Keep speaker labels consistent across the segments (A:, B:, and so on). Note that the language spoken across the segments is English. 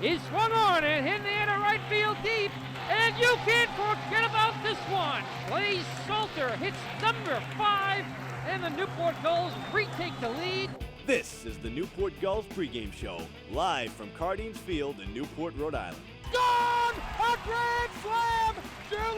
A: is swung on and hit in the air to right field deep. And you can't forget about this one. Blaze Salter hits number 5, and the Newport Gulls retake the lead.
B: This is the Newport Gulls pregame show, live from Cardines Field in Newport, Rhode Island.
C: Gone! A grand slam!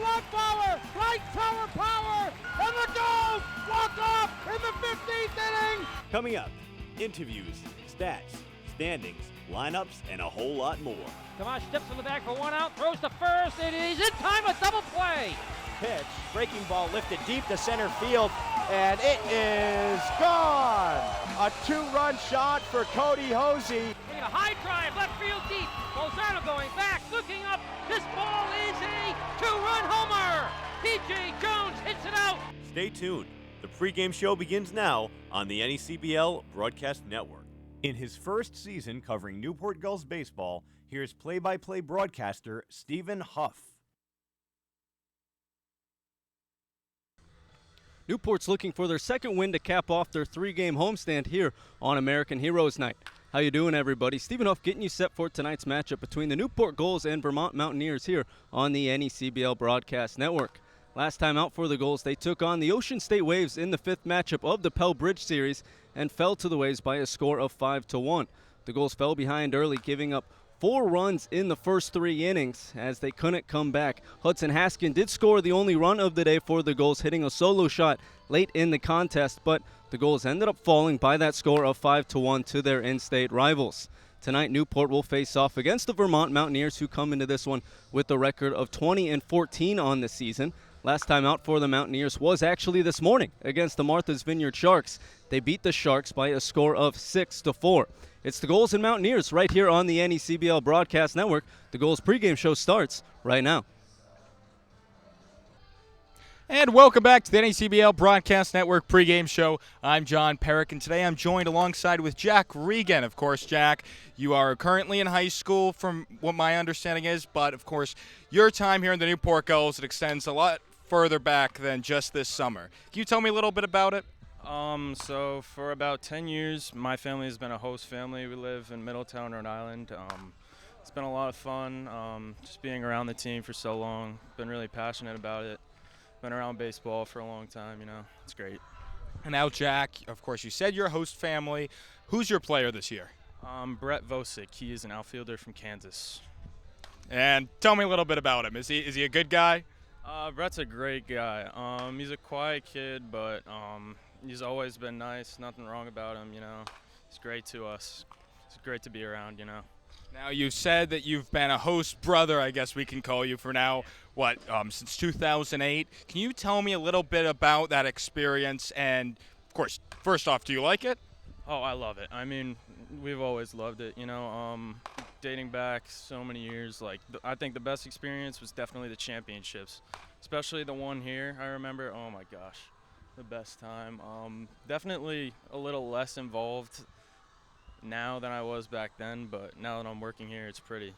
C: Left power, right tower power, and the Gulls walk off in the 15th inning!
B: Coming up, interviews, stats, standings, lineups, and a whole lot more.
A: Tomas steps in the back for one out, throws to first, it is in time, a double play.
D: Pitch, breaking ball lifted deep to center field, and it is gone! A 2-run shot for Cody Hosey.
A: We get a high drive, left field deep. Bolzano going back, looking up. This ball is a 2-run homer. P.J. Jones hits it out.
B: Stay tuned. The pregame show begins now on the NECBL Broadcast Network. In his first season covering Newport Gulls baseball, here's play-by-play broadcaster Stephen Huff.
E: Newport's looking for their second win to cap off their 3-game homestand here on American Heroes Night. How you doing, everybody? Stephen Huff getting you set for tonight's matchup between the Newport Gulls and Vermont Mountaineers here on the NECBL Broadcast Network. Last time out for the Gulls, they took on the Ocean State Waves in the 5th matchup of the Pell Bridge Series and fell to the Waves by a score of 5-1. The Gulls fell behind early, giving up 4 runs in the first 3 innings as they couldn't come back. Hudson Haskin did score the only run of the day for the Gulls, hitting a solo shot late in the contest, but the Gulls ended up falling by that score of 5-1 to their in-state rivals. Tonight, Newport will face off against the Vermont Mountaineers, who come into this one with a record of 20-14 on the season. Last time out for the Mountaineers was actually this morning against the Martha's Vineyard Sharks. They beat the Sharks by a score of 6-4. It's the Gulls and Mountaineers right here on the NECBL Broadcast Network. The Gulls pregame show starts right now.
F: And welcome back to the NECBL Broadcast Network pregame show. I'm John Perrick, and today I'm joined alongside with Jack Regan. Of course, Jack, you are currently in high school from what my understanding is, but of course, your time here in the Newport Gulls, it extends a lot further back than just this summer. Can you tell me a little bit about it?
G: So for about 10 years, my family has been a host family. We live in Middletown, Rhode Island. It's been a lot of fun, just being around the team for so long. Been really passionate about it. Been around baseball for a long time, It's great.
F: And now, Jack, of course, you said you're a host family. Who's your player this year?
G: Brett Vosick. He is an outfielder from Kansas.
F: And tell me a little bit about him. Is he a good guy?
G: Brett's a great guy. He's a quiet kid, but he's always been nice. Nothing wrong about him, He's great to us. It's great to be around,
F: Now, you've said that you've been a host brother, I guess we can call you for now, since 2008. Can you tell me a little bit about that experience? And, of course, first off, do you like it?
G: Oh, I love it. I mean, we've always loved it, dating back so many years. I think the best experience was definitely the championships, especially the one here. I remember, oh my gosh, the best time. Definitely a little less involved now than I was back then, but now that I'm working here, it's pretty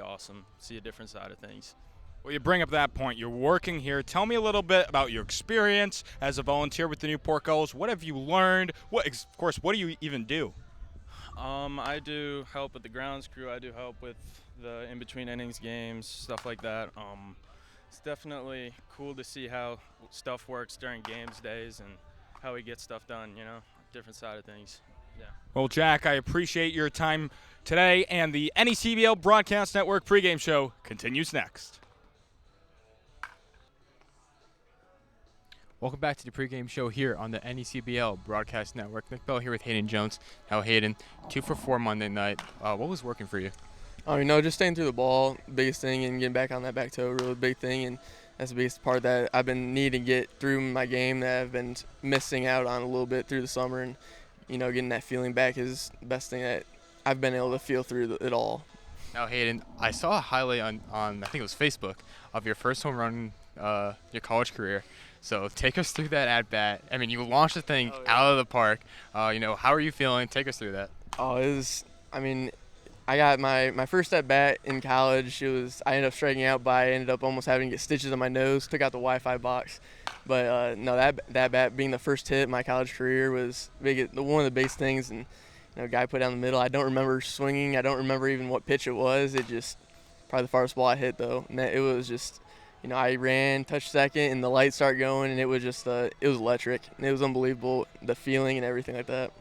G: awesome. See a different side of things.
F: Well, you bring up that point. You're working here. Tell me a little bit about your experience as a volunteer with the Newport Gulls. What have you learned? What do you even do?
G: I do help with the grounds crew. I do help with the in-between innings games, stuff like that. It's definitely cool to see how stuff works during games days and how we get stuff done, different side of things. Yeah.
F: Well, Jack, I appreciate your time today, and the NECBL Broadcast Network pregame show continues next.
H: Welcome back to the pregame show here on the NECBL Broadcast Network. Nick Bell here with Hayden Jones. Now, Hayden, 2 for 4 Monday night. What was working for you?
I: Just staying through the ball, biggest thing, and getting back on that back toe, really big thing. And that's the biggest part that I've been needing to get through my game that I've been missing out on a little bit through the summer. And, getting that feeling back is the best thing that I've been able to feel through it all.
H: Now, Hayden, I saw a highlight on I think it was Facebook, of your first home run your college career. So take us through that at-bat. I mean, you launched the thing out of the park. How are you feeling? Take us through that.
I: I got my first at-bat in college. I ended up striking out I ended up almost having to get stitches on my nose, took out the Wi-Fi box. But, that bat being the first hit in my college career was one of the biggest things. And, guy put down the middle. I don't remember swinging. I don't remember even what pitch it was. It just probably the farthest ball I hit though. And it was just, I ran, touched second, and the lights start going, and it was just it was electric. And it was unbelievable, the feeling and everything like that.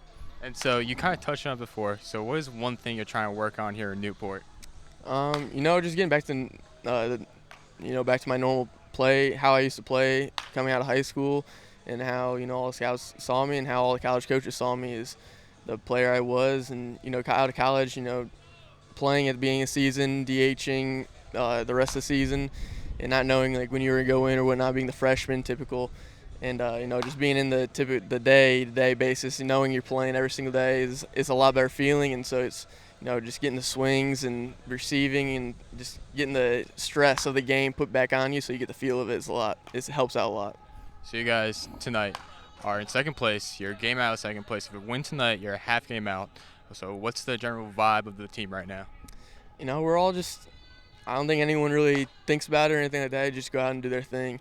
H: And so you kind of touched on it before. So what is one thing you're trying to work on here in Newport?
I: Just getting back to, back to my normal play, how I used to play coming out of high school, and how, all the scouts saw me and how all the college coaches saw me as the player I was. And, out of college, playing at the beginning of the season, DHing the rest of the season, and not knowing like when you were going to go in or whatnot, being the freshman typical. And, just being in the day-to-day basis, and knowing you're playing every single day is a lot better feeling. And so it's, just getting the swings and receiving and just getting the stress of the game put back on you so you get the feel of it it helps out a lot.
H: So you guys tonight are in second place. You're a game out of second place. If you win tonight, you're a half game out. So what's the general vibe of the team right now?
I: We're all just – I don't think anyone really thinks about it or anything like that. They just go out and do their thing.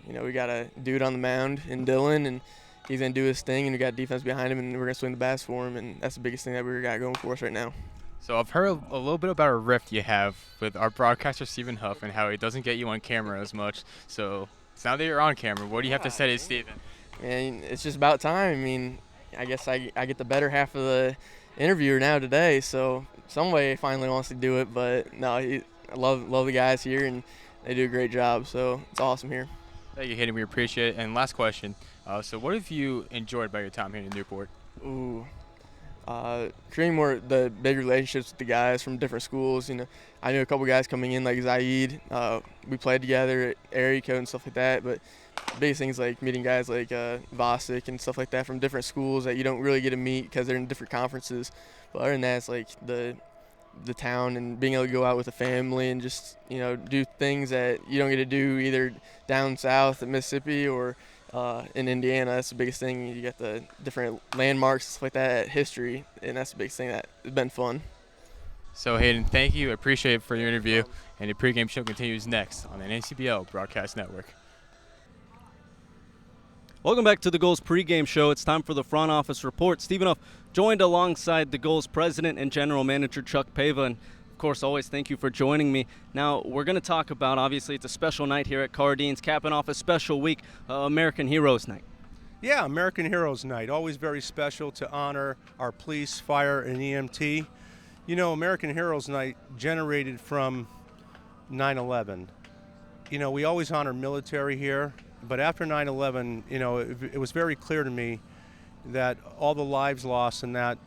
I: We got a dude on the mound in Dylan, and he's going to do his thing, and we got defense behind him, and we're going to swing the bats for him, and that's the biggest thing that we got going for us right now.
H: So I've heard a little bit about a rift you have with our broadcaster, Stephen Huff, and how he doesn't get you on camera as much. So now that you're on camera, what do you have to say to Stephen?
I: And it's just about time. I guess I get the better half of the interviewer now today, so some way he finally wants to do it. But no, I love the guys here, and they do a great job, so it's awesome here.
H: Thank you, Hayden. We appreciate it. And last question. So what have you enjoyed about your time here in Newport?
I: Creating the big relationships with the guys from different schools. I knew a couple guys coming in like Zaid. We played together at area code and stuff like that. But the biggest things like meeting guys like Vosick and stuff like that from different schools that you don't really get to meet because they're in different conferences. But other than that, it's like the town and being able to go out with a family and just do things that you don't get to do either down south in Mississippi or in Indiana. That's the biggest thing. You got the different landmarks, stuff like that, history, and that's the biggest thing that has been fun.
H: So Hayden, thank you. I appreciate it for your interview. And the pregame show continues next on the NCBL Broadcast Network.
E: Welcome back to the Gulls pregame show. It's time for the front office report. Stephen Huff joined alongside the Gulls president and general manager Chuck Pava. And of course, always thank you for joining me. Now, we're going to talk about, obviously, it's a special night here at Cardine's, capping off a special week, American Heroes Night.
J: Yeah, American Heroes Night. Always very special to honor our police, fire, and EMT. American Heroes Night generated from 9/11. We always honor military here. But after 9/11, it was very clear to me that all the lives lost in that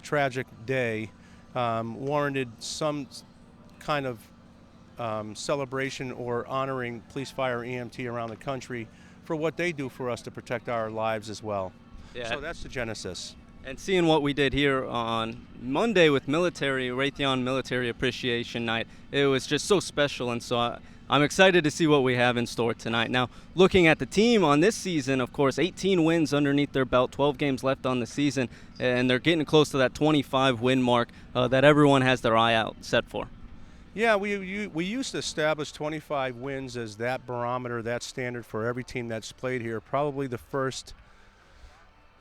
J: tragic day warranted some kind of celebration or honoring police, fire, EMT around the country for what they do for us to protect our lives as well. Yeah. So that's the genesis.
E: And seeing what we did here on Monday with Raytheon Military Appreciation Night, it was just so special, and so I'm excited to see what we have in store tonight. Now, looking at the team on this season, of course, 18 wins underneath their belt, 12 games left on the season, and they're getting close to that 25-win mark that everyone has their eye out set for.
J: Yeah, we used to establish 25 wins as that barometer, that standard for every team that's played here. Probably the first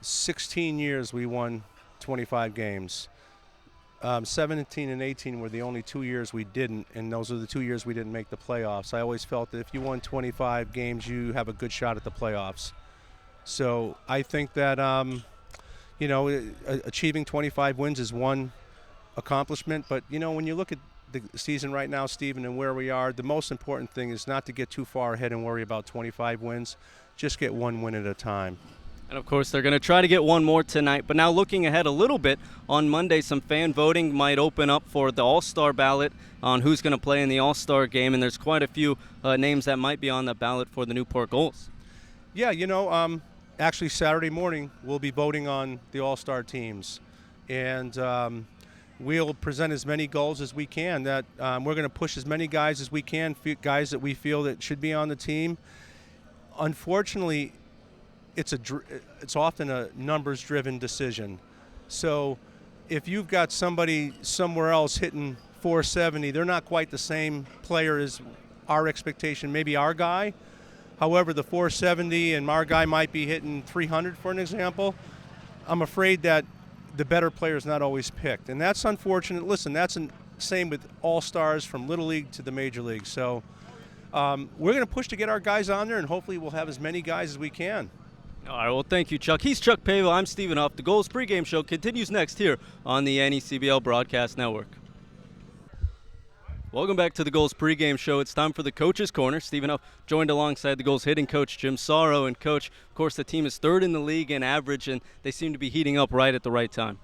J: 16 years we won 25 games. 17 and 18 were the only 2 years we didn't, and those are the 2 years we didn't make the playoffs. I always felt that if you won 25 games, you have a good shot at the playoffs. So I think that, achieving 25 wins is one accomplishment. But, when you look at the season right now, Stephen, and where we are, the most important thing is not to get too far ahead and worry about 25 wins. Just get one win at a time.
E: And, of course, they're going to try to get one more tonight. But now looking ahead a little bit, on Monday, some fan voting might open up for the All-Star ballot on who's going to play in the All-Star game. And there's quite a few names that might be on the ballot for the Newport Gulls.
J: Yeah, actually Saturday morning we'll be voting on the All-Star teams. And we'll present as many goals as we can. That we're going to push as many guys as we can, guys that we feel that should be on the team. Unfortunately, it's often a numbers-driven decision. So if you've got somebody somewhere else hitting 470, they're not quite the same player as our expectation, maybe our guy. However, the 470 and our guy might be hitting 300, for an example. I'm afraid that the better player is not always picked. And that's unfortunate. Listen, that's the same with all-stars from Little League to the Major League. So we're going to push to get our guys on there, and hopefully we'll have as many guys as we can.
E: All right, well, thank you, Chuck. He's Chuck Pava. I'm Stephen Huff. The Gulls pregame show continues next here on the NECBL Broadcast Network. Welcome back to the Gulls pregame show. It's time for the Coach's Corner. Stephen Huff joined alongside the Gulls hitting coach Jim Sorrow. And, Coach, of course, the team is third in the league in average, and they seem to be heating up right at the right time.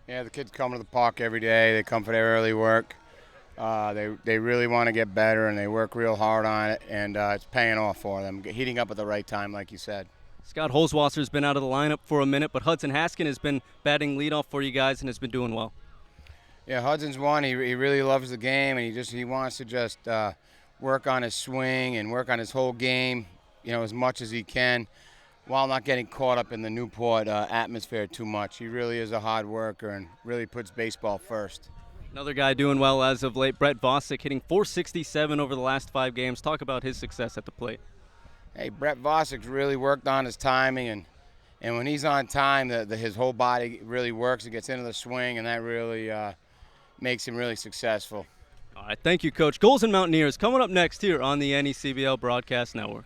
K: Yeah, the kids come to the park every day. They come for their early work. They really want to get better, and they work real hard on it, and it's paying off for them, heating up at the right time, like you said.
E: Scott Holzwasser's been out of the lineup for a minute, but Hudson Haskin has been batting leadoff for you guys and has been doing well.
K: Yeah, Hudson's one. He really loves the game, and he wants to just work on his swing and work on his whole game, as much as he can, while not getting caught up in the Newport atmosphere too much. He really is a hard worker and really puts baseball first.
E: Another guy doing well as of late, Brett Vosick, hitting .467 over the last 5 games. Talk about his success at the plate.
K: Hey, Brett Vosick's really worked on his timing, and when he's on time, his whole body really works. It gets into the swing, and that really makes him really successful.
E: All right, thank you, Coach. Gulls and Mountaineers coming up next here on the NECBL Broadcast Network.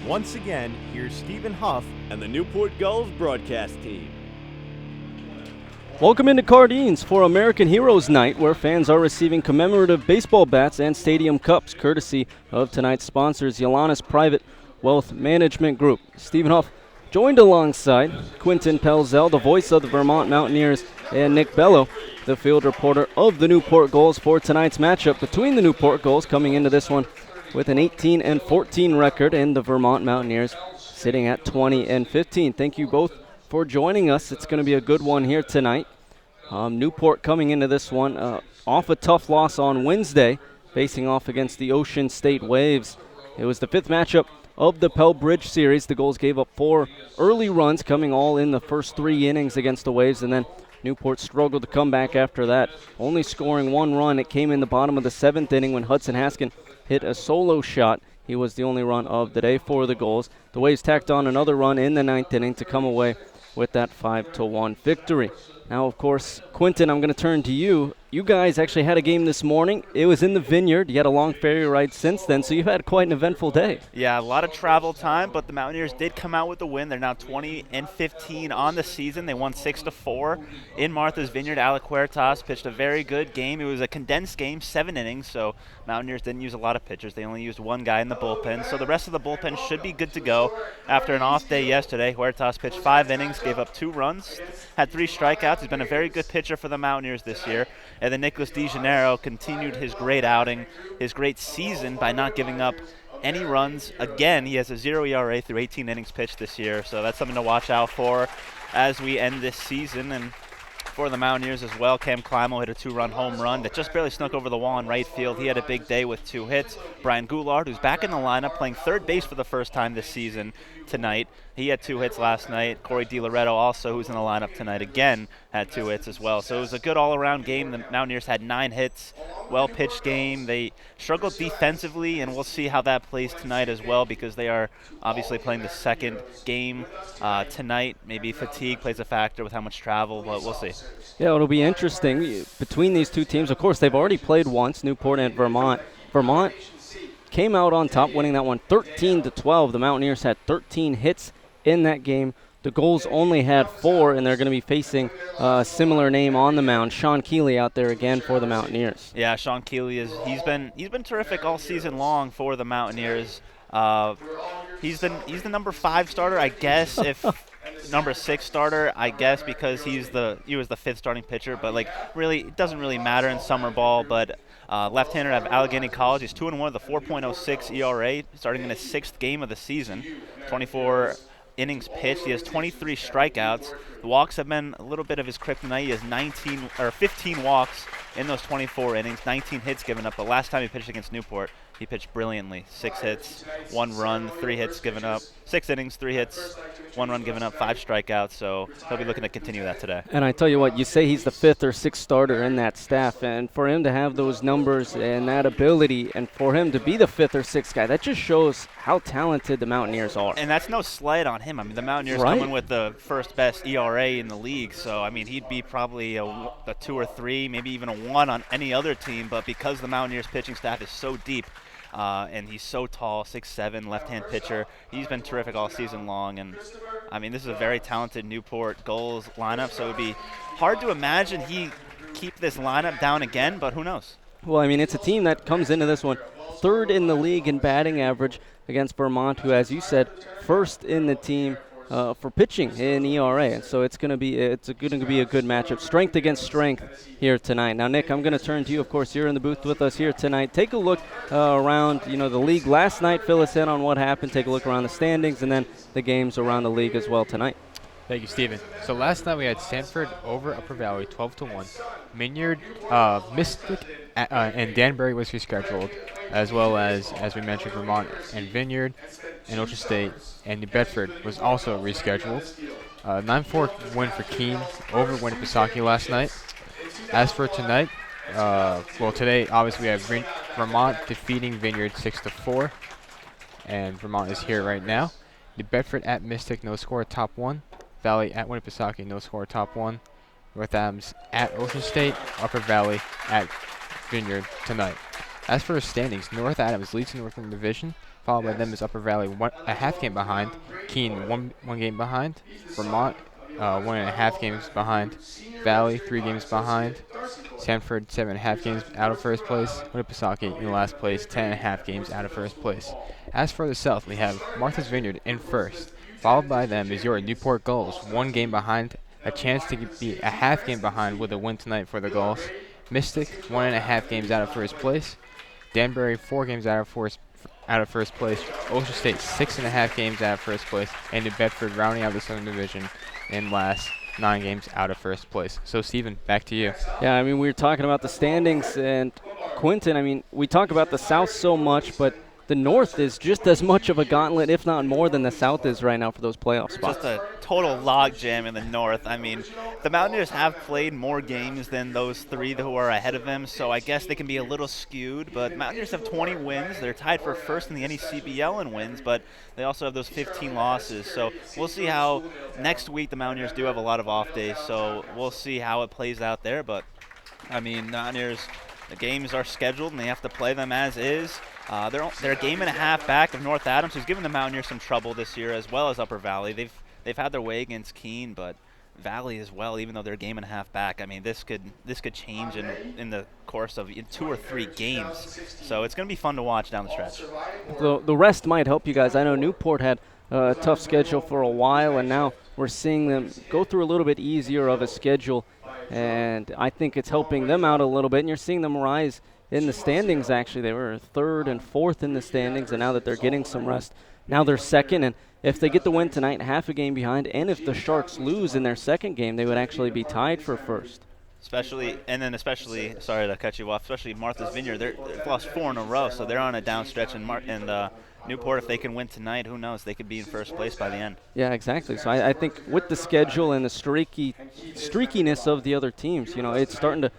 B: Once again, here's Stephen Huff and the Newport Gulls broadcast team.
E: Welcome into Cardines for American Heroes Night, where fans are receiving commemorative baseball bats and stadium cups, courtesy of tonight's sponsors, Yalanis Private Wealth Management Group. Stephen Huff joined alongside Quentin Pelzel, the voice of the Vermont Mountaineers, and Nick Bello, the field reporter of the Newport Gulls, for tonight's matchup between the Newport Gulls, coming into this one with an 18-14 record, and the Vermont Mountaineers sitting at 20-15. Thank you both for joining us. It's going to be a good one here tonight. Newport coming into this one off a tough loss on Wednesday, facing off against the Ocean State Waves. It was the 5th matchup of the Pell Bridge series. The Gulls gave up 4 early runs, coming all in the first 3 innings against the Waves, and then Newport struggled to come back after that, only scoring 1 run. It came in the bottom of the 7th inning when Hudson Haskin hit a solo shot. He was the only run of the day for the Gulls. The Waves tacked on another run in the 9th inning to come away with that 5-1 victory. Now, of course, Quentin, I'm going to turn to you. You guys actually had a game this morning. It was in the Vineyard. You had a long ferry ride since then, so you've had quite an eventful day.
L: Yeah, a lot of travel time, but the Mountaineers did come out with the win. They're now 20-15 on the season. They won 6-4 in Martha's Vineyard. Alec Huertas pitched a very good game. It was a condensed game, 7 innings, so Mountaineers didn't use a lot of pitchers. They only used 1 guy in the bullpen, so the rest of the bullpen should be good to go. After an off day yesterday, Huertas pitched 5 innings, gave up 2 runs, had 3 strikeouts. He's been a very good pitcher for the Mountaineers this year. And then Nicholas DeGennaro continued his great outing, his great season, by not giving up any runs. Again, he has a 0 ERA through 18 innings pitched this year, so that's something to watch out for as we end this season. And for the Mountaineers as well, Cam Climo hit a 2-run home run that just barely snuck over the wall in right field. He had a big day with 2 hits. Brian Goulart, who's back in the lineup, playing third base for the first time this season tonight. He had 2 hits last night. Corey DiLoretto also, who's in the lineup tonight, again had 2 hits as well. So it was a good all-around game. The Mountaineers had 9 hits, well-pitched game. They struggled defensively, and we'll see how that plays tonight as well, because they are obviously playing the second game tonight. Maybe fatigue plays a factor with how much travel, but we'll see.
E: Yeah, it'll be interesting. Between these two teams, of course, they've already played once, Newport and Vermont. Vermont came out on top, winning that one 13-12. The Mountaineers had 13 hits in that game. The Gulls only had 4, and they're going to be facing a similar name on the mound. Sean Keeley out there again for the Mountaineers.
L: Yeah, Sean Keeley he's been terrific all season long for the Mountaineers. He's the number 5 starter, I guess. If number 6 starter, I guess, because he was the 5th starting pitcher. But really, it doesn't really matter in summer ball. But left-hander out of Allegheny College, he's 2-1 with a 4.06 ERA, starting in his 6th game of the season. 24 innings pitched. He has 23 strikeouts. The walks have been a little bit of his kryptonite. He has 15 walks in those 24 innings, 19 hits given up. The last time he pitched against Newport, He pitched brilliantly. 6 hits, 1 run, 3 hits given up. 6 innings, 3 hits, 1 run given up, 5 strikeouts. So he'll be looking to continue that today.
E: And I tell you what, you say he's the 5th or 6th starter in that staff, and for him to have those numbers and that ability, and for him to be the 5th or 6th guy, that just shows how talented the Mountaineers are.
L: And that's no slight on him. I mean, the Mountaineers coming with the first best ERA in the league, so I mean, he'd be probably a 2 or 3, maybe even a 1 on any other team. But because the Mountaineers pitching staff is so deep, and he's so tall, 6'7", left-hand pitcher. He's been terrific all season long, and I mean, this is a very talented Newport Gulls lineup, so it would be hard to imagine he keep this lineup down again, but who knows?
E: Well, I mean, it's a team that comes into this one 3rd in the league in batting average against Vermont, who, as you said, 1st in the team for pitching in ERA, and so it's going to be a good matchup, strength against strength here tonight. Now, Nick, I'm going to turn to you. Of course, you're in the booth with us here tonight. Take a look around, the league last night. Fill us in on what happened. Take a look around the standings, and then the games around the league as well tonight.
H: Thank you, Steven. So last night we had Sanford over Upper Valley 12-1. Minyard, Mystic, and Danbury was rescheduled, as well as we mentioned, Vermont and Vineyard and Ocean State and New Bedford was also rescheduled. 9-4 win for Keene over Winnipesaukee last night. As for tonight, today obviously we have Vermont defeating Vineyard 6-4, and Vermont is here right now. New Bedford at Mystic, no score, top 1. Valley at Winnipesaukee, no score, top 1. North Adams at Ocean State, Upper Valley at Vineyard tonight. As for the standings, North Adams leads the Northern Division. Followed by them is Upper Valley, a half game behind. Keene, one game behind. Vermont, 1.5 games behind. Valley, 3 games behind. Sanford, 7.5 games out of first place. Winnipesaukee in last place, 10.5 games out of first place. As for the South, we have Martha's Vineyard in first. Followed by them is your Newport Gulls, 1 game behind. A chance to be a half game behind with a win tonight for the Gulls. Mystic, 1.5 games out of first place. Danbury, 4 games out of first place. Ocean State, 6.5 games out of first place. And New Bedford rounding out the Southern Division in last, 9 games out of first place. So, Stephen, back to you.
E: Yeah, I mean, we were talking about the standings, and Quinton, I mean, we talk about the South so much, but the North is just as much of a gauntlet, if not more, than the South is right now for those playoff spots.
L: Just a total logjam in the North. I mean, the Mountaineers have played more games than those 3 who are ahead of them, so I guess they can be a little skewed. But Mountaineers have 20 wins. They're tied for first in the NECBL in wins, but they also have those 15 losses. So we'll see how next week the Mountaineers do have a lot of off days, so we'll see how it plays out there. But, I mean, Mountaineers, the games are scheduled, and they have to play them as is. They're a game and a half back of North Adams, who's given the Mountaineers some trouble this year, as well as Upper Valley. They've had their way against Keene, but Valley as well, even though they're a game and a half back. I mean, this could change in the course of 2 or 3 games. So it's going to be fun to watch down the stretch.
E: The rest might help you guys. I know Newport had a tough schedule for a while, and now we're seeing them go through a little bit easier of a schedule, and I think it's helping them out a little bit, and you're seeing them rise in the standings. Actually, they were 3rd and 4th in the standings, and now that they're getting some rest, now they're 2nd, and if they get the win tonight, half a game behind, and if the Sharks lose in their 2nd game, they would actually be tied for first.
L: Especially, sorry to cut you off, especially Martha's Vineyard, they've lost 4 in a row, so they're on a down stretch, and Newport, if they can win tonight, who knows, they could be in first place by the end.
E: Yeah, exactly. So I think with the schedule and the streakiness of the other teams, it's starting to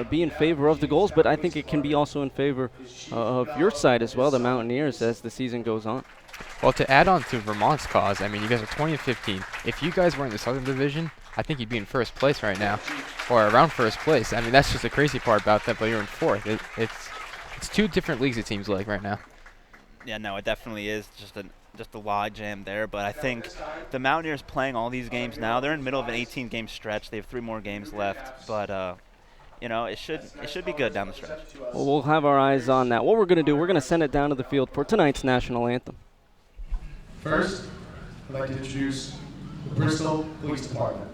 E: be in favor of the Gulls, but I think it can be also in favor of your side as well, the Mountaineers, as the season goes on.
H: Well, to add on to Vermont's cause, I mean, you guys are 20-15. If you guys were in the Southern Division, I think you'd be in first place right now, or around first place. I mean, that's just the crazy part about that, but you're in 4th. It's 2 different leagues, it seems like, right now.
L: Yeah, no, it definitely is just a log jam there, but I think the Mountaineers playing all these games now, they're in the middle of an 18-game stretch. They have 3 more games left, but it should be good down the stretch.
E: Well, we'll have our eyes on that. What we're going to do, we're going to send it down to the field for tonight's national anthem.
M: First, I'd like to introduce the Bristol Police Department.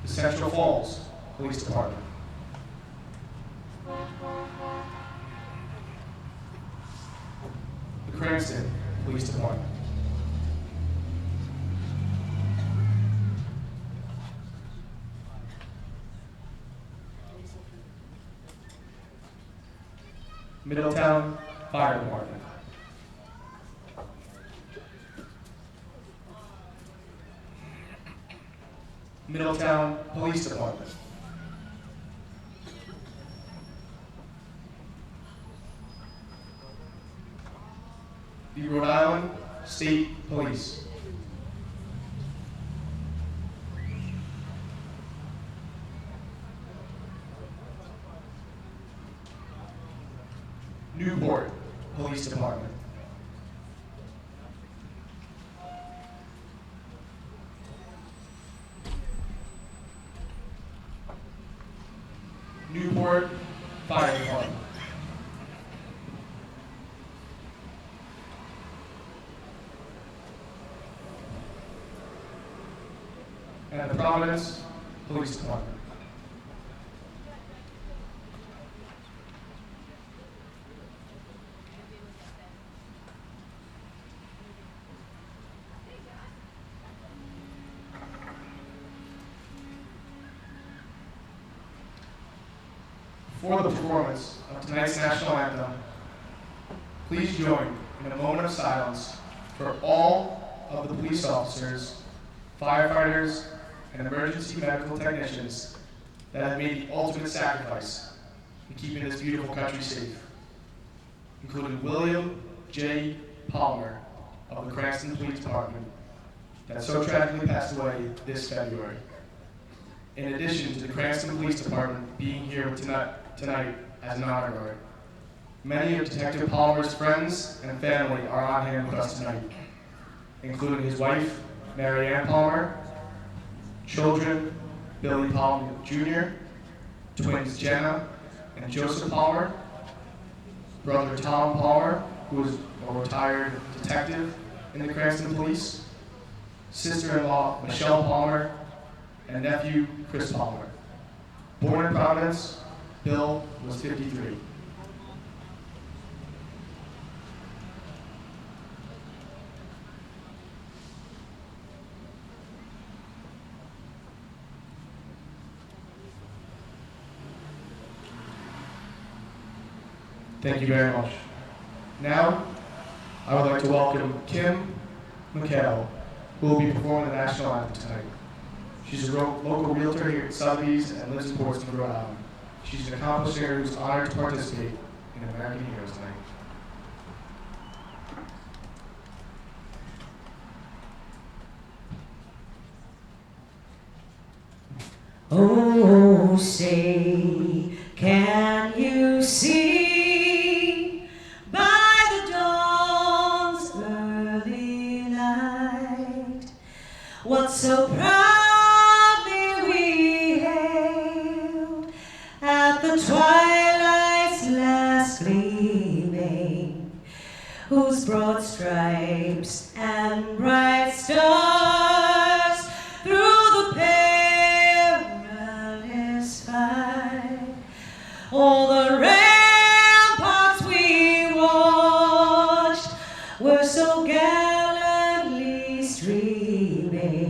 M: The Central Falls Police Department. The Cranston Police Department. Middletown Fire Department. Middletown Police Department. The Rhode Island State Police. Newport Police Department. Newport Fire Department. And the Providence Police Department. For the performance of tonight's national anthem, please join in a moment of silence for all of the police officers, firefighters, and emergency medical technicians that have made the ultimate sacrifice in keeping this beautiful country safe, including William J. Palmer of the Cranston Police Department that so tragically passed away this February. In addition to the Cranston Police Department being here tonight as an honor guard, many of Detective Palmer's friends and family are on hand with us tonight, including his wife, Mary Ann Palmer, children, Billy Palmer Jr., twins Jenna and Joseph Palmer, brother Tom Palmer, who is a retired detective in the Cranston Police, sister-in-law Michelle Palmer, and nephew Chris Palmer. Born in Providence, Bill was 53. Thank you very much. Now, I would like to welcome Kim McHale, who will be performing the national anthem tonight. She's a local realtor here at Sotheby's and lives in Portsmouth, Rhode Island. She's an accomplished singer who's honored to participate in American Heroes tonight.
N: Oh, say, can you see by the dawn's early light what so proudly we hailed at the twilight's last gleaming, whose broad stripes and bright stars through the perilous fight, all the ramparts we watched were so gallantly streaming,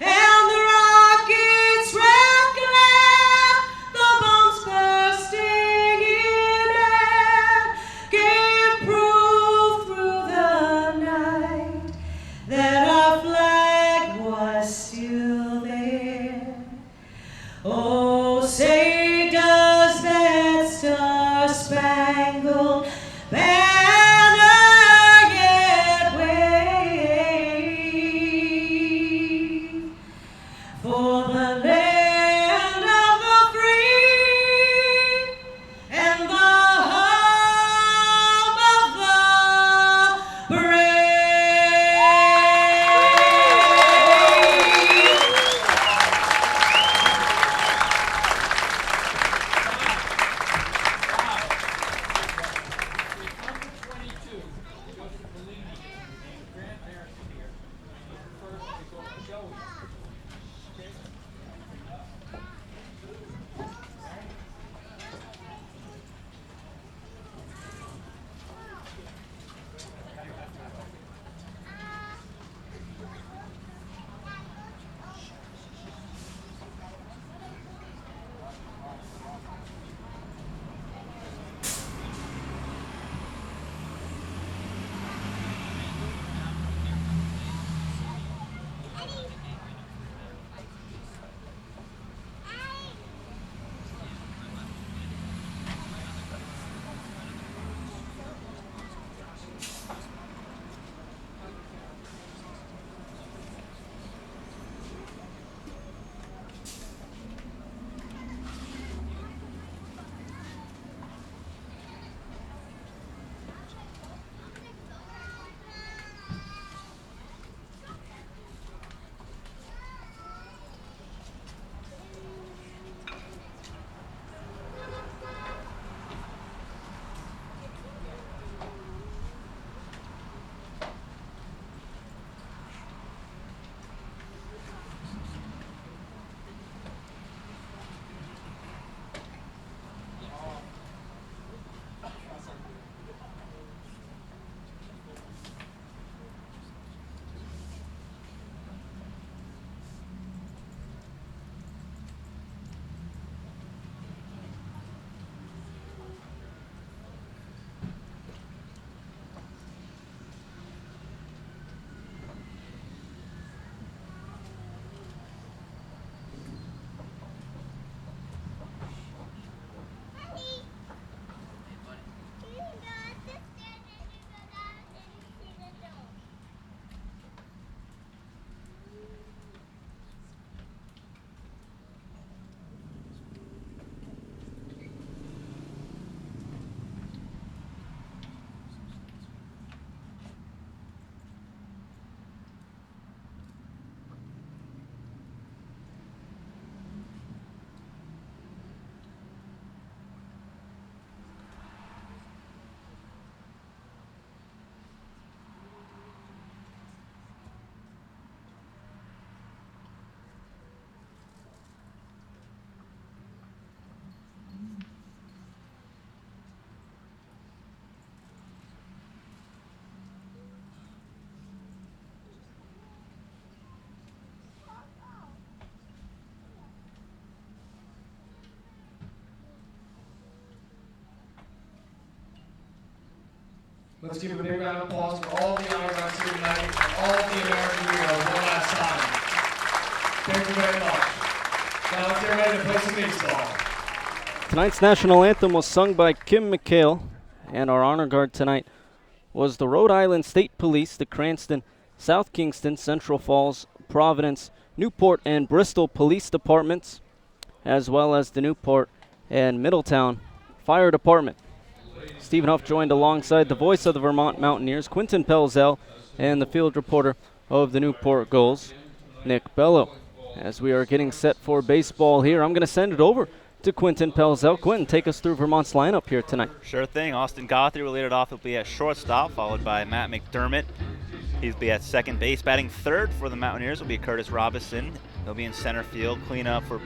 N: and the rockets red glare, the bombs bursting in air, gave proof through the night that
M: Let's give a big round of applause for all the Ironmans here tonight and all the American heroes one last time. Thank you very much. Now let's get ready to play some baseball.
E: Tonight's national anthem was sung by Kim McHale, and our honor guard tonight was the Rhode Island State Police, the Cranston, South Kingston, Central Falls, Providence, Newport, and Bristol Police Departments, as well as the Newport and Middletown Fire Department. Stephen Huff joined alongside the voice of the Vermont Mountaineers, Quentin Pelzel, and the field reporter of the Newport Gulls, Nick Bello. As we are getting set for baseball here, I'm going to send it over to Quentin Pelzel. Quentin, take us through Vermont's lineup here tonight.
L: Sure thing. Austin Guthrie will lead it off. He'll be at shortstop, followed by Matt McDermott. He'll be at second base. Batting third for the Mountaineers will be Curtis Robinson. He'll be in center field. Cleanup for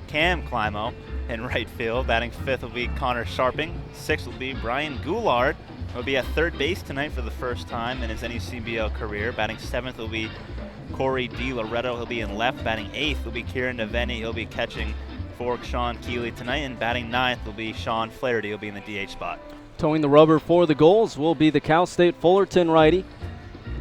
L: Cam Climo in right field. Batting fifth will be Connor Sharping. Sixth will be Brian Goulart. He'll be at third base tonight for the first time in his NECBL career. Batting seventh will be Corey DiLoretto. He'll be in left. Batting eighth will be Kieran Neveni. He'll be catching for Sean Keeley tonight, and batting ninth will be Sean Flaherty. He'll be in the DH spot.
E: Towing the rubber for the Gulls will be the Cal State Fullerton righty,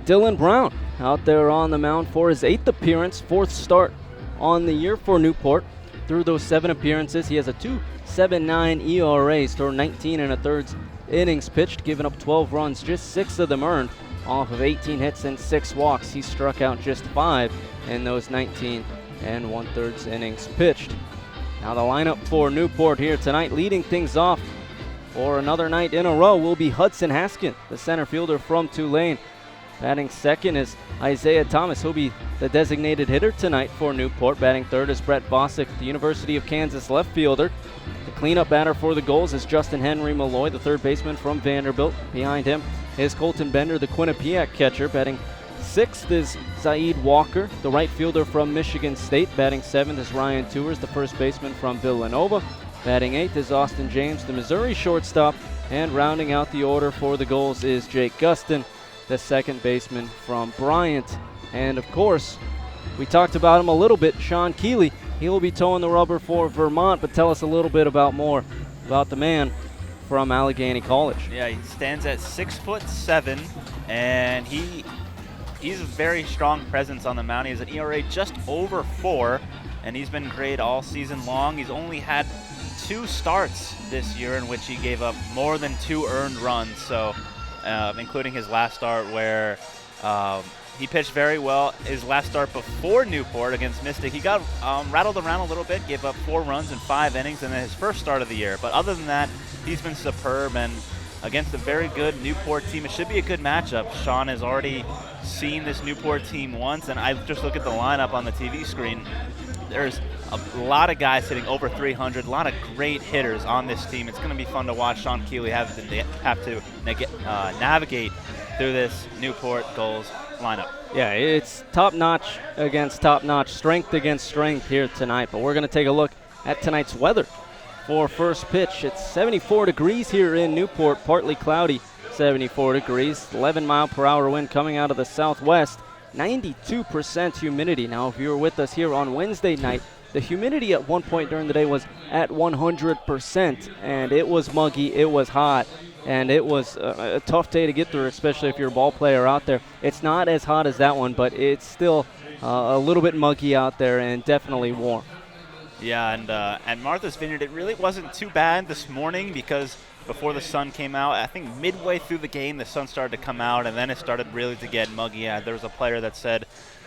E: Dylan Brown, out there on the mound for his 8th appearance, 4th start on the year for Newport. Through those 7 appearances, he has a 2.79 ERA, through 19 1/3 innings pitched, giving up 12 runs, just 6 of them earned off of 18 hits and 6 walks. He struck out just 5 in those 19 1/3 innings pitched. Now the lineup for Newport here tonight, leading things off for another night in a row, will be Hudson Haskin, the center fielder from Tulane. Batting second is Isaiah Thomas. He'll be the designated hitter tonight for Newport. Batting third is Brett Bosick, the University of Kansas left fielder. The cleanup batter for the Gulls is Justin Henry Malloy, the third baseman from Vanderbilt. Behind him is Colton Bender, the Quinnipiac catcher. Batting sixth is Zaid Walker, the right fielder from Michigan State. Batting seventh is Ryan Tours, the first baseman from Villanova. Batting eighth is Austin James, the Missouri shortstop. And rounding out the order for the Gulls is Jake Gustin, the second baseman from Bryant. And of course, we talked about him a little bit, Sean Keeley. He will be towing the rubber for Vermont, but tell us a little bit more about the man from Allegheny College.
L: Yeah, he stands at 6'7", and he's a very strong presence on the mound. He has an ERA just over 4, and he's been great all season long. He's only had 2 starts this year in which he gave up more than 2 earned runs, so including his last start where he pitched very well. His last start before Newport against Mystic, he got rattled around a little bit, gave up 4 runs in 5 innings, and then his first start of the year. But other than that, he's been superb, and against a very good Newport team, it should be a good matchup. Sean has already seen this Newport team once, and I just look at the lineup on the TV screen. There's a lot of guys hitting over 300, a lot of great hitters on this team. It's going to be fun to watch Sean Keeley have to navigate through this Newport Gulls lineup.
E: Yeah, it's top-notch against top-notch, strength against strength here tonight. But we're going to take a look at tonight's weather for first pitch. It's 74 degrees here in Newport, partly cloudy, 74 degrees, 11-mile-per-hour wind coming out of the southwest, 92% humidity. Now, if you were with us here on Wednesday night, the humidity at one point during the day was at 100%, and it was muggy, it was hot, and it was a tough day to get through, especially if you're a ball player out there. It's not as hot as that one, but it's still a little bit muggy out there and definitely warm.
L: Yeah, and at Martha's Vineyard, it really wasn't too bad this morning because before the sun came out, I think midway through the game, the sun started to come out, and then it started really to get muggy. There was a player that said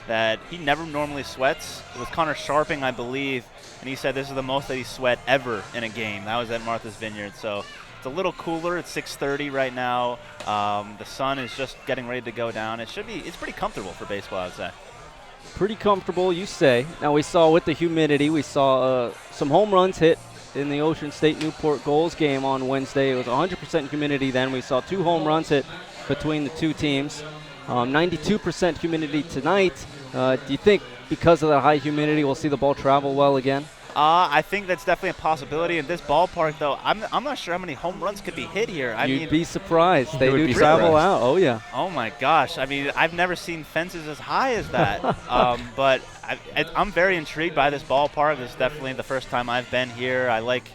L: that he never normally sweats. It was Connor Sharping, I believe, and he said this is the most that he sweat ever in a game. That was at Martha's Vineyard. So it's a little cooler. It's 6:30 right now. The sun is just getting ready to go down. It's pretty comfortable for baseball, I'd say.
E: Pretty comfortable, you say. Now, we saw with the humidity, we saw some home runs hit in the Ocean State Newport Gulls game on Wednesday. It was 100% humidity then. We saw 2 home runs hit between the 2 teams. 92% humidity tonight. Do you think because of the high humidity we'll see the ball travel well again?
L: I think that's definitely a possibility. In this ballpark, though, I'm not sure how many home runs could be hit here.
E: You'd be surprised. They do travel out. Oh, yeah.
L: Oh, my gosh. I mean, I've never seen fences as high as that. But I'm very intrigued by this ballpark. This is definitely the first time I've been here. I like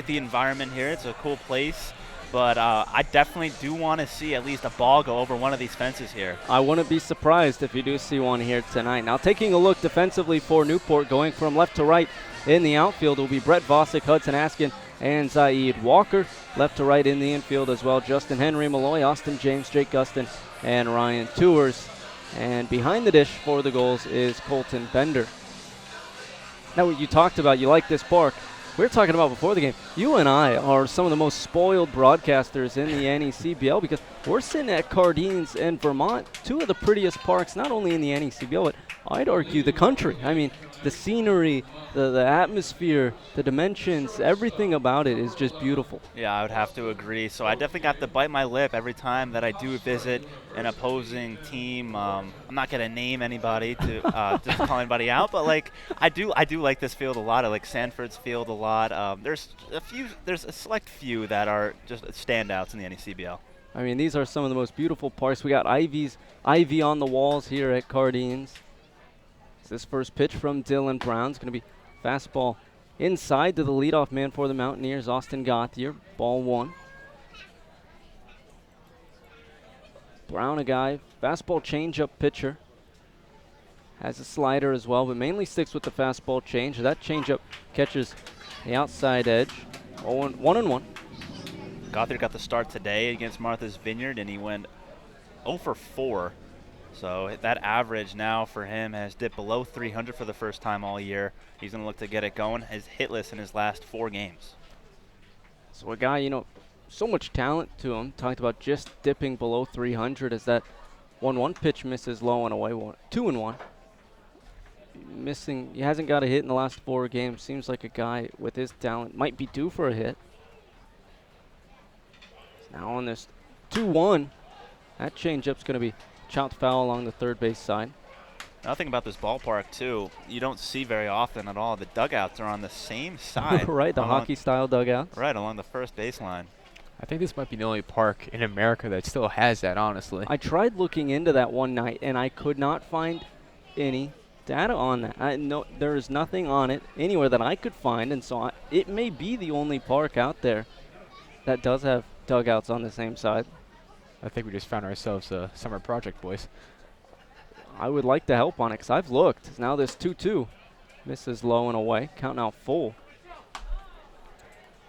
L: the environment here. It's a cool place. but I definitely do want to see at least a ball go over one of these fences here.
E: I wouldn't be surprised if you do see one here tonight. Now taking a look defensively for Newport, going from left to right in the outfield will be Brett Vosick, Hudson Askin, and Zaid Walker. Left to right in the infield as well, Justin Henry, Malloy, Austin James, Jake Gustin, and Ryan Tours. And behind the dish for the goals is Colton Bender. Now, what you talked about, you like this park. We were talking about before the game, you and I are some of the most spoiled broadcasters in the NECBL because we're sitting at Cardines and Vermont, two of the prettiest parks, not only in the NECBL, but I'd argue the country. I mean, the scenery, the atmosphere, the dimensions, everything about it is just beautiful.
L: Yeah, I would have to agree. So I definitely have to bite my lip every time that I do visit an opposing team. I'm not gonna name anybody to just call anybody out, but like I do like this field a lot. I like Sanford's field a lot. There's a select few that are just standouts in the NECBL.
E: I mean, these are some of the most beautiful parks. We got ivy on the walls here at Cardines. This first pitch from Dylan Brown is going to be fastball inside to the leadoff man for the Mountaineers, Austin Gauthier. Ball one. Brown, a guy, fastball changeup pitcher. Has a slider as well, but mainly sticks with the fastball change. That changeup catches the outside edge. 1-1.
L: Gauthier got the start today against Martha's Vineyard, and he went 0 for 4. So that average now for him has dipped below 300 for the first time all year. He's going to look to get it going. He's hitless in his last 4 games.
E: So a guy, so much talent to him. Talked about just dipping below 300 as that 1-1 pitch misses low and away. 2-1. Missing. He hasn't got a hit in the last 4 games. Seems like a guy with his talent might be due for a hit. Now on this 2-1, that changeup's going to be chopped foul along the third base side.
L: Another thing about this ballpark, too, you don't see very often at all. The dugouts are on the same side.
E: Right, the hockey-style dugouts.
L: Right, along the first baseline.
H: I think this might be the only park in America that still has that, honestly.
E: I tried looking into that one night, and I could not find any data on that. There is nothing on it anywhere that I could find, and so it may be the only park out there that does have dugouts on the same side.
H: I think we just found ourselves a summer project, boys.
E: I would like to help on it because I've looked. Now this 2-2 misses low and away. Count now full.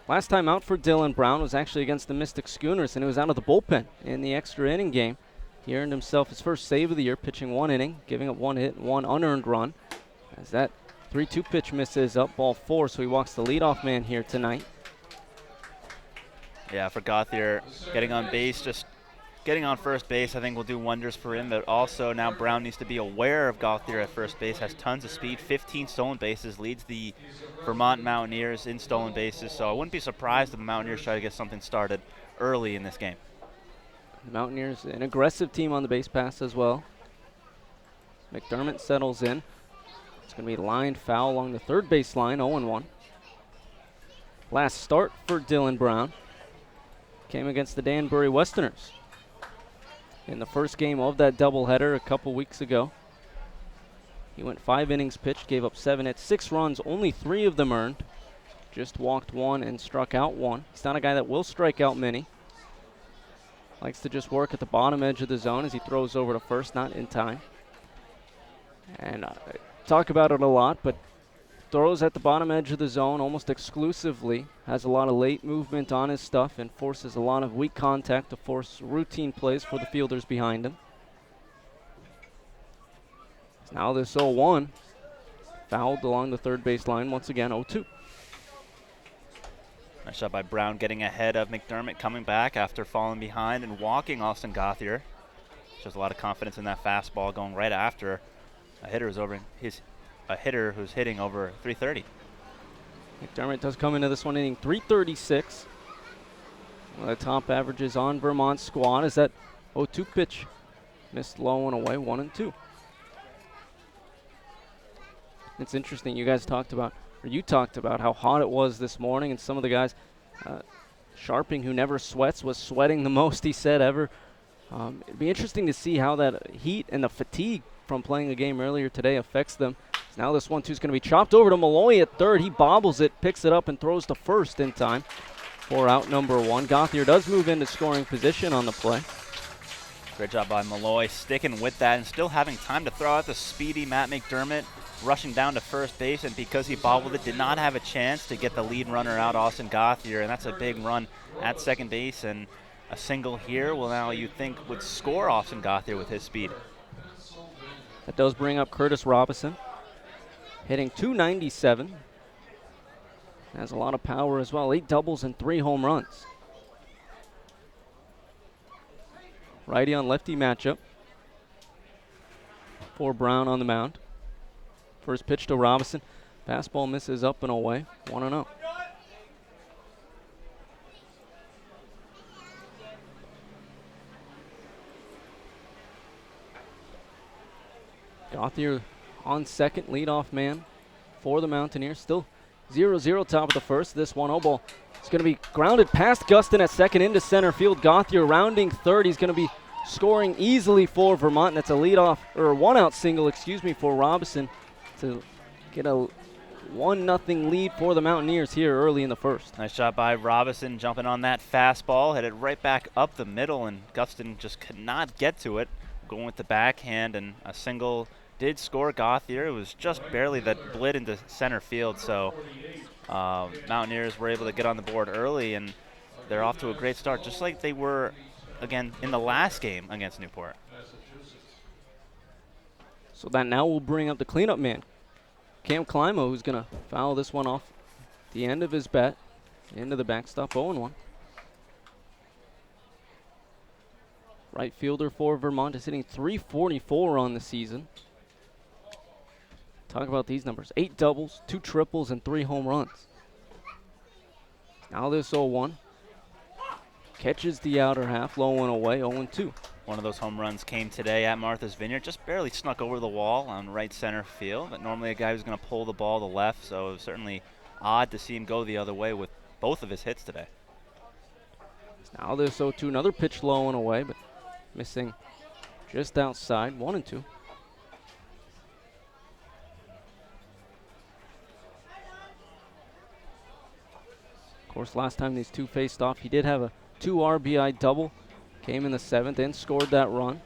E: Last time out for Dylan Brown was actually against the Mystic Schooners, and it was out of the bullpen in the extra inning game. He earned himself his first save of the year, pitching 1 inning, giving up 1 hit and 1 unearned run. As that 3-2 pitch misses up ball 4, so he walks the leadoff man here tonight.
L: Yeah, for Gauthier, getting on base, just getting on first base, I think will do wonders for him, but also now Brown needs to be aware of Gauthier at first base, has tons of speed, 15 stolen bases, leads the Vermont Mountaineers in stolen bases, so I wouldn't be surprised if the Mountaineers try to get something started early in this game.
E: The Mountaineers, an aggressive team on the base pass as well. McDermott settles in. It's going to be lined foul along the third base line, 0-1. Last start for Dylan Brown came against the Danbury Westerners in the first game of that doubleheader a couple weeks ago. He went 5 innings pitched, gave up 7 hits, 6 runs, only 3 of them earned. Just walked 1 and struck out 1. He's not a guy that will strike out many. Likes to just work at the bottom edge of the zone as he throws over to first, not in time. And talk about it a lot, but throws at the bottom edge of the zone almost exclusively. Has a lot of late movement on his stuff and forces a lot of weak contact to force routine plays for the fielders behind him. Now this 0-1, fouled along the third base line once again, 0-2.
L: Nice shot by Brown getting ahead of McDermott, coming back after falling behind and walking Austin Gauthier. Shows a lot of confidence in that fastball going right after a hitter who's hitting over 330.
E: McDermott does come into this one hitting 336. One of the top averages on Vermont's squad is that 0-2 pitch. Missed low and away, 1-2. It's interesting, you talked about how hot it was this morning, and some of the guys, Sharping, who never sweats, was sweating the most, he said, ever. It'd be interesting to see how that heat and the fatigue from playing a game earlier today affects them. Now this 1-2 is going to be chopped over to Malloy at third. He bobbles it, picks it up, and throws to first in time. for out number 1. Gauthier does move into scoring position on the play.
L: Great job by Malloy sticking with that and still having time to throw out the speedy Matt McDermott rushing down to first base, and because he bobbled it, did not have a chance to get the lead runner out, Austin Gauthier, and that's a big run at second base, and a single here will now, you think, would score Austin Gauthier with his speed.
E: That does bring up Curtis Robinson, hitting .297. Has a lot of power as well, 8 doubles and 3 home runs. Righty on lefty matchup for Brown on the mound. First pitch to Robinson. Fastball misses up and away. 1-0. Gauthier on second, leadoff man for the Mountaineers. Still 0-0 top of the first. This 1-0 ball is going to be grounded past Gustin at second into center field. Gauthier rounding third. He's going to be scoring easily for Vermont. That's a leadoff, or a one-out single, for Robinson to get a 1-0 lead for the Mountaineers here early in the first.
L: Nice job by Robinson jumping on that fastball. Headed right back up the middle, and Gustin just could not get to it. Going with the backhand, and a single did score Gauthier. It was just barely that blit into center field, so Mountaineers were able to get on the board early, and they're off to a great start, just like they were, again, in the last game against Newport.
E: So that now will bring up the cleanup man, Cam Climo, who's going to foul this one off the end of his bat into the backstop. 0-1. Right fielder for Vermont is hitting .344 on the season. Talk about these numbers. 8 doubles, 2 triples, and 3 home runs. Now this 0-1. Catches the outer half, low and away, 0-2.
L: One of those home runs came today at Martha's Vineyard, just barely snuck over the wall on right center field, but normally a guy who's going to pull the ball to left, so it was certainly odd to see him go the other way with both of his hits today.
E: Now this 0-2, another pitch low and away, but missing just outside, 1-2. Of course, last time these two faced off, he did have a 2 RBI double. Came in the 7th and scored that run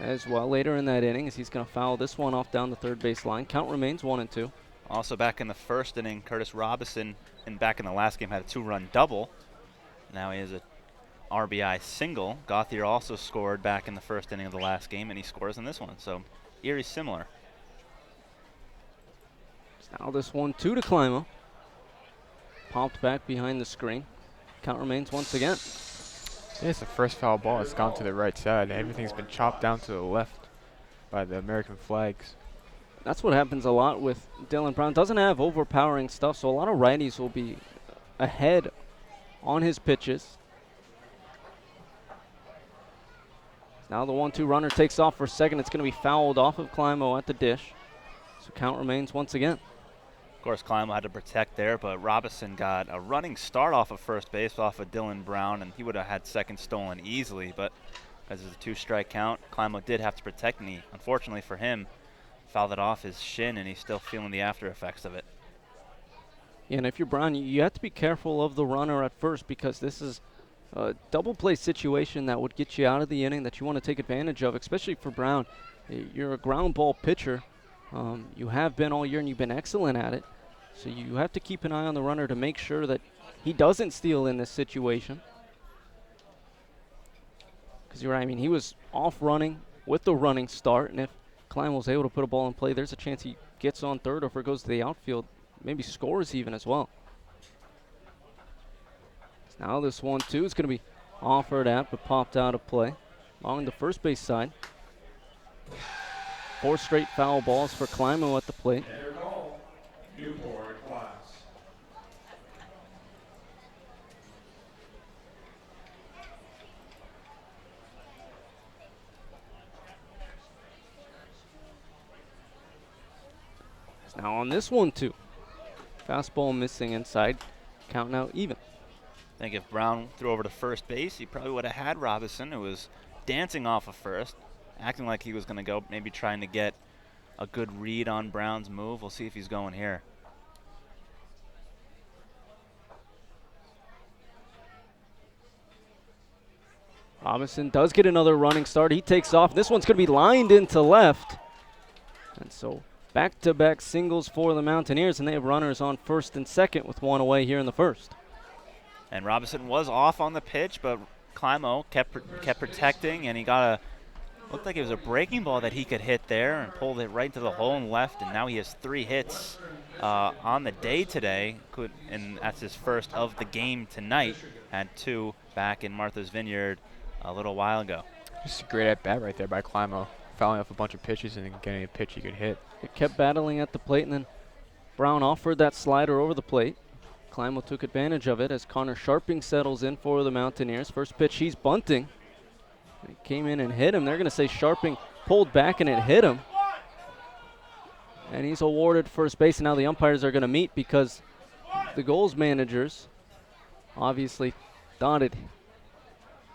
E: as well later in that inning, as he's going to foul this one off down the third base line. Count remains 1-2.
L: Also back in the first inning, Curtis Robinson, and back in the last game, had a 2-run double. Now he has a RBI single. Gauthier also scored back in the first inning of the last game, and he scores in this one. So eerie similar.
E: Now this 1-2 to Climo. Popped back behind the screen. Count remains once again.
H: Yeah, it's the first foul ball. It's gone to the right side. Everything's been chopped down to the left by the American flags.
E: That's what happens a lot with Dylan Brown. Doesn't have overpowering stuff, so a lot of righties will be ahead on his pitches. Now the 1-2 runner takes off for second. It's going to be fouled off of Climo at the dish. So count remains once again.
L: Of course, Climo had to protect there, but Robinson got a running start off of first base off of Dylan Brown, and he would have had second stolen easily, but as it's a 2-strike count, Climo did have to protect, and he, unfortunately for him, fouled it off his shin, and he's still feeling the after effects of it.
E: Yeah, and if you're Brown, you have to be careful of the runner at first, because this is a double play situation that would get you out of the inning that you want to take advantage of, especially for Brown. You're a ground ball pitcher. You have been all year, and you've been excellent at it. So you have to keep an eye on the runner to make sure that he doesn't steal in this situation. Because you're right, I mean, he was off running with the running start, and if Klein was able to put a ball in play, there's a chance he gets on third, or if it goes to the outfield, maybe scores even as well. So now this 1-2 is going to be offered at, but popped out of play along the first base side. 4 straight foul balls for Climo at the plate.
M: Newport Gulls.
E: Now on this 1-2, fastball missing inside, count now even.
L: I think if Brown threw over to first base, he probably would have had Robinson, who was dancing off of first, acting like he was going to go, maybe trying to get a good read on Brown's move. We'll see if he's going here.
E: Robinson does get another running start. He takes off. This one's going to be lined into left. And so back-to-back singles for the Mountaineers, and they have runners on first and second with one away here in the first.
L: And Robinson was off on the pitch, but Climo kept protecting, and he got looked like it was a breaking ball that he could hit there and pulled it right to the hole and left, and now he has 3 hits on the day today, and that's his first of the game tonight. Had 2 back in Martha's Vineyard a little while ago.
H: Just a great at-bat right there by Climo, fouling off a bunch of pitches and getting a pitch he could hit.
E: It kept battling at the plate, and then Brown offered that slider over the plate. Climo took advantage of it as Connor Sharping settles in for the Mountaineers. First pitch, he's bunting. It came in and hit him. They're going to say Sharping pulled back and it hit him. And he's awarded first base, and now the umpires are going to meet because the Gulls managers obviously thought it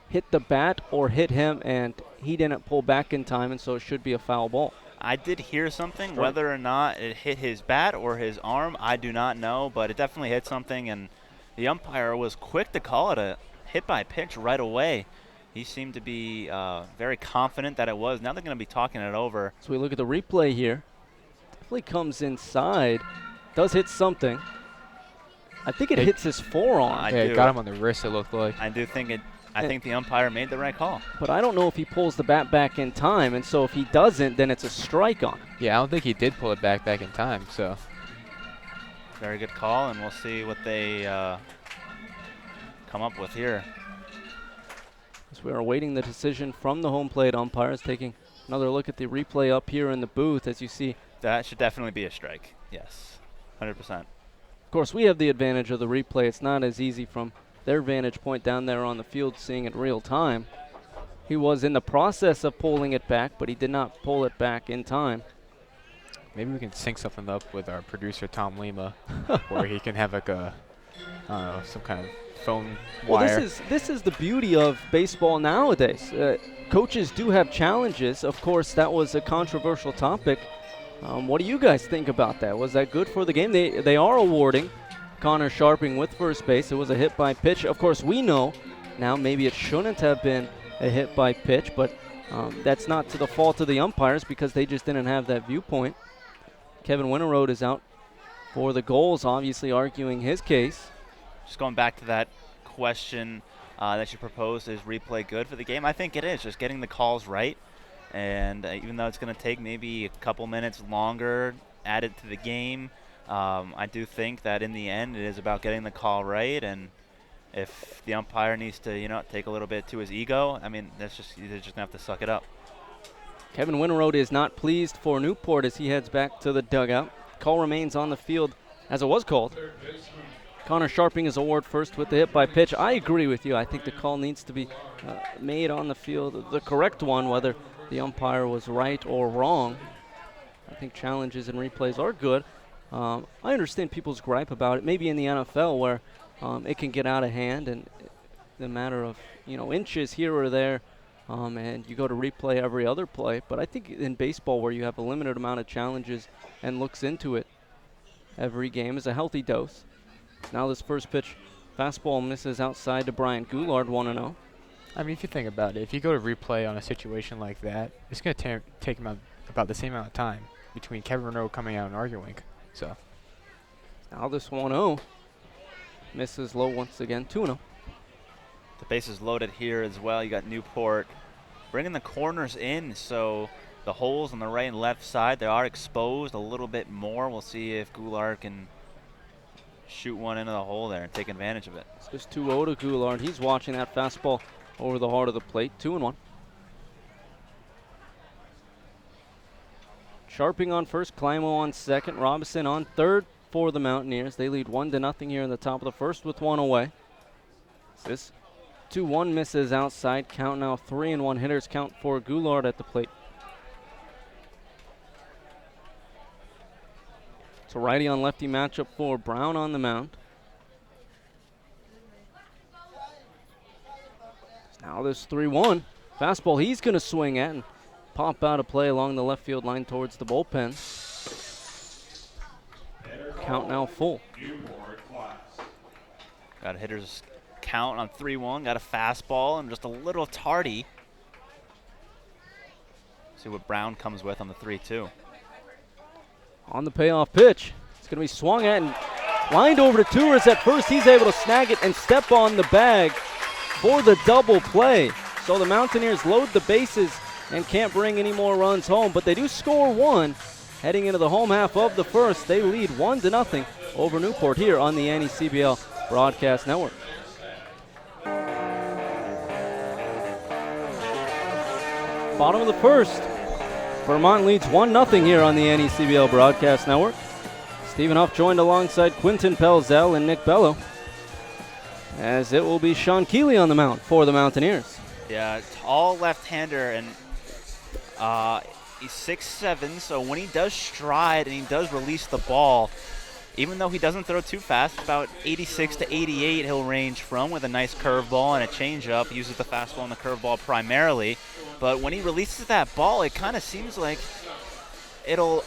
E: hit the bat or hit him, and he didn't pull back in time, and so it should be a foul ball.
L: I did hear something. Whether or not it hit his bat or his arm, I do not know, but it definitely hit something, and the umpire was quick to call it a hit by pitch right away. He seemed to be very confident that it was. Now they're going to be talking it over.
E: So we look at the replay here. Definitely comes inside. Does hit something. I think it hits his forearm.
H: It got him on the wrist, it looked like.
L: I do think it. I think the umpire made the right call.
E: But I don't know if he pulls the bat back in time, and so if he doesn't, then it's a strike on him.
H: Yeah, I don't think he did pull it back in time, so.
L: Very good call, and we'll see what they come up with here.
E: As we are awaiting the decision from the home plate umpires, taking another look at the replay up here in the booth, as you see.
L: That should definitely be a strike, yes, 100%.
E: Of course, we have the advantage of the replay. It's not as easy from their vantage point down there on the field, seeing it real time. He was in the process of pulling it back, but he did not pull it back in time.
H: Maybe we can sync something up with our producer, Tom Lima, where he can have like a, I don't know, some kind of phone wire.
E: Well, this is the beauty of baseball nowadays. Coaches do have challenges. Of course, that was a controversial topic. What do you guys think about that? Was that good for the game? They are awarding Connor Sharping with first base. It was a hit by pitch. Of course, we know now maybe it shouldn't have been a hit by pitch, but that's not to the fault of the umpires because they just didn't have that viewpoint. Kevin Winterode is out for the Gulls, obviously arguing his case.
L: Just going back to that question that you proposed, is replay good for the game? I think it is, just getting the calls right. And even though it's going to take maybe a couple minutes longer added to the game, I do think that in the end it is about getting the call right. And if the umpire needs to, take a little bit to his ego, I mean, they're just going to have to suck it up.
E: Kevin Winterode is not pleased for Newport as he heads back to the dugout. Call remains on the field as it was called. Connor Sharping is awarded first with the hit by pitch. I agree with you. I think the call needs to be made on the field, the correct one, whether the umpire was right or wrong. I think challenges and replays are good. I understand people's gripe about it, maybe in the NFL where it can get out of hand and the matter of inches here or there, and you go to replay every other play. But I think in baseball where you have a limited amount of challenges and looks into it, every game is a healthy dose. Now this first pitch, fastball misses outside to Brian Goulard, 1-0.
H: I mean, if you think about it, if you go to replay on a situation like that, it's going to take him about the same amount of time between Kevin Winterode coming out and arguing. So
E: now this 1-0 misses low once again, 2-0.
L: The base is loaded here as well. You got Newport bringing the corners in, so the holes on the right and left side, they are exposed a little bit more. We'll see if Goulard can shoot one into the hole there and take advantage of it.
E: It's 2-0 to Goulard. He's watching that fastball over the heart of the plate, 2-1. Sharping on first, Climo on second, Robinson on third for the Mountaineers. They lead 1-0 here in the top of the first with one away. This 2-1 misses outside. Count now 3-1. Hitters count for Goulard at the plate. It's a righty on lefty matchup for Brown on the mound. Now this 3-1. Fastball he's going to swing at and pop out of play along the left field line towards the bullpen. Count now full.
L: Got hitters count on 3-1. Got a fastball and just a little tardy. See what Brown comes with on the 3-2.
E: On the payoff pitch, it's going to be swung at and lined over to Tours at first. He's able to snag it and step on the bag for the double play. So the Mountaineers load the bases and can't bring any more runs home, but they do score one. Heading into the home half of the first, they lead 1-0 over Newport here on the NECBL Broadcast Network. Bottom of the first, Vermont leads 1-0 here on the NECBL Broadcast Network. Stephen Huff joined alongside Quinton Pelzel and Nick Bello, as it will be Sean Keeley on the mound for the Mountaineers.
L: Yeah, tall left-hander, and he's 6'7", so when he does stride and he does release the ball, even though he doesn't throw too fast, about 86 to 88 he'll range from, with a nice curveball and a changeup. He uses the fastball and the curveball primarily, but when he releases that ball, it kind of seems like it'll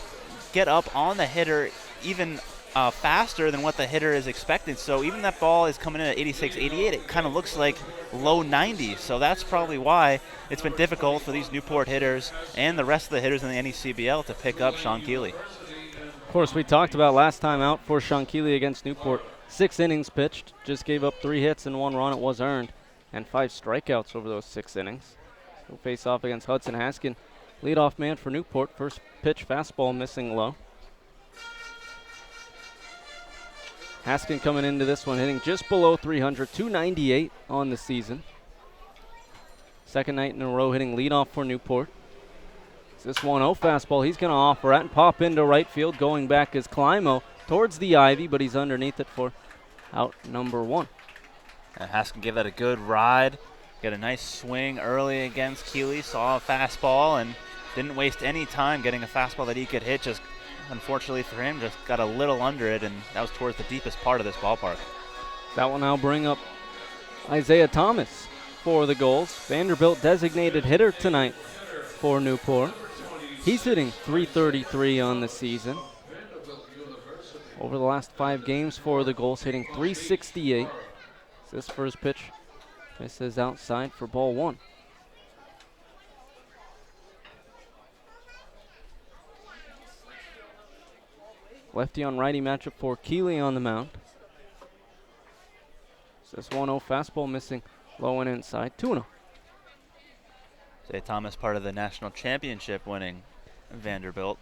L: get up on the hitter even faster than what the hitter is expected. So even that ball is coming in at 86, 88, it kind of looks like low 90s. So that's probably why it's been difficult for these Newport hitters and the rest of the hitters in the NECBL to pick up Sean Keeley.
E: Of course, we talked about last time out for Sean Keeley against Newport. 6 innings pitched, just gave up 3 hits and 1 run. It was earned, and 5 strikeouts over those 6 innings. He'll face off against Hudson Haskin, leadoff man for Newport. First pitch fastball missing low. Haskin coming into this one hitting just below 300, 298 on the season. Second night in a row hitting leadoff for Newport. This 1-0 fastball he's going to offer at and pop into right field. Going back is Climo towards the ivy, but he's underneath it for out number 1.
L: And Haskin gave that a good ride. Got a nice swing early against Keeley. Saw a fastball and didn't waste any time getting a fastball that he could hit. Just unfortunately for him, just got a little under it, and that was towards the deepest part of this ballpark.
E: That will now bring up Isaiah Thomas for the Gulls. Vanderbilt designated hitter tonight for Newport. He's hitting .333 on the season. Over the last 5 games for the Gulls, hitting .368. This first pitch misses outside for ball 1. Lefty on righty matchup for Keeley on the mound. This 1-0 fastball missing low and inside, 2-0.
L: Say Thomas, part of the national championship winning Vanderbilt.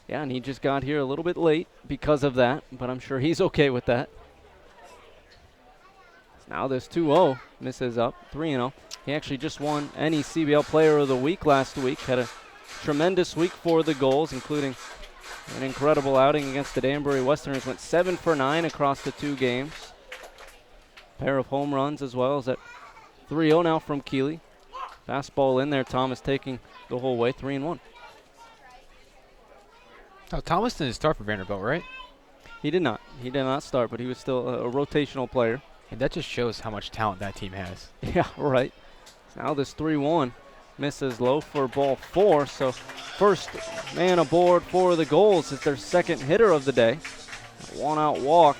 E: Yeah, and he just got here a little bit late because of that, but I'm sure he's okay with that. Now this 2-0 misses up, 3-0. He actually just won NECBL Player of the Week last week. Had a tremendous week for the Gulls, including an incredible outing against the Danbury Westerners. Went 7 for 9 across the 2 games. Pair of home runs as well. As at 3-0 now from Keeley. Fastball in there. Thomas taking the whole way, 3-1.
O: Oh, Thomas didn't start for Vanderbilt, right?
E: He did not. He did not start, but he was still a rotational player.
O: And that just shows how much talent that team has.
E: Yeah, right. So now this 3-1 misses low for ball 4. So first man aboard for the Gulls is their second hitter of the day. A 1-out walk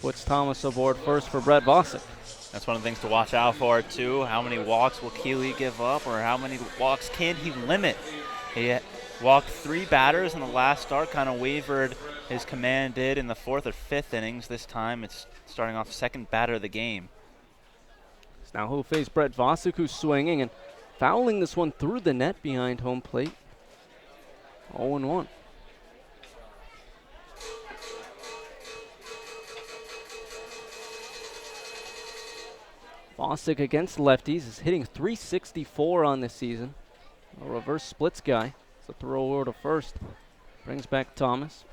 E: puts Thomas aboard first for Brett Vosick.
L: That's one of the things to watch out for, too. How many walks will Keeley give up, or how many walks can he limit? He walked 3 batters in the last start, kind of wavered his command did in the 4th or 5th innings. This time it's starting off second batter of the game.
E: So now he'll face Brett Vosick, who's swinging and fouling this one through the net behind home plate. 0-1. Vosick against lefties is hitting .364 on the season. A reverse splits guy. It's a throw over to first. Brings back Thomas.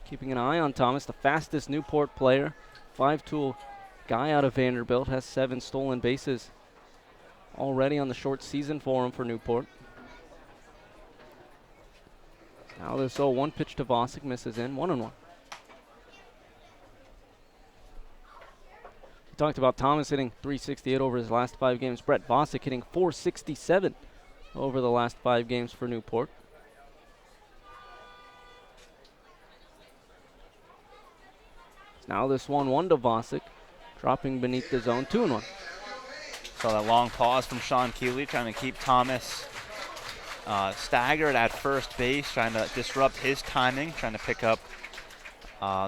E: Keeping an eye on Thomas, the fastest Newport player. 5-tool guy out of Vanderbilt. Has 7 stolen bases already on the short season for him for Newport. Now this 0-1 pitch to Vosick misses in. 1-1. We talked about Thomas hitting .368 over his last 5 games. Brett Vosick hitting .467 over the last 5 games for Newport. Now this 1-1 to Vosick. dropping beneath the zone, 2-1.
L: Saw that long pause from Sean Keeley, trying to keep Thomas staggered at first base, trying to disrupt his timing, trying to pick up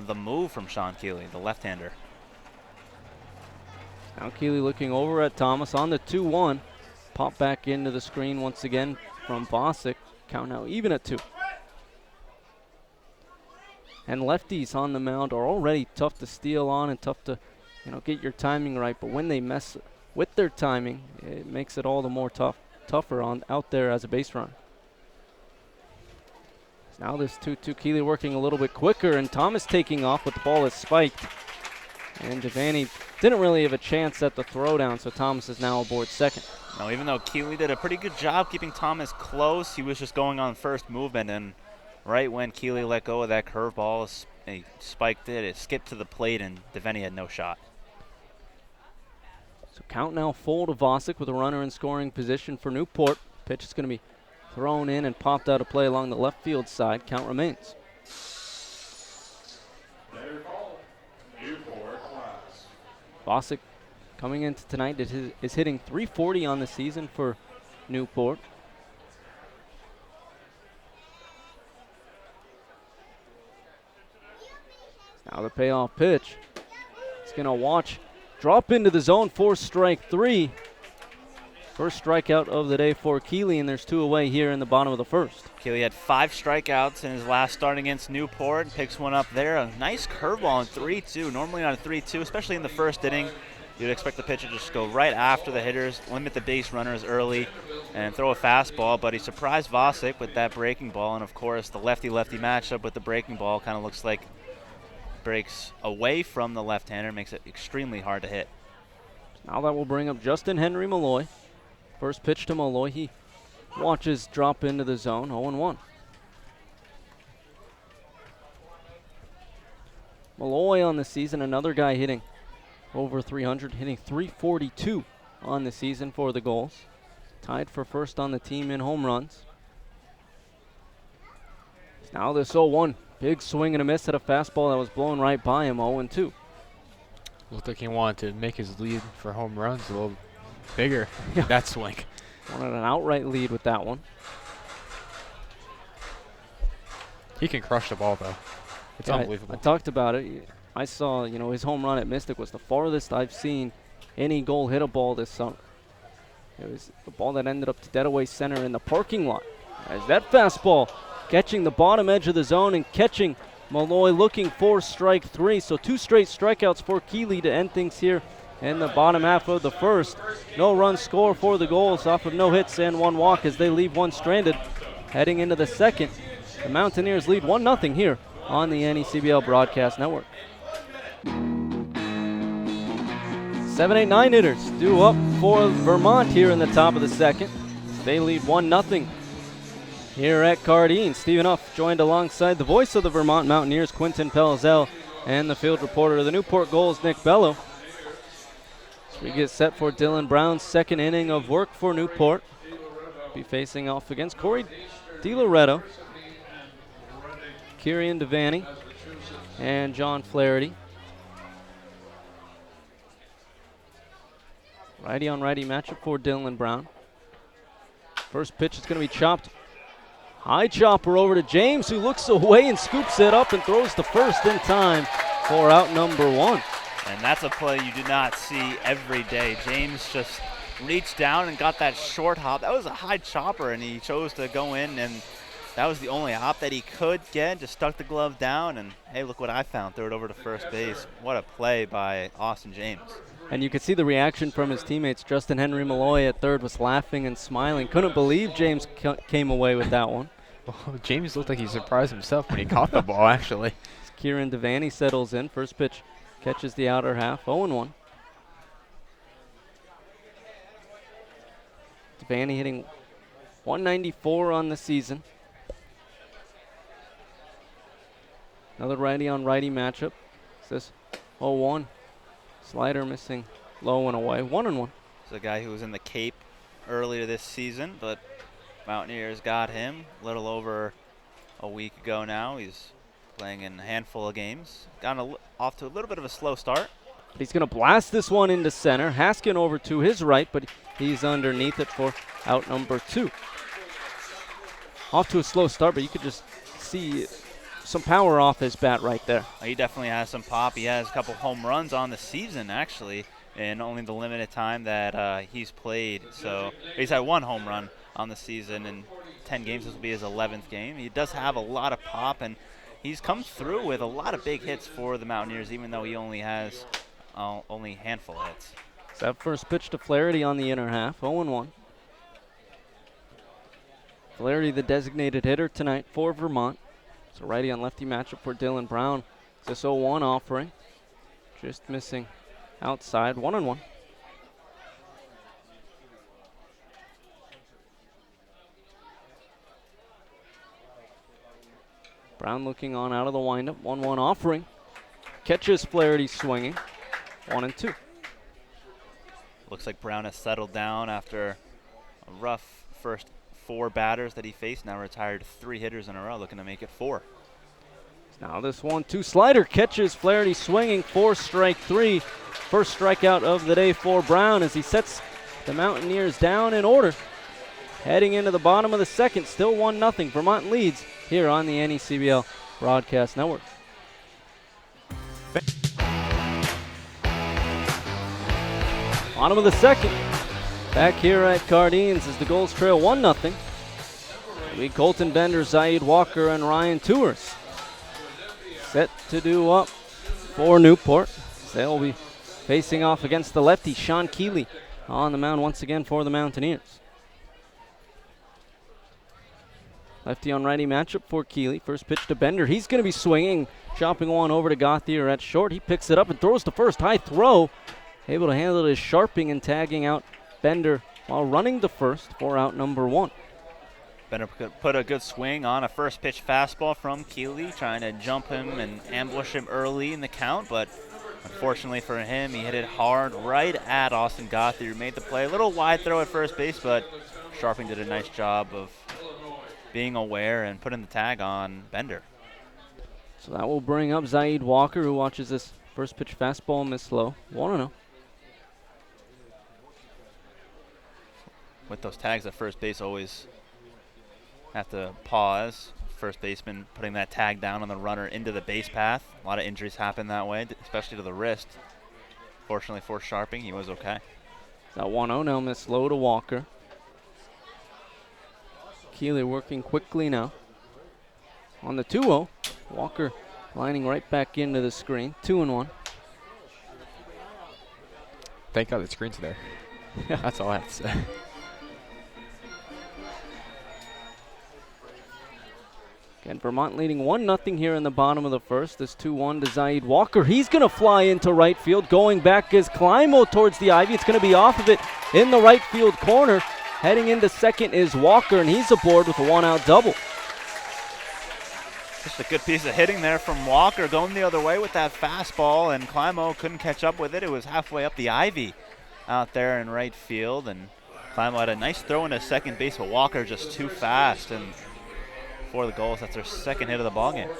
L: the move from Sean Keeley, the left-hander.
E: Now Keeley looking over at Thomas on the 2-1. Pop back into the screen once again from Bosick. Count now even at 2. And lefties on the mound are already tough to steal on and tough to, get your timing right. But when they mess with their timing, it makes it all the more tougher out there as a base runner. Now this 2-2, Keeley working a little bit quicker, and Thomas taking off, but the ball is spiked. And Devaney didn't really have a chance at the throwdown, so Thomas is now aboard second.
L: Now, even though Keeley did a pretty good job keeping Thomas close, he was just going on first movement, and right when Keeley let go of that curveball, he spiked it, it skipped to the plate, and Devaney had no shot.
E: So count now full to Vosick with a runner in scoring position for Newport. Pitch is going to be thrown in and popped out of play along the left field side. Count remains. Vosick coming into tonight is hitting .340 on the season for Newport. Now the payoff pitch. He's going to watch. Drop into the zone for strike 3. First strikeout of the day for Keeley, and there's 2 away here in the bottom of the first.
L: Keeley had 5 strikeouts in his last start against Newport. Picks one up there. A nice curveball in 3-2. Normally on a 3-2, especially in the first inning, you'd expect the pitcher to just go right after the hitters, limit the base runners early, and throw a fastball. But he surprised Vosick with that breaking ball, and of course the lefty-lefty matchup with the breaking ball kind of looks like breaks away from the left-hander, makes it extremely hard to hit.
E: Now that will bring up Justin Henry Malloy. First pitch to Malloy. He watches drop into the zone, 0-1. Malloy on the season, another guy hitting over 300, hitting .342 on the season for the Gulls. Tied for first on the team in home runs. Now this 0-1. Big swing and a miss at a fastball that was blown right by him, 0-2.
O: Looked like he wanted to make his lead for home runs a little bigger. That swing.
E: Wanted an outright lead with that one.
O: He can crush the ball, though. It's unbelievable.
E: I talked about it. I saw, his home run at Mystic was the farthest I've seen any goal hit a ball this summer. It was the ball that ended up to dead away center in the parking lot. As that fastball catching the bottom edge of the zone and catching Malloy looking for strike 3. So 2 straight strikeouts for Keeley to end things here in the bottom half of the first. No run score for the Gulls off of no hits and 1 walk as they leave 1 stranded. Heading into the second, the Mountaineers lead 1-0 here on the NECBL Broadcast Network. 7-8-9 hitters due up for Vermont here in the top of the second. They lead 1-0 here at Cardine. Stephen Huff joined alongside the voice of the Vermont Mountaineers, Quentin Pelzel, and the field reporter of the Newport Gulls, Nick Bello. As we get set for Dylan Brown's second inning of work for Newport. Be facing off against Corey DiLoretto, Kieran Devaney, and John Flaherty. Righty on righty matchup for Dylan Brown. First pitch is going to be chopped. High chopper over to James, who looks away and scoops it up and throws to first in time for out number 1.
L: And that's a play you do not see every day. James just reached down and got that short hop. That was a high chopper, and he chose to go in, and that was the only hop that he could get. Just stuck the glove down, and hey, look what I found. Threw it over to first base. What a play by Austin James.
E: And you could see the reaction from his teammates. Justin Henry Malloy at third was laughing and smiling. Couldn't believe James came away with that one.
O: Well, James looked like he surprised himself when he caught the ball, actually.
E: Kieran Devaney settles in. First pitch catches the outer half, 0-1. Devaney hitting .194 on the season. Another righty on righty matchup. It's this 0-1. Slider missing low and away, 1-1.
L: It's a guy who was in the Cape earlier this season, but Mountaineers got him a little over a week ago now. He's playing in a handful of games. Gotten off to a little bit of a slow start.
E: But he's going to blast this one into center. Haskin over to his right, but he's underneath it for out number 2. Off to a slow start, but you could just see some power off his bat right there.
L: He definitely has some pop. He has a couple home runs on the season, actually, in only the limited time that he's played. So he's had 1 home run on the season in 10 games. This will be his 11th game. He does have a lot of pop, and he's come through with a lot of big hits for the Mountaineers, even though he only has only a handful of hits.
E: So that first pitch to Flaherty on the inner half, 0-1. Flaherty, the designated hitter tonight for Vermont. It's a righty on lefty matchup for Dylan Brown. This 0-1 offering, just missing outside, 1-1. Brown looking on out of the windup, 1-1 offering. Catches Flaherty swinging, 1-2.
L: Looks like Brown has settled down after a rough first 4 batters that he faced. Now retired 3 hitters in a row, looking to make it 4.
E: Now this 1-2 slider catches Flaherty swinging for strike 3. First strikeout of the day for Brown as he sets the Mountaineers down in order. Heading into the bottom of the second, still 1-0. Vermont leads here on the NECBL Broadcast Network. Bottom of the second. Back here at Cardines as the Gulls trail 1-0. It'll be Colton Bender, Zaid Walker, and Ryan Tours set to do up for Newport. They'll be facing off against the lefty, Sean Keeley, on the mound once again for the Mountaineers. Lefty on righty matchup for Keeley. First pitch to Bender. He's going to be swinging, chopping one over to Gauthier at short. He picks it up and throws to first. High throw. Able to handle it is Sharping and tagging out Bender while running to first for out number 1.
L: Bender put a good swing on a first pitch fastball from Keeley, trying to jump him and ambush him early in the count, but unfortunately for him, he hit it hard right at Austin Gauthier, who made the play. A little wide throw at first base, but Sharping did a nice job of being aware and putting the tag on Bender.
E: So that will bring up Zaid Walker, who watches this first pitch fastball miss low. 1-0.
L: With those tags at first base, always have to pause. First baseman putting that tag down on the runner into the base path. A lot of injuries happen that way, especially to the wrist. Fortunately for Sharping, he was okay.
E: That 1-0 now miss low to Walker. Keeley working quickly now. On the 2-0, Walker lining right back into the screen. 2-1.
H: Thank God the screen's there.
E: Yeah.
H: That's all I have to say.
E: Again, Vermont leading 1-0 here in the bottom of the first. This 2-1 to Zaid Walker. He's going to fly into right field. Going back is Climo towards the ivy. It's going to be off of it in the right field corner. Heading into second is Walker, and he's aboard with a 1-out double.
L: Just a good piece of hitting there from Walker, going the other way with that fastball, and Climo couldn't catch up with it. It was halfway up the ivy out there in right field, and Climo had a nice throw into second base, but Walker just too fast, and for the Gulls, that's their second hit of the ballgame.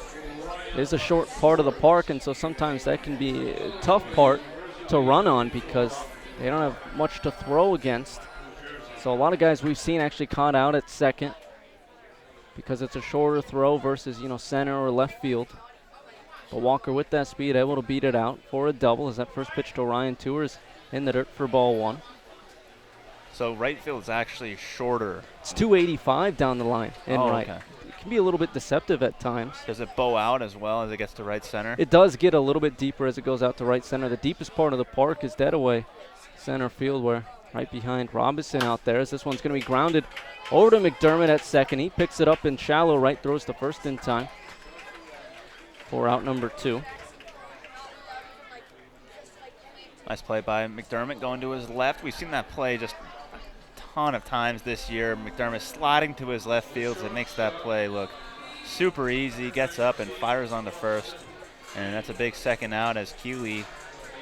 E: It is a short part of the park, and so sometimes that can be a tough part to run on because they don't have much to throw against. So a lot of guys we've seen actually caught out at second because it's a shorter throw versus, center or left field. But Walker with that speed able to beat it out for a double as that first pitch to Ryan Tours in the dirt for ball 1.
L: So right field is actually shorter.
E: It's 285 down the line in right.
L: Okay.
E: It can be a little bit deceptive at times.
L: Does it bow out as well as it gets to right center?
E: It does get a little bit deeper as it goes out to right center. The deepest part of the park is dead away center field, where right behind Robinson out there, as this one's going to be grounded over to McDermott at second. He picks it up in shallow right, throws to first in time for out number 2.
L: Nice play by McDermott going to his left. We've seen that play just a ton of times this year. McDermott sliding to his left field. It makes that play look super easy. Gets up and fires on the first. And that's a big second out as Keeley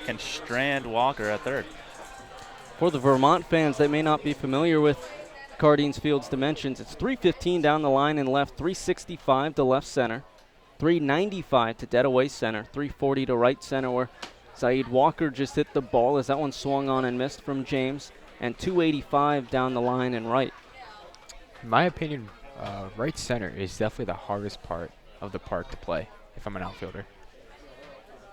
L: can strand Walker at third.
E: For the Vermont fans that may not be familiar with Cardines Field's dimensions, it's 315 down the line and left, 365 to left center, 395 to dead away center, 340 to right center, where Zaid Walker just hit the ball as that one swung on and missed from James, and 285 down the line and right.
O: In my opinion, right center is definitely the hardest part of the park to play if I'm an outfielder.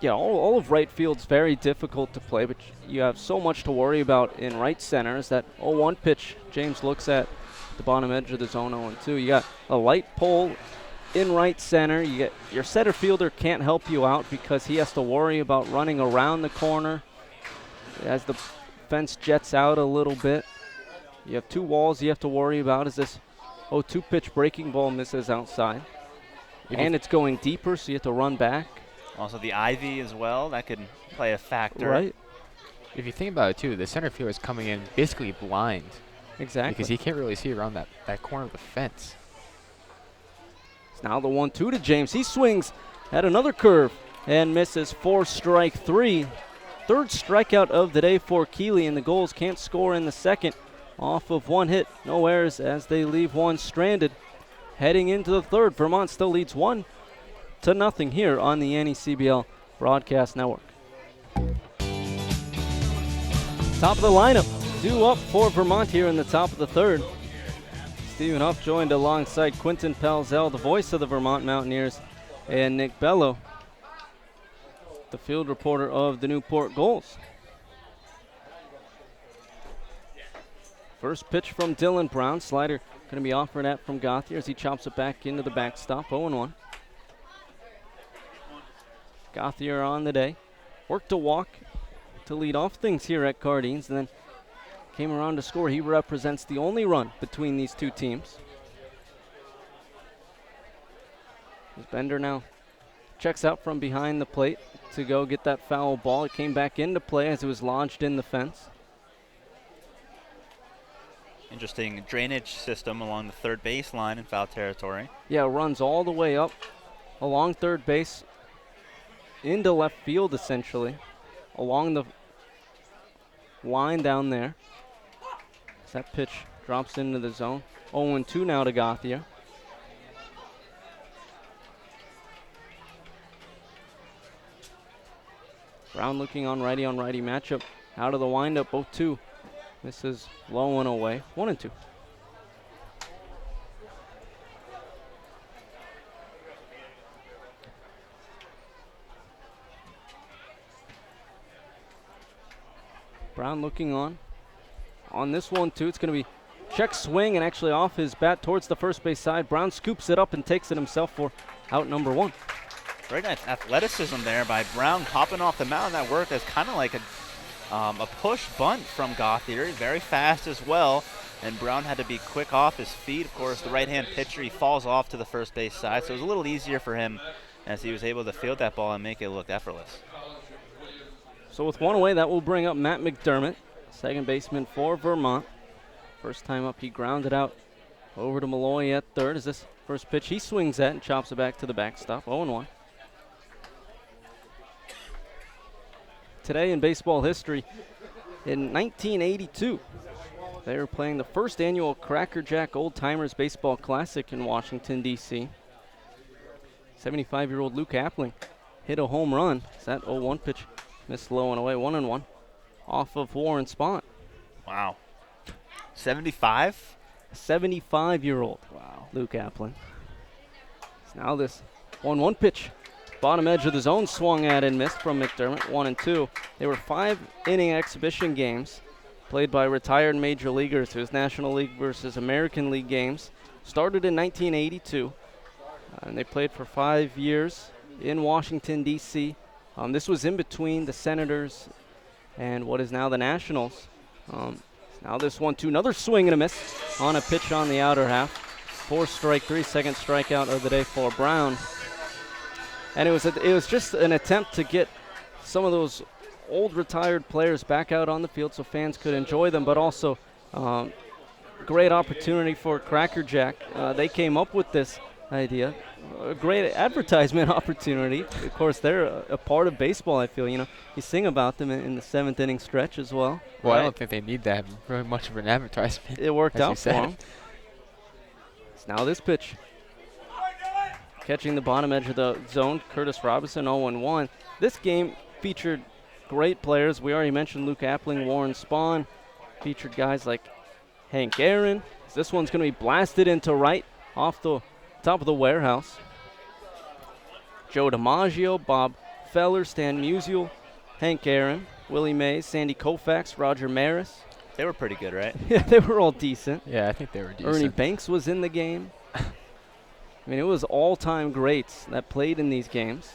E: Yeah, all of right field's very difficult to play, but you have so much to worry about in right center. Is that 0-1 pitch James looks at the bottom edge of the zone 0-2. You got a light pole in right center. You get your center fielder can't help you out because he has to worry about running around the corner as the fence jets out a little bit. You have two walls you have to worry about. Is this 0-2 pitch breaking ball misses outside. And it's going deeper, so you have to run back.
L: Also the ivy as well, that could play a factor.
E: Right.
O: If you think about it too, the center fielder is coming in basically blind.
E: Exactly.
O: Because he can't really see around that corner of the fence.
E: It's now the 1-2 to James. He swings at another curve and misses for strike 3. Third strikeout of the day for Keeley, and the Gulls can't score in the second off of one hit. No errors as they leave one stranded. Heading into the third, Vermont still leads 1-0 here on the NECBL Broadcast Network. Top of the lineup, due up for Vermont here in the top of the third. Stephen Huff joined alongside Quentin Pelzel, the voice of the Vermont Mountaineers, and Nick Bello, the field reporter of the Newport Gulls. First pitch from Dylan Brown. Slider going to be offered at from Gauthier as he chops it back into the backstop. 0-1. Gauthier on the day. Worked a walk to lead off things here at Cardines, and then came around to score. He represents the only run between these two teams. As Bender now checks out from behind the plate to go get that foul ball. It came back into play as it was lodged in the fence.
L: Interesting drainage system along the third base line in foul territory.
E: Yeah, it runs all the way up along third base into left field, essentially, along the line down there. As that pitch drops into the zone. 0-2 now to Gauthier. Brown looking on righty matchup. Out of the windup, 0-2. This is low and away. 1-2. Brown looking on. On this one, too, it's going to be check swing and actually off his bat towards the first base side. Brown scoops it up and takes it himself for out number 1.
L: Very nice athleticism there by Brown, popping off the mound. That worked as kind of like a push bunt from Gauthier. Very fast as well, and Brown had to be quick off his feet. Of course, the right-hand pitcher, he falls off to the first base side, so it was a little easier for him as he was able to field that ball and make it look effortless.
E: So with one away, that will bring up Matt McDermott, second baseman for Vermont. First time up, he grounded out over to Malloy at third. As this first pitch he swings at and chops it back to the backstop. 0-1. Today in baseball history, in 1982, they were playing the first annual Cracker Jack Old Timers Baseball Classic in Washington, D.C. 75-year-old Luke Appling hit a home run. That 0-1 pitch missed low and away, 1-1, off of Warren Spahn.
L: Wow. 75?
E: 75-year-old. Wow. Luke Appling. So now this 1-1 pitch. Bottom edge of the zone, swung at and missed from McDermott, 1-2. They were 5-inning exhibition games played by retired major leaguers. It was National League versus American League games. Started in 1982, and they played for 5 years in Washington, D.C. This was in between the Senators and what is now the Nationals. Now this 1-2, another swing and a miss on a pitch on the outer half. 4 strike 3, second strikeout of the day for Brown. And it was just an attempt to get some of those old retired players back out on the field so fans could enjoy them, but also great opportunity for Cracker Jack. They came up with this idea. A great advertisement opportunity. Of course, they're a part of baseball, I feel. You know, you sing about them in the 7th inning stretch as well.
O: Well,
E: right?
O: I don't think they need that really much of an advertisement.
E: It worked out for
O: them.
E: them. So now this pitch. Catching the bottom edge of the zone, Curtis Robinson, 0-1. This game featured great players. We already mentioned Luke Appling, Warren Spahn. Featured guys like Hank Aaron. This one's going to be blasted into right off the top of the warehouse. Joe DiMaggio, Bob Feller, Stan Musial, Hank Aaron, Willie Mays, Sandy Koufax, Roger Maris.
L: They were pretty good, right?
E: Yeah, they were all decent.
O: Yeah, I think they were decent.
E: Ernie Banks was in the game. I mean, it was all-time greats that played in these games.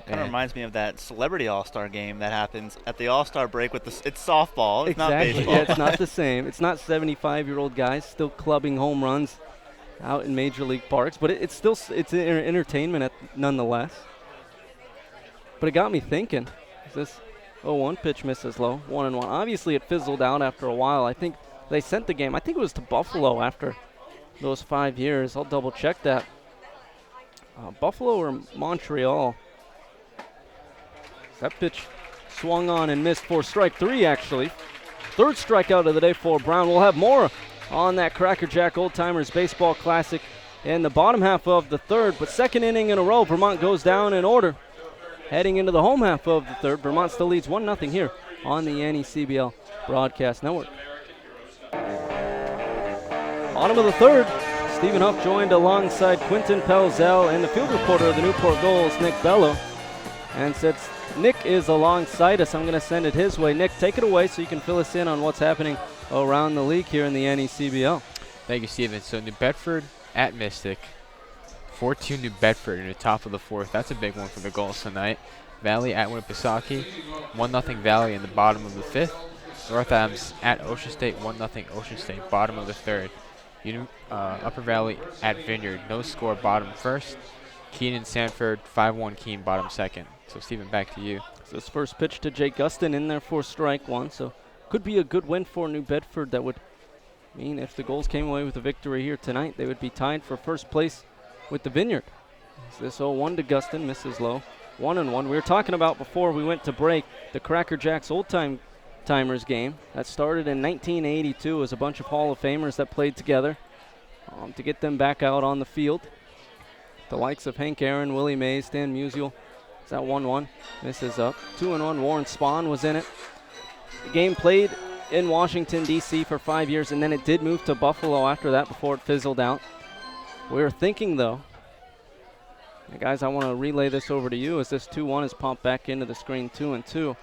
L: Kind of reminds me of that celebrity all-star game that happens at the all-star break with it's softball. It's
E: exactly.
L: not baseball.
E: Yeah, it's not the same. It's not 75-year-old guys still clubbing home runs out in major league parks, but it's still entertainment nonetheless. But it got me thinking. Is this 0-1 pitch misses low, 1-1. Obviously, it fizzled out after a while. I think they sent the game. I think it was to Buffalo after those 5 years. I'll double check that. Buffalo or Montreal. That pitch swung on and missed for strike 3, actually. Third strikeout of the day for Brown. We'll have more on that Cracker Jack Old Timers Baseball Classic in the bottom half of the third. But second inning in a row, Vermont goes down in order. Heading into the home half of the third, Vermont still leads 1-0 here on the NECBL Broadcast Network. Bottom of the third, Stephen Huff joined alongside Quinton Pelzel and the field reporter of the Newport Gulls, Nick Bello. And since Nick is alongside us, I'm going to send it his way. Nick, take it away so you can fill us in on what's happening around the league here in the NECBL.
O: Thank you, Steven. So New Bedford at Mystic. 4-2 New Bedford in the top of the fourth. That's a big one for the Gulls tonight. Valley at Winnipesaukee. 1-0 Valley in the bottom of the fifth. North Adams at Ocean State. 1-0 Ocean State, bottom of the third. Upper Valley at Vineyard. No score, bottom first. Keene and Sanford, 5-1 Keene, bottom second. So, Stephen, back to you.
E: So this first pitch to Jake Gustin in there for strike one. So could be a good win for New Bedford. That would mean if the Gulls came away with a victory here tonight, they would be tied for first place with the Vineyard. So this 0-1 to Gustin, misses low. 1-1. We were talking about before we went to break the Cracker Jacks Old Timers game that started in 1982 as a bunch of Hall of Famers that played together to get them back out on the field. The likes of Hank Aaron, Willie Mays, Stan Musial. Is that 1-1? Misses up. 2-1. Warren Spahn was in it. The game played in Washington, D.C. for 5 years, and then it did move to Buffalo after that before it fizzled out. We were thinking, though, and guys, I want to relay this over to you as this 2-1 is pumped back into the screen, 2-2.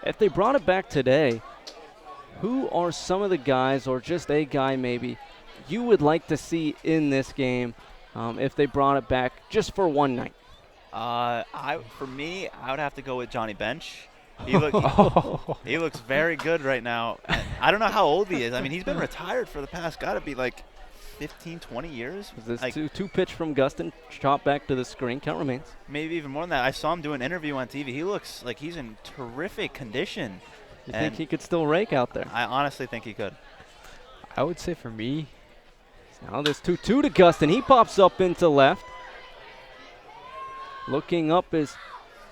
E: If they brought it back today, who are some of the guys, or just a guy maybe, you would like to see in this game if they brought it back just for one night?
L: For me, I would have to go with Johnny Bench. He looks very good right now. And I don't know how old he is. I mean, he's been retired for the past, got to be like 15, 20 years.
E: This
L: like,
E: two pitch from Gustin, chop back to the screen, count remains.
L: Maybe even more than that. I saw him do an interview on TV. He looks like he's in terrific condition.
E: You think he could still rake out there?
L: I honestly think he could.
O: I would say for me.
E: Now there's 2-2 to Gustin. He pops up into left. Looking up is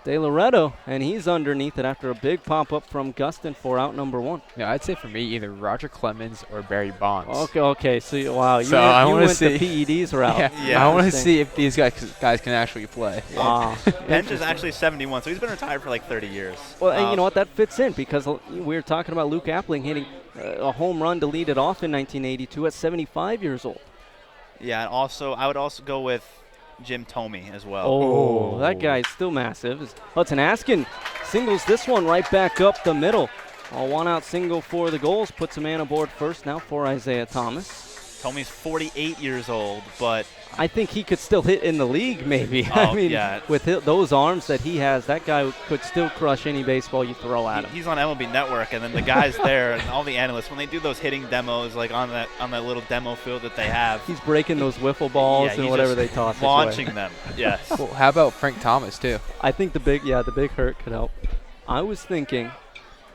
E: De Loretto, and he's underneath it after a big pop-up from Gustin for out number one.
O: Yeah, I'd say for me either Roger Clemens or Barry Bonds.
E: Okay. So, wow, you
O: went
E: the PEDs route.
O: Yeah, I want to see if these guys can actually play.
E: Wow.
L: Bench is actually 71, so he's been retired for like 30 years.
E: Well, and you know what? That fits in because we were talking about Luke Appling hitting a home run to lead it off in 1982 at 75 years old.
L: Yeah, and also I would also go with Jim Thome as well.
E: Oh, that guy's still massive. Hudson Askin singles this one right back up the middle. A one-out single for the Gulls puts a man aboard first now for Isaiah Thomas.
L: Thome's 48 years old, but
E: I think he could still hit in the league maybe.
L: Oh,
E: I mean,
L: yeah.
E: with those arms that he has, that guy could still crush any baseball you throw at him.
L: He's on MLB Network, and then the guys there and all the analysts, when they do those hitting demos, like on that little demo field that they have.
E: He's breaking those wiffle balls and whatever they toss.
L: Launching them, yes.
O: Well, how about Frank Thomas, too?
E: I think the big hurt could help. I was thinking,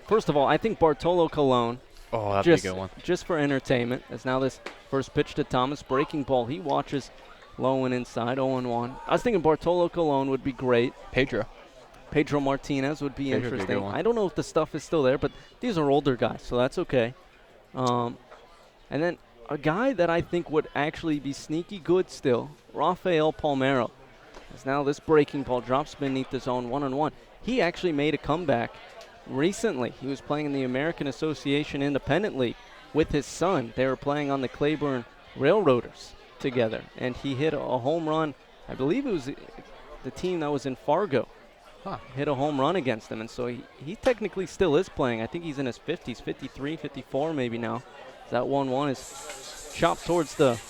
E: first of all, I think Bartolo Colon.
O: Oh, that'd be a good one.
E: Just for entertainment, as now this first pitch to Thomas, breaking ball. He watches low and inside, 0-1. I was thinking Bartolo Colon would be great.
O: Pedro
E: Martinez would be
O: Pedro'd
E: interesting.
O: be a good one.
E: I don't know if the stuff is still there, but these are older guys, so that's okay. And then a guy that I think would actually be sneaky good still, Rafael Palmeiro. As now this breaking ball drops beneath the zone, 1-1. He actually made a comeback recently. He was playing in the American Association Independent League with his son. They were playing on the Claiborne Railroaders together, and he hit a home run. I believe it was the team that was in Fargo. Hit a home run against them, and so he technically still is playing. I think he's in his 50s, 53, 54 maybe now. That 1-1 is chopped towards the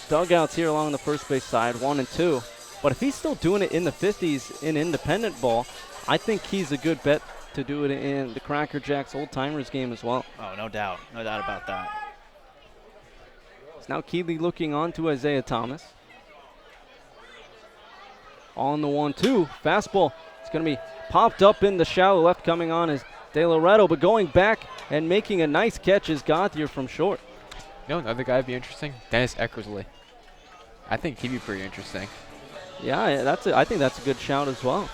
E: dugouts here along the first base side, 1-2. But if he's still doing it in the 50s in independent ball, I think he's a good bet to do it in the Cracker Jacks Old Timers game as well.
L: Oh, no doubt. No doubt about that.
E: It's now Keeley looking on to Isaiah Thomas. On the 1-2, fastball. It's going to be popped up in the shallow left. Coming on is De Loretto, but going back and making a nice catch is Gauthier from short.
O: You know another guy would be interesting? Dennis Eckersley. I think he'd be pretty interesting.
E: Yeah, I think that's a good shout as well.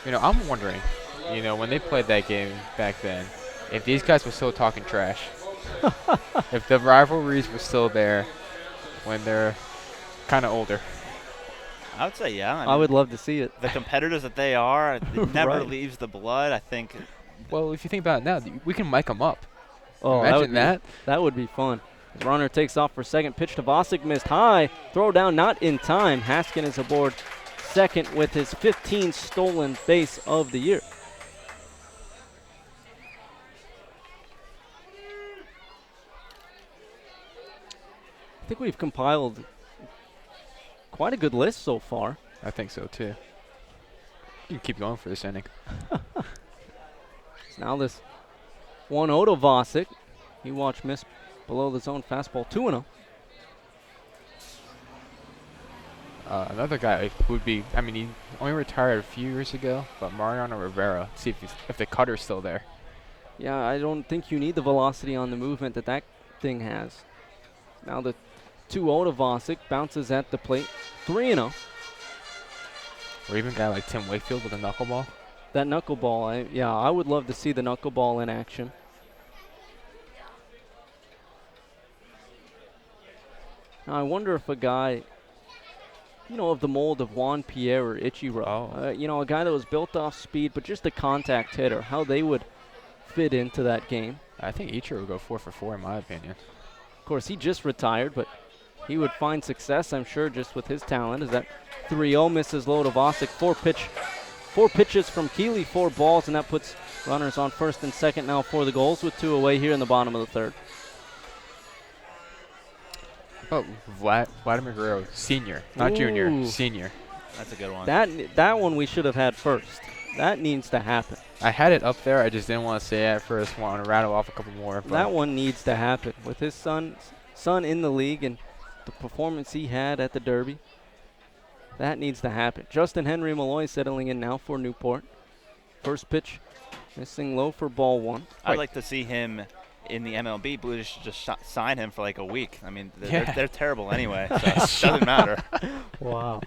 O: You know, I'm wondering, you know, when they played that game back then, if these guys were still talking trash, if the rivalries were still there when they're kind of older.
L: I would say, yeah.
E: I would love to see it.
L: The competitors that they are, it never
E: Right.
L: leaves the blood, I think.
O: Well, if you think about it now, we can mic them up.
E: Oh,
O: Imagine that.
E: That would be fun. The runner takes off for second. Pitch to Vosick, missed high. Throw down not in time. Haskin is aboard second with his 15th stolen base of the year. I think we've compiled quite a good list so far.
O: I think so, too. You can keep going for this inning.
E: Now this 1-0 to Vosick. He watched miss below the zone fastball, 2-0.
O: Another guy would be, I mean, he only retired a few years ago, but Mariano Rivera. See if the cutter's still there.
E: Yeah, I don't think you need the velocity on the movement that thing has. Now the 2-0 to Vosick, bounces at the plate, 3-0.
O: Or even a guy like Tim Wakefield with a knuckleball.
E: That knuckleball, I would love to see the knuckleball in action. Now I wonder if a guy, of the mold of Juan Pierre or Ichiro, a guy that was built off speed but just a contact hitter, how they would fit into that game.
O: I think Ichiro would go 4 for 4 in my opinion.
E: Of course, he just retired, but he would find success, I'm sure, just with his talent. As that 3-0 misses low to Vosick. Four pitches from Keeley, 4 balls, and that puts runners on first and second now for the Gulls with 2 away here in the bottom of the third.
O: Oh, Vladimir Guerrero, senior, not junior, senior.
L: That's a good one.
E: That one we should have had first. That needs to happen.
O: I had it up there. I just didn't want to say it at first. Want to rattle off a couple more. But
E: That one needs to happen with his son in the league and the performance he had at the Derby. That needs to happen. Justin Henry Malloy settling in now for Newport. First pitch missing low for ball 1.
L: I'd like to see him in the MLB. Blues should just sign him for like a week. I mean, they're terrible anyway, so it doesn't matter.
E: Wow.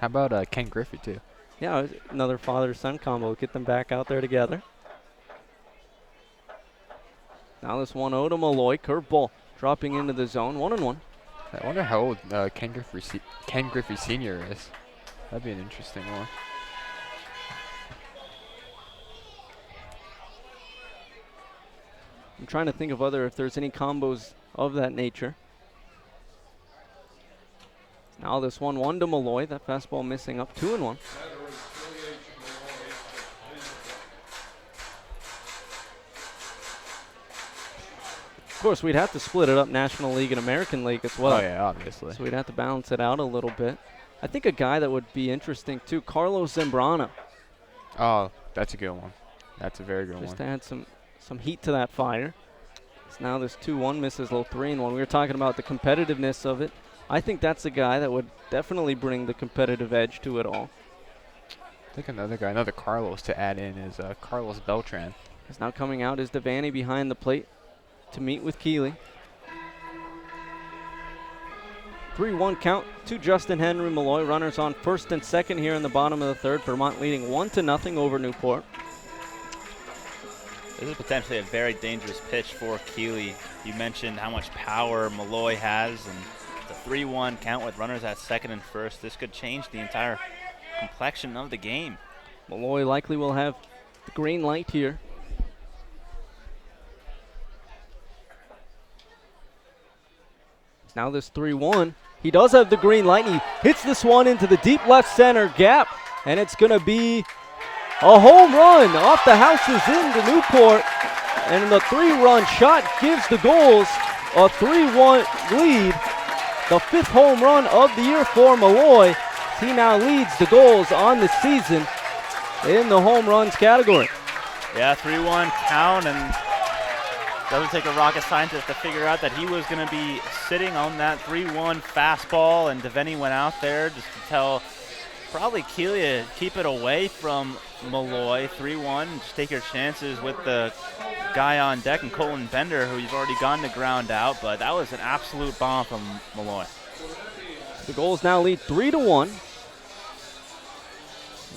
O: How about Ken Griffey, too?
E: Yeah, another father-son combo. Get them back out there together. Now this 1-0 to Malloy. Curveball dropping into the zone. 1-1.
O: I wonder how old Ken Griffey Sr. is. That'd be an interesting one.
E: I'm trying to think of if there's any combos of that nature. Now this 1-1 to Malloy. That fastball missing up, 2-1. Of course, we'd have to split it up National League and American League as well.
O: Oh, yeah, obviously.
E: So we'd have to balance it out a little bit. I think a guy that would be interesting, too, Carlos Zambrano.
O: Oh, that's a good one. That's a very good one.
E: Just to add some heat to that fire. So now this 2-1 misses low 3-1. We were talking about the competitiveness of it. I think that's a guy that would definitely bring the competitive edge to it all.
O: I think another Carlos to add in is Carlos Beltran.
E: Is now coming out is Devaney behind the plate to meet with Keeley. 3-1 count to Justin Henry Malloy. Runners on first and second here in the bottom of the third. Vermont leading 1-0 over Newport.
L: This is potentially a very dangerous pitch for Keeley. You mentioned how much power Malloy has, and the 3-1 count with runners at second and first. This could change the entire complexion of the game.
E: Malloy likely will have the green light here. Now this 3-1. He does have the green light, and he hits this one into the deep left center gap, and it's going to be a home run off the houses into Newport, and the 3-run shot gives the Gulls a 3-1 lead. The 5th home run of the year for Malloy. He now leads the Gulls on the season in the home runs category.
L: Yeah, 3-1 count, and doesn't take a rocket scientist to figure out that he was going to be sitting on that 3-1 fastball, and Devaney went out there just to tell probably Keeley to keep it away from Malloy. 3-1, just take your chances with the guy on deck, and Colton Bender, who you've already gotten to ground out, but that was an absolute bomb from Malloy.
E: The Gulls now lead 3-1.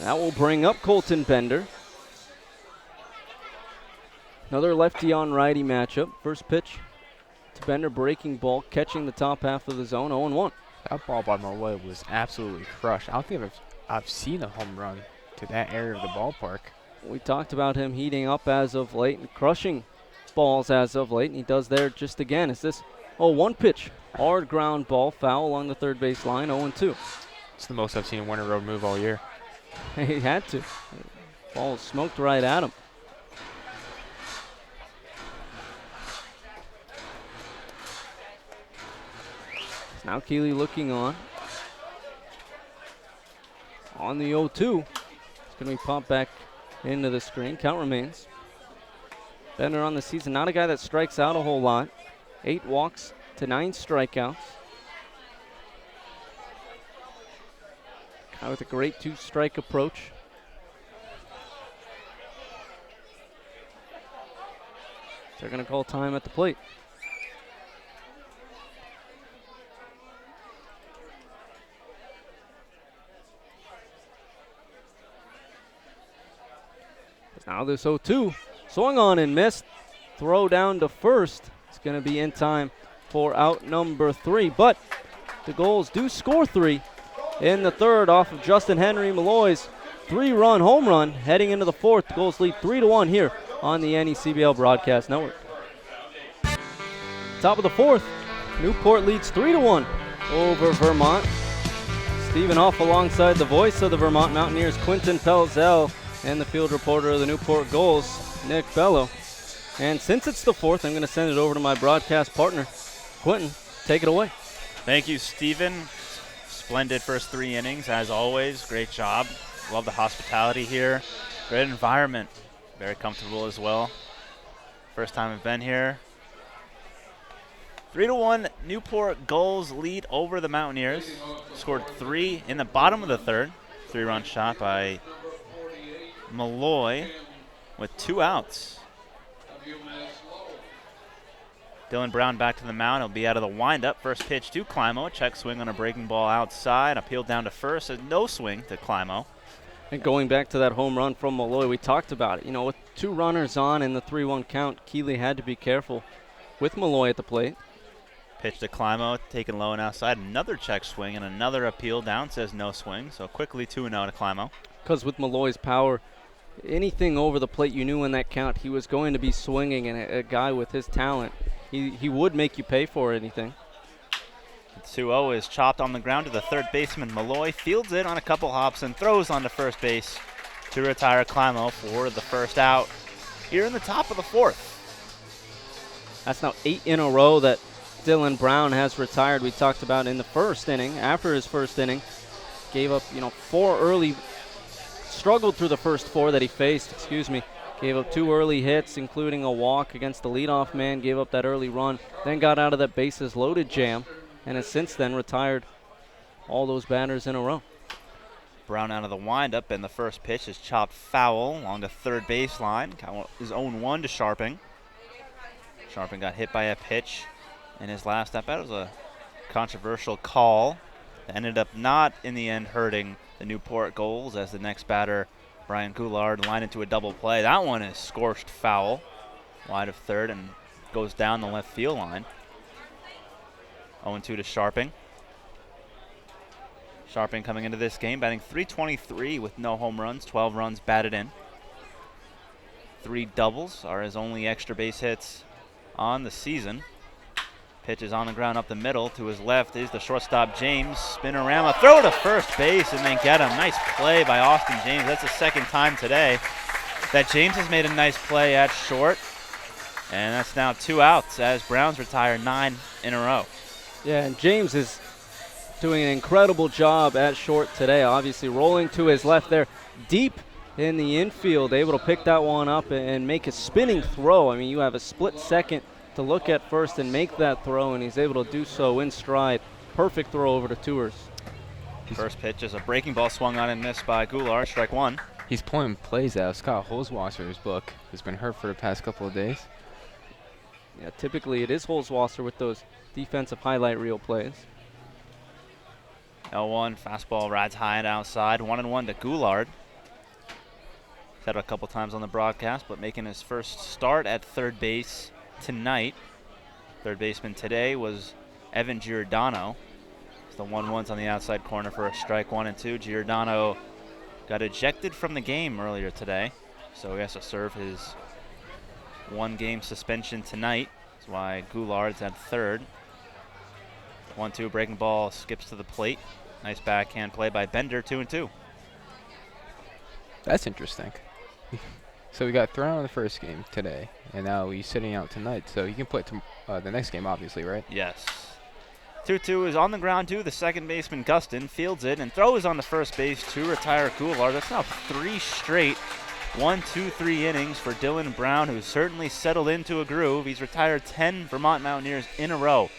E: That will bring up Colton Bender. Another lefty on righty matchup. First pitch to Bender, breaking ball, catching the top half of the zone, 0-1.
O: That ball by Malloy was absolutely crushed. I don't think I've seen a home run to that area of the ballpark.
E: We talked about him heating up as of late and crushing balls as of late, and he does there just again. Is this, one pitch, hard ground ball, foul along the third base line, 0-2.
O: It's the most I've seen a Winter Road move all year.
E: He had to. Ball smoked right at him. Now Keeley looking on. On the 0-2. It's going to be popped back into the screen. Count remains. Bender on the season, not a guy that strikes out a whole lot. 8 walks to 9 strikeouts. Guy with a great 2-strike approach. They're going to call time at the plate. Now this 0-2, swung on and missed. Throw down to first. It's going to be in time for out number 3. But the Gulls do score 3 in the third off of Justin Henry Malloy's 3-run home run. Heading into the 4th, the Gulls lead 3-1 here on the NECBL Broadcast Network. Top of the 4th, Newport leads 3-1 over Vermont. Stephen Huff alongside the voice of the Vermont Mountaineers, Quinton Pelzel, and the field reporter of the Newport Gulls, Nick Bello. And since it's the 4th, I'm going to send it over to my broadcast partner, Quinton. Take it away.
L: Thank you, Stephen. Splendid first 3 innings, as always. Great job. Love the hospitality here. Great environment. Very comfortable as well. First time I've been here. 3-1 Newport Gulls lead over the Mountaineers. Scored 3 in the bottom of the 3rd. 3-run shot by Malloy with 2 outs. Dylan Brown back to the mound. He'll be out of the windup. First pitch to Climo. A check swing on a breaking ball outside. Appealed down to first. A no swing to Climo.
E: And going back to that home run from Malloy, we talked about it. You know, with 2 runners on in the 3-1 count, Keeley had to be careful with Malloy at the plate.
L: Pitch to Climo, taken low and outside. Another check swing and another appeal down. Says no swing. So quickly 2-0 to Climo.
E: Because with Malloy's power, anything over the plate, you knew in that count he was going to be swinging, and a guy with his talent, he would make you pay for anything.
L: 2-0 is chopped on the ground to the third baseman. Malloy fields it on a couple hops and throws onto first base to retire Climo for the first out here in the top of the 4th.
E: That's now 8 in a row that Dylan Brown has retired. We talked about in the first inning. After his first inning, gave up 4 early, struggled through the first 4 that he faced, Gave up 2 early hits, including a walk against the leadoff man, gave up that early run, then got out of that bases loaded jam, and has since then retired all those batters in a row.
L: Brown out of the windup, and the first pitch is chopped foul along the third baseline. Count is 0-1 to Sharping. Sharping got hit by a pitch in his last at bat. It was a controversial call that ended up not in the end hurting the Newport Gulls, as the next batter, Brian Goulard, lined into a double play. That one is scorched foul, wide of third, and goes down the left field line. 0-2 to Sharping. Sharping coming into this game, batting .323 with no home runs, 12 runs batted in. 3 doubles are his only extra base hits on the season. Pitch is on the ground up the middle. To his left is the shortstop, James. Spinorama, throw to first base and then get him. Nice play by Austin James. That's the second time today that James has made a nice play at short. And that's now 2 outs as Browns retire 9 in a row.
E: Yeah, and James is doing an incredible job at short today. Obviously rolling to his left there, deep in the infield, able to pick that one up and make a spinning throw. I mean, you have a split second to look at first and make that throw, and he's able to do so in stride. Perfect throw over to Tours.
L: First pitch is a breaking ball swung on and missed by Goulart, strike 1.
O: He's pulling plays out of Scott Holzwasser's book, who's been hurt for the past couple of days.
E: Yeah, typically it is Holzwasser with those defensive highlight reel plays.
L: 0-1, fastball rides high and outside. 1-1 to Goulart. Said it a couple times on the broadcast, but making his first start at third base tonight. Third baseman today was Evan Giordano. It's the 1-1s on the outside corner for a strike 1 and 2. Giordano got ejected from the game earlier today, so he has to serve his 1-game suspension tonight. That's why Goulart's at third. 1-2, breaking ball skips to the plate. Nice backhand play by Bender, 2-2.
O: That's interesting. So we got thrown out of the first game today, and now he's sitting out tonight. So he can play the next game, obviously, right?
L: Yes. 2-2 is on the ground to the second baseman, Gustin, fields it and throws on the first base to retire Goulart. That's now 3 straight 1-2-3 innings for Dylan Brown, who's certainly settled into a groove. He's retired 10 Vermont Mountaineers in a row.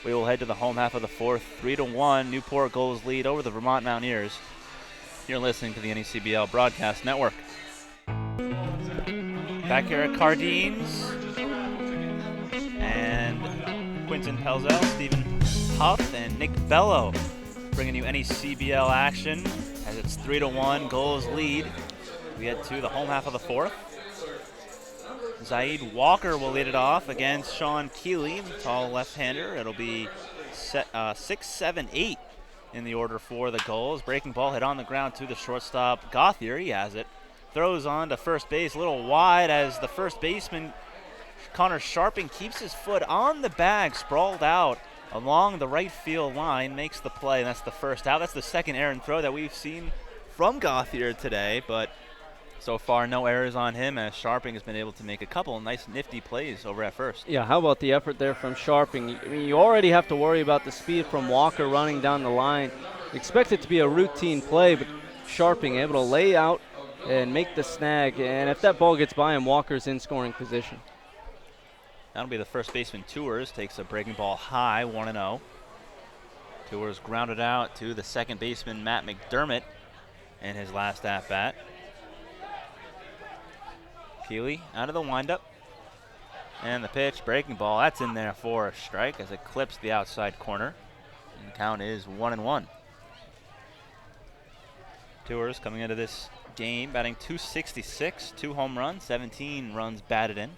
L: We will head to the home half of the fourth. 3-1, Newport Gulls lead over the Vermont Mountaineers. You're listening to the NECBL Broadcast Network. Back here at Cardines. And Quinton Pelzel, Stephen Huff, and Nick Bello bringing you NECBL action as it's 3-1, Gulls lead. We head to the home half of the fourth. Zaid Walker will lead it off against Sean Keeley, tall left-hander. It'll be 6, 7, 8 in the order for the Gulls. Breaking ball hit on the ground to the shortstop, Gauthier. He has it. Throws on to first base, a little wide as the first baseman, Connor Sharping, keeps his foot on the bag, sprawled out along the right field line, makes the play, and that's the first out. That's the second errant throw that we've seen from Gauthier today, but so far no errors on him as Sharping has been able to make a couple nice nifty plays over at first.
E: Yeah, how about the effort there from Sharping? I mean, you already have to worry about the speed from Walker running down the line. Expect it to be a routine play, but Sharping able to lay out and make the snag, and if that ball gets by him, Walker's in scoring position.
L: That'll be the first baseman, Tours, takes a breaking ball high, 1-0. Tours grounded out to the second baseman, Matt McDermott, in his last at-bat. Keeley out of the windup. And the pitch, breaking ball, that's in there for a strike as it clips the outside corner. And the count is 1-1. Tours coming into this game batting .266, 2 home runs, 17 runs batted in.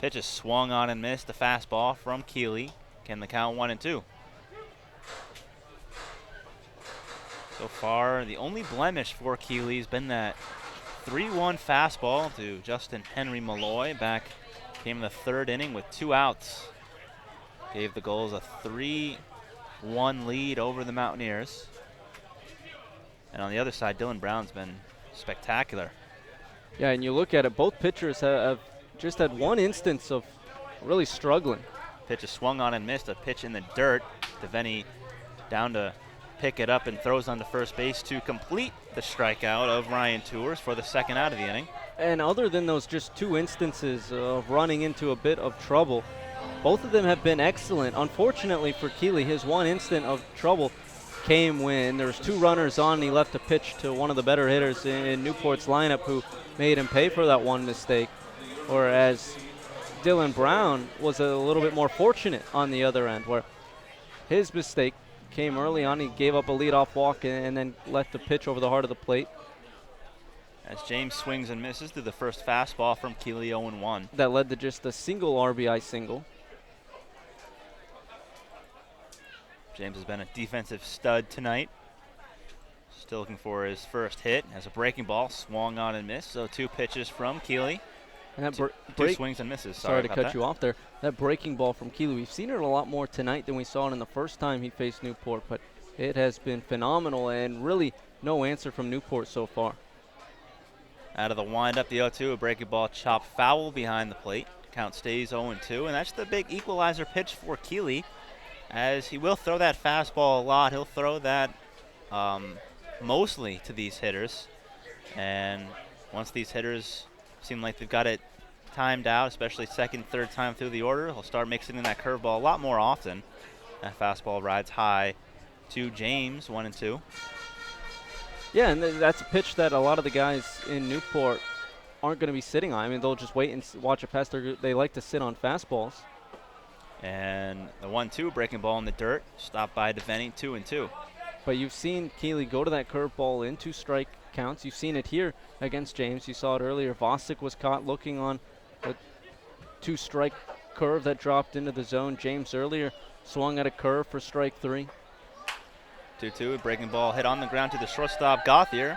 L: Pitch is swung on and missed. The fastball from Keeley. Can the count 1-2? So far, the only blemish for Keeley has been that 3-1 fastball to Justin Henry Malloy. Back came in the third inning with 2 outs. Gave the Gulls a 3-1 lead over the Mountaineers. And on the other side, Dylan Brown's been spectacular.
E: Yeah, and you look at it, both pitchers have just had one instance of really struggling.
L: Pitch is swung on and missed. A pitch in the dirt. Devaney down to pick it up and throws on to first base to complete the strikeout of Ryan Tours for the second out of the inning.
E: And other than those just 2 instances of running into a bit of trouble, both of them have been excellent. Unfortunately for Keeley, his one instant of trouble came when there was 2 runners on and he left a pitch to one of the better hitters in Newport's lineup who made him pay for that one mistake. Whereas Dylan Brown was a little bit more fortunate on the other end, where his mistake came early on. He gave up a leadoff walk and then left the pitch over the heart of the plate.
L: As James swings and misses to the first fastball from Keeley, 0-1.
E: That led to just a single RBI single.
L: James has been a defensive stud tonight. Still looking for his first hit. Has a breaking ball, swung on and missed. So 2 pitches from Keeley.
E: And that
L: two swings and misses.
E: Sorry to cut you off there. That breaking ball from Keeley, we've seen it a lot more tonight than we saw it in the first time he faced Newport, but it has been phenomenal and really no answer from Newport so far.
L: Out of the windup, the 0-2, a breaking ball chopped foul behind the plate. Count stays 0-2, and that's the big equalizer pitch for Keeley, as he will throw that fastball a lot. He'll throw that mostly to these hitters, and once these hitters seem like they've got it timed out, especially second, third time through the order, he'll start mixing in that curveball a lot more often. That fastball rides high to James, 1-2.
E: Yeah, and that's a pitch that a lot of the guys in Newport aren't going to be sitting on. I mean, they'll just wait and watch it pass. They like to sit on fastballs.
L: And the 1-2, breaking ball in the dirt, stopped by Devaney, 2-2.
E: But you've seen Keeley go to that curveball into strike counts. You've seen it here against James. You saw it earlier. Vosick was caught looking on a 2-strike curve that dropped into the zone. James earlier swung at a curve for strike 3.
L: 2-2, breaking ball hit on the ground to the shortstop, Gauthier.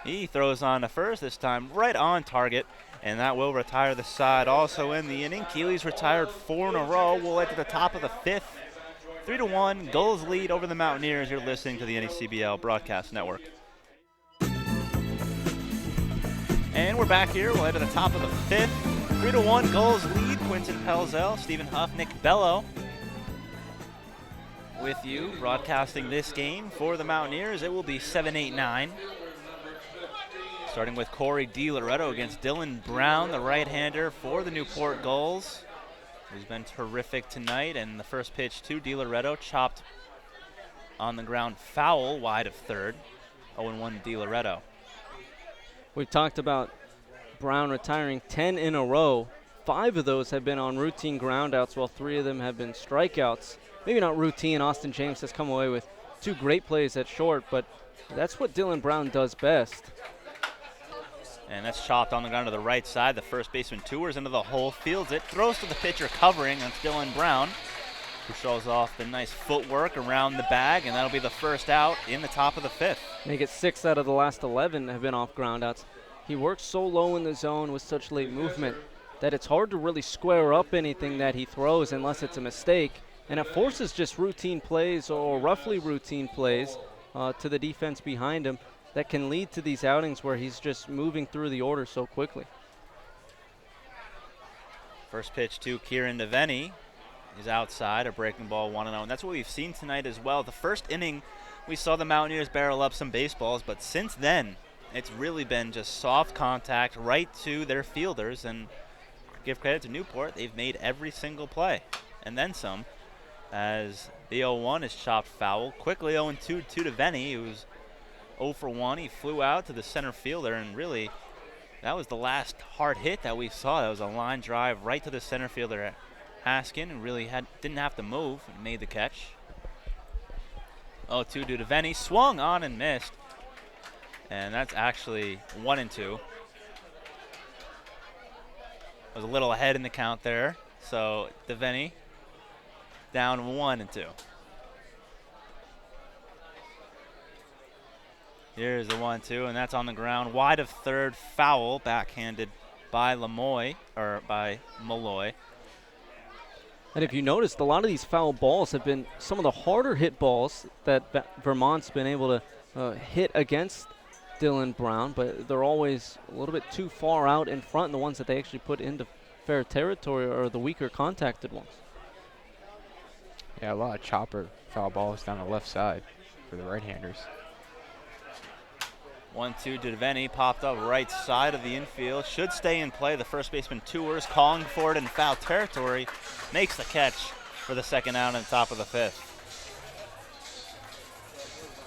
L: He throws on to first this time, right on target, and that will retire the side. Also in the inning, Keeley's retired 4 in a row. We'll head to the top of the 5th. 3-1, Gulls lead over the Mountaineers. You're listening to the NECBL Broadcast Network. And we're back here. We'll head to the top of the 5th. 3-1, Gulls lead. Quinton Pelzel, Stephen Huff, Nick Bello with you, broadcasting this game for the Mountaineers. It will be 7-8-9. Starting with Corey DiLoretto against Dylan Brown, the right-hander for the Newport Gulls, who's been terrific tonight. And the first pitch to DiLoretto, chopped on the ground, foul, wide of third. 0-1 DiLoretto.
E: We've talked about Brown retiring 10 in a row. 5 of those have been on routine groundouts, while 3 of them have been strikeouts. Maybe not routine. Austin James has come away with 2 great plays at short, but that's what Dylan Brown does best.
L: And that's chopped on the ground to the right side. The first baseman tours into the hole, fields it, throws to the pitcher covering. That's Dylan Brown, who shows off the nice footwork around the bag, and that'll be the first out in the top of the 5th.
E: Make it 6 out of the last 11 have been off groundouts. He works so low in the zone with such late movement that it's hard to really square up anything that he throws unless it's a mistake. And it forces just routine plays or roughly routine plays to the defense behind him that can lead to these outings where he's just moving through the order so quickly.
L: First pitch to Kieran Devaney is outside, a breaking ball, 1-0. And that's what we've seen tonight as well. The first inning, we saw the Mountaineers barrel up some baseballs, but since then, it's really been just soft contact right to their fielders. And give credit to Newport, they've made every single play, and then some, as the 0-1 is chopped foul. Quickly 0-2 to Devaney, who's 0-for-1. He flew out to the center fielder, and really, that was the last hard hit that we saw. That was a line drive right to the center fielder, Haskin, who really didn't have to move and made the catch. 0-2 to Devaney, swung on and missed, and that's actually 1-2. Was a little ahead in the count there, so Devaney down 1-2. Here's the 1-2, and that's on the ground, wide of third, foul, backhanded by Malloy.
E: And if you noticed, a lot of these foul balls have been some of the harder hit balls that Vermont's been able to hit against Dylan Brown, but they're always a little bit too far out in front, and the ones that they actually put into fair territory are the weaker contacted ones.
O: Yeah, a lot of chopper foul balls down the left side for the right-handers.
L: 1-2 to Devaney, popped up right side of the infield. Should stay in play. The first baseman tours, calling for it in foul territory. Makes the catch for the second out on the top of the 5th.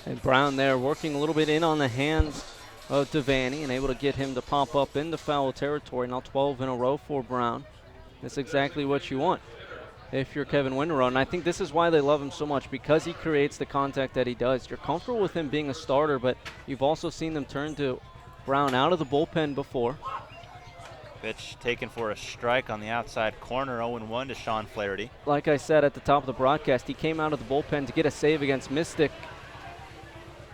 E: And Brown there working a little bit in on the hands of Devaney and able to get him to pop up into foul territory. Now 12 in a row for Brown. That's exactly what you want if you're Kevin Winterow. And I think this is why they love him so much, because he creates the contact that he does. You're comfortable with him being a starter, but you've also seen them turn to Brown out of the bullpen before.
L: Pitch taken for a strike on the outside corner, 0-1 to Sean Flaherty.
E: Like I said at the top of the broadcast, he came out of the bullpen to get a save against Mystic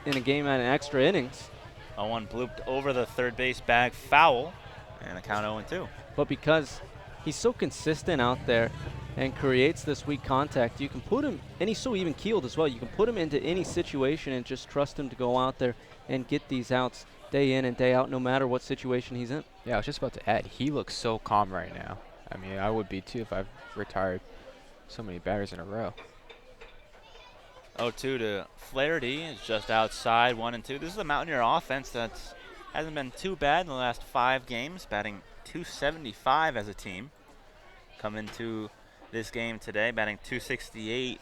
E: in a game at an extra innings.
L: 0-1 blooped over the third base bag, foul, and the count 0-2.
E: But because he's so consistent out there and creates this weak contact, you can put him, and he's so even keeled as well, you can put him into any situation and just trust him to go out there and get these outs day in and day out, no matter what situation he's in.
O: Yeah, I was just about to add, he looks so calm right now. I mean, I would be too if I've retired so many batters in a row.
L: 0-2 to Flaherty is just outside, 1-2. This is a Mountaineer offense that hasn't been too bad in the last 5 games, batting .275 as a team. Come into this game today, batting .268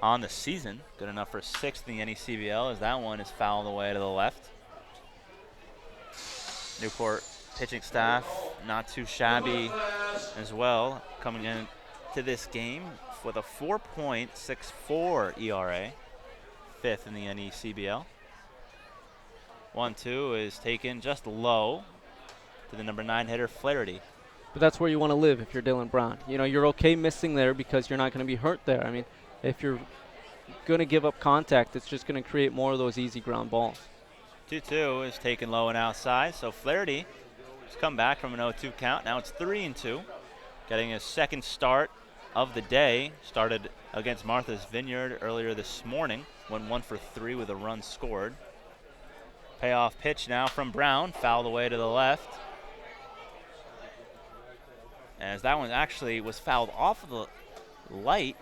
L: on the season. Good enough for 6th in the NECBL as that one is fouled away to the left. Newport pitching staff not too shabby as well, coming in to this game with a 4.64 ERA, 5th in the NECBL. 1-2 is taken just low to the number 9 hitter, Flaherty.
E: But that's where you want to live if you're Dylan Brown. You know, you're okay missing there because you're not going to be hurt there. I mean, if you're going to give up contact, it's just going to create more of those easy ground balls.
L: 2-2 is taken low and outside, so Flaherty has come back from an 0-2 count. Now it's 3-2, getting his second start of the day. Started against Martha's Vineyard earlier this morning, went 1 for 3 with a run scored. Payoff pitch now from Brown, fouled away to the left. As that one actually was fouled off of the light,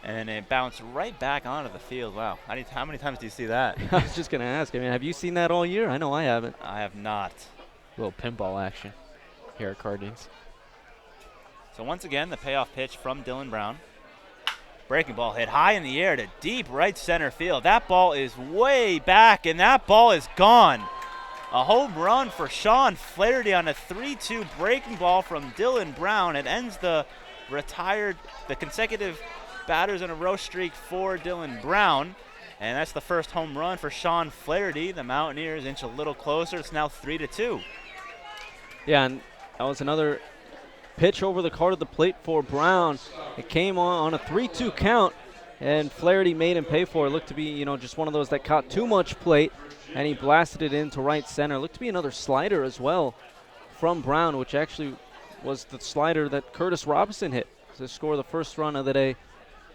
L: and it bounced right back onto the field. Wow, how many times do you see that?
E: I was just going to ask, I mean, have you seen that all year? I know I haven't.
L: I have not.
O: A little pinball action here at Cardinals.
L: So once again, the payoff pitch from Dylan Brown. Breaking ball hit high in the air to deep right center field. That ball is way back, and that ball is gone. A home run for Sean Flaherty on a 3-2 breaking ball from Dylan Brown. It ends the consecutive batters in a row streak for Dylan Brown. And that's the first home run for Sean Flaherty. The Mountaineers inch a little closer. It's now 3-2.
E: Yeah, and that was another pitch over the card of the plate for Brown. It came on a 3-2 count, and Flaherty made him pay for it. Looked to be, you know, just one of those that caught too much plate, and he blasted it into right center. Looked to be another slider as well from Brown, which actually was the slider that Curtis Robinson hit to score the first run of the day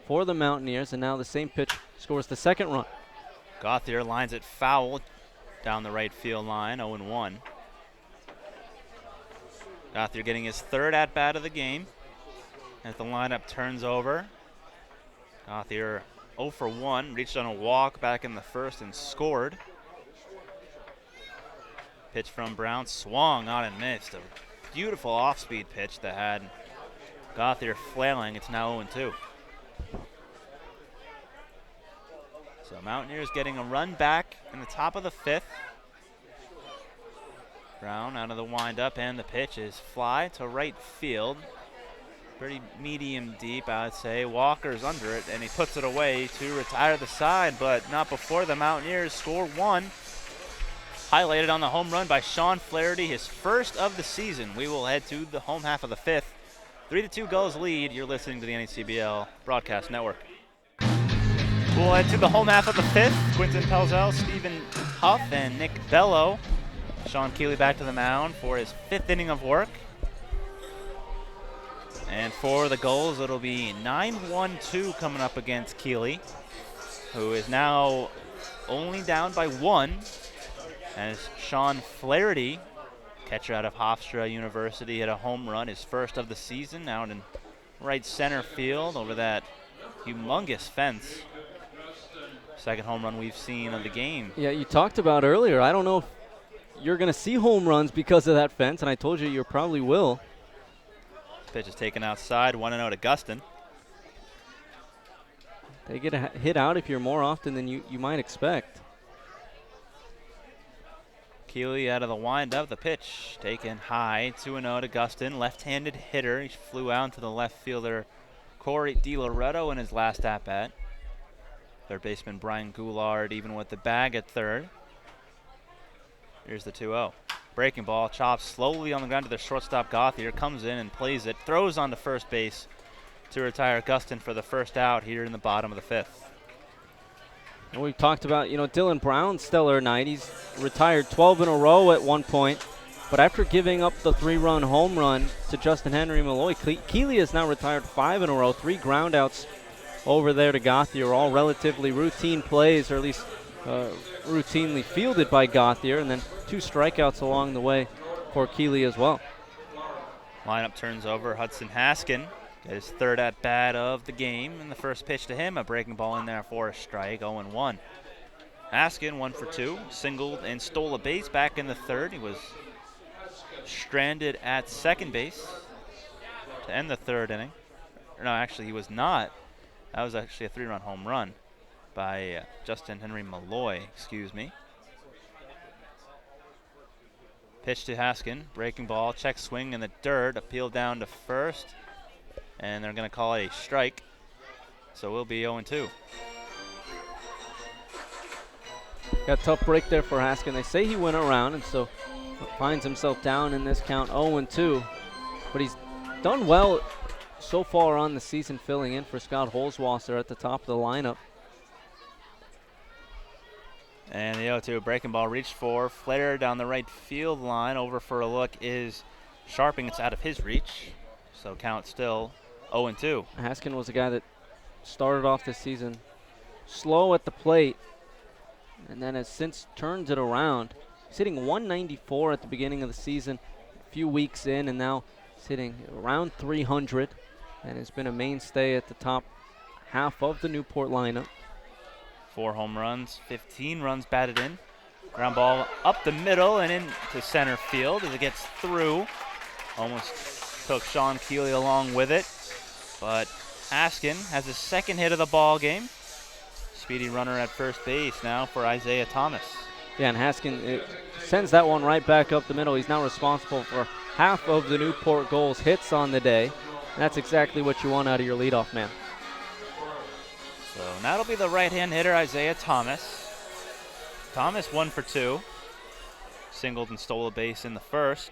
E: for the Mountaineers, and now the same pitch scores the second run.
L: Gauthier lines it foul down the right field line, 0-1. Gauthier getting his third at-bat of the game as the lineup turns over. Gauthier 0 for 1, reached on a walk back in the first and scored. Pitch from Brown, swung on and missed. A beautiful off-speed pitch that had Gauthier flailing. It's now 0-2. So Mountaineers getting a run back in the top of the 5th. Brown out of the windup, and the pitch is fly to right field. Pretty medium deep, I would say. Walker's under it, and he puts it away to retire the side, but not before the Mountaineers score 1. Highlighted on the home run by Sean Flaherty, his first of the season. We will head to the home half of the 5th. 3-2 Gulls lead. You're listening to the NECBL Broadcast Network. We'll head to the home half of the 5th. Quinton Pelzel, Stephen Huff, and Nick Bello. Sean Keeley back to the mound for his 5th inning of work. And for the Gulls, it'll be 9-1-2 coming up against Keeley, who is now only down by 1. As Sean Flaherty, catcher out of Hofstra University, hit a home run, his first of the season, out in right center field over that humongous fence. Second home run we've seen of the game.
E: Yeah, you talked about earlier, I don't know if you're going to see home runs because of that fence, and I told you probably will.
L: Pitch is taken outside, 1-0 to Gustin.
E: They get hit out if you're more often than you might expect.
L: Keeley out of the windup, the pitch taken high, 2-0 to Gustin. Left-handed hitter, he flew out to the left fielder Corey DiLoretto in his last at-bat. Third baseman Brian Goulart even with the bag at third. Here's the 2-0. Breaking ball, chops slowly on the ground to the shortstop Gauthier, comes in and plays it, throws on to first base to retire Gustin for the first out here in the bottom of the 5th.
E: And we've talked about, Dylan Brown's stellar night. He's retired 12 in a row at one point. But after giving up the 3-run home run to Justin Henry Malloy, Keeley has now retired 5 in a row, 3 groundouts over there to Gauthier, all relatively routine plays, or at least routinely fielded by Gauthier, and then 2 strikeouts along the way for Keeley as well.
L: Lineup turns over. Hudson Haskin, his 3rd at-bat of the game, and the first pitch to him, a breaking ball in there for a strike, 0-1. Haskin 1 for 2, singled and stole a base back in the 3rd. He was stranded at second base to end the 3rd inning. No, actually, he was not. That was actually a 3-run home run by Justin Henry Malloy, excuse me. Pitch to Haskin, breaking ball, check swing in the dirt, appeal down to first, and they're going to call it a strike, so we'll be 0-2.
E: Got a tough break there for Haskin. They say he went around, and so finds himself down in this count 0-2, but he's done well so far on the season, filling in for Scott Holzwasser at the top of the lineup.
L: And the 0-2 breaking ball reached for, flared down the right field line. Over for a look is Sharping. It's out of his reach, so count still 0-2.
E: Haskin was a guy that started off this season slow at the plate and then has since turned it around. He's hitting 194 at the beginning of the season, a few weeks in, and now he's hitting around 300 and has been a mainstay at the top half of the Newport lineup.
L: 4 home runs, 15 runs batted in. Ground ball up the middle and into center field as it gets through. Almost took Sean Keeley along with it, but Haskin has his 2nd hit of the ball game. Speedy runner at first base now for Isaiah Thomas.
E: Yeah, and Haskin sends that one right back up the middle. He's now responsible for half of the Newport Gulls hits on the day. And that's exactly what you want out of your leadoff man.
L: So that'll be the right-hand hitter, Isaiah Thomas. Thomas 1 for 2. Singled and stole a base in the 1st.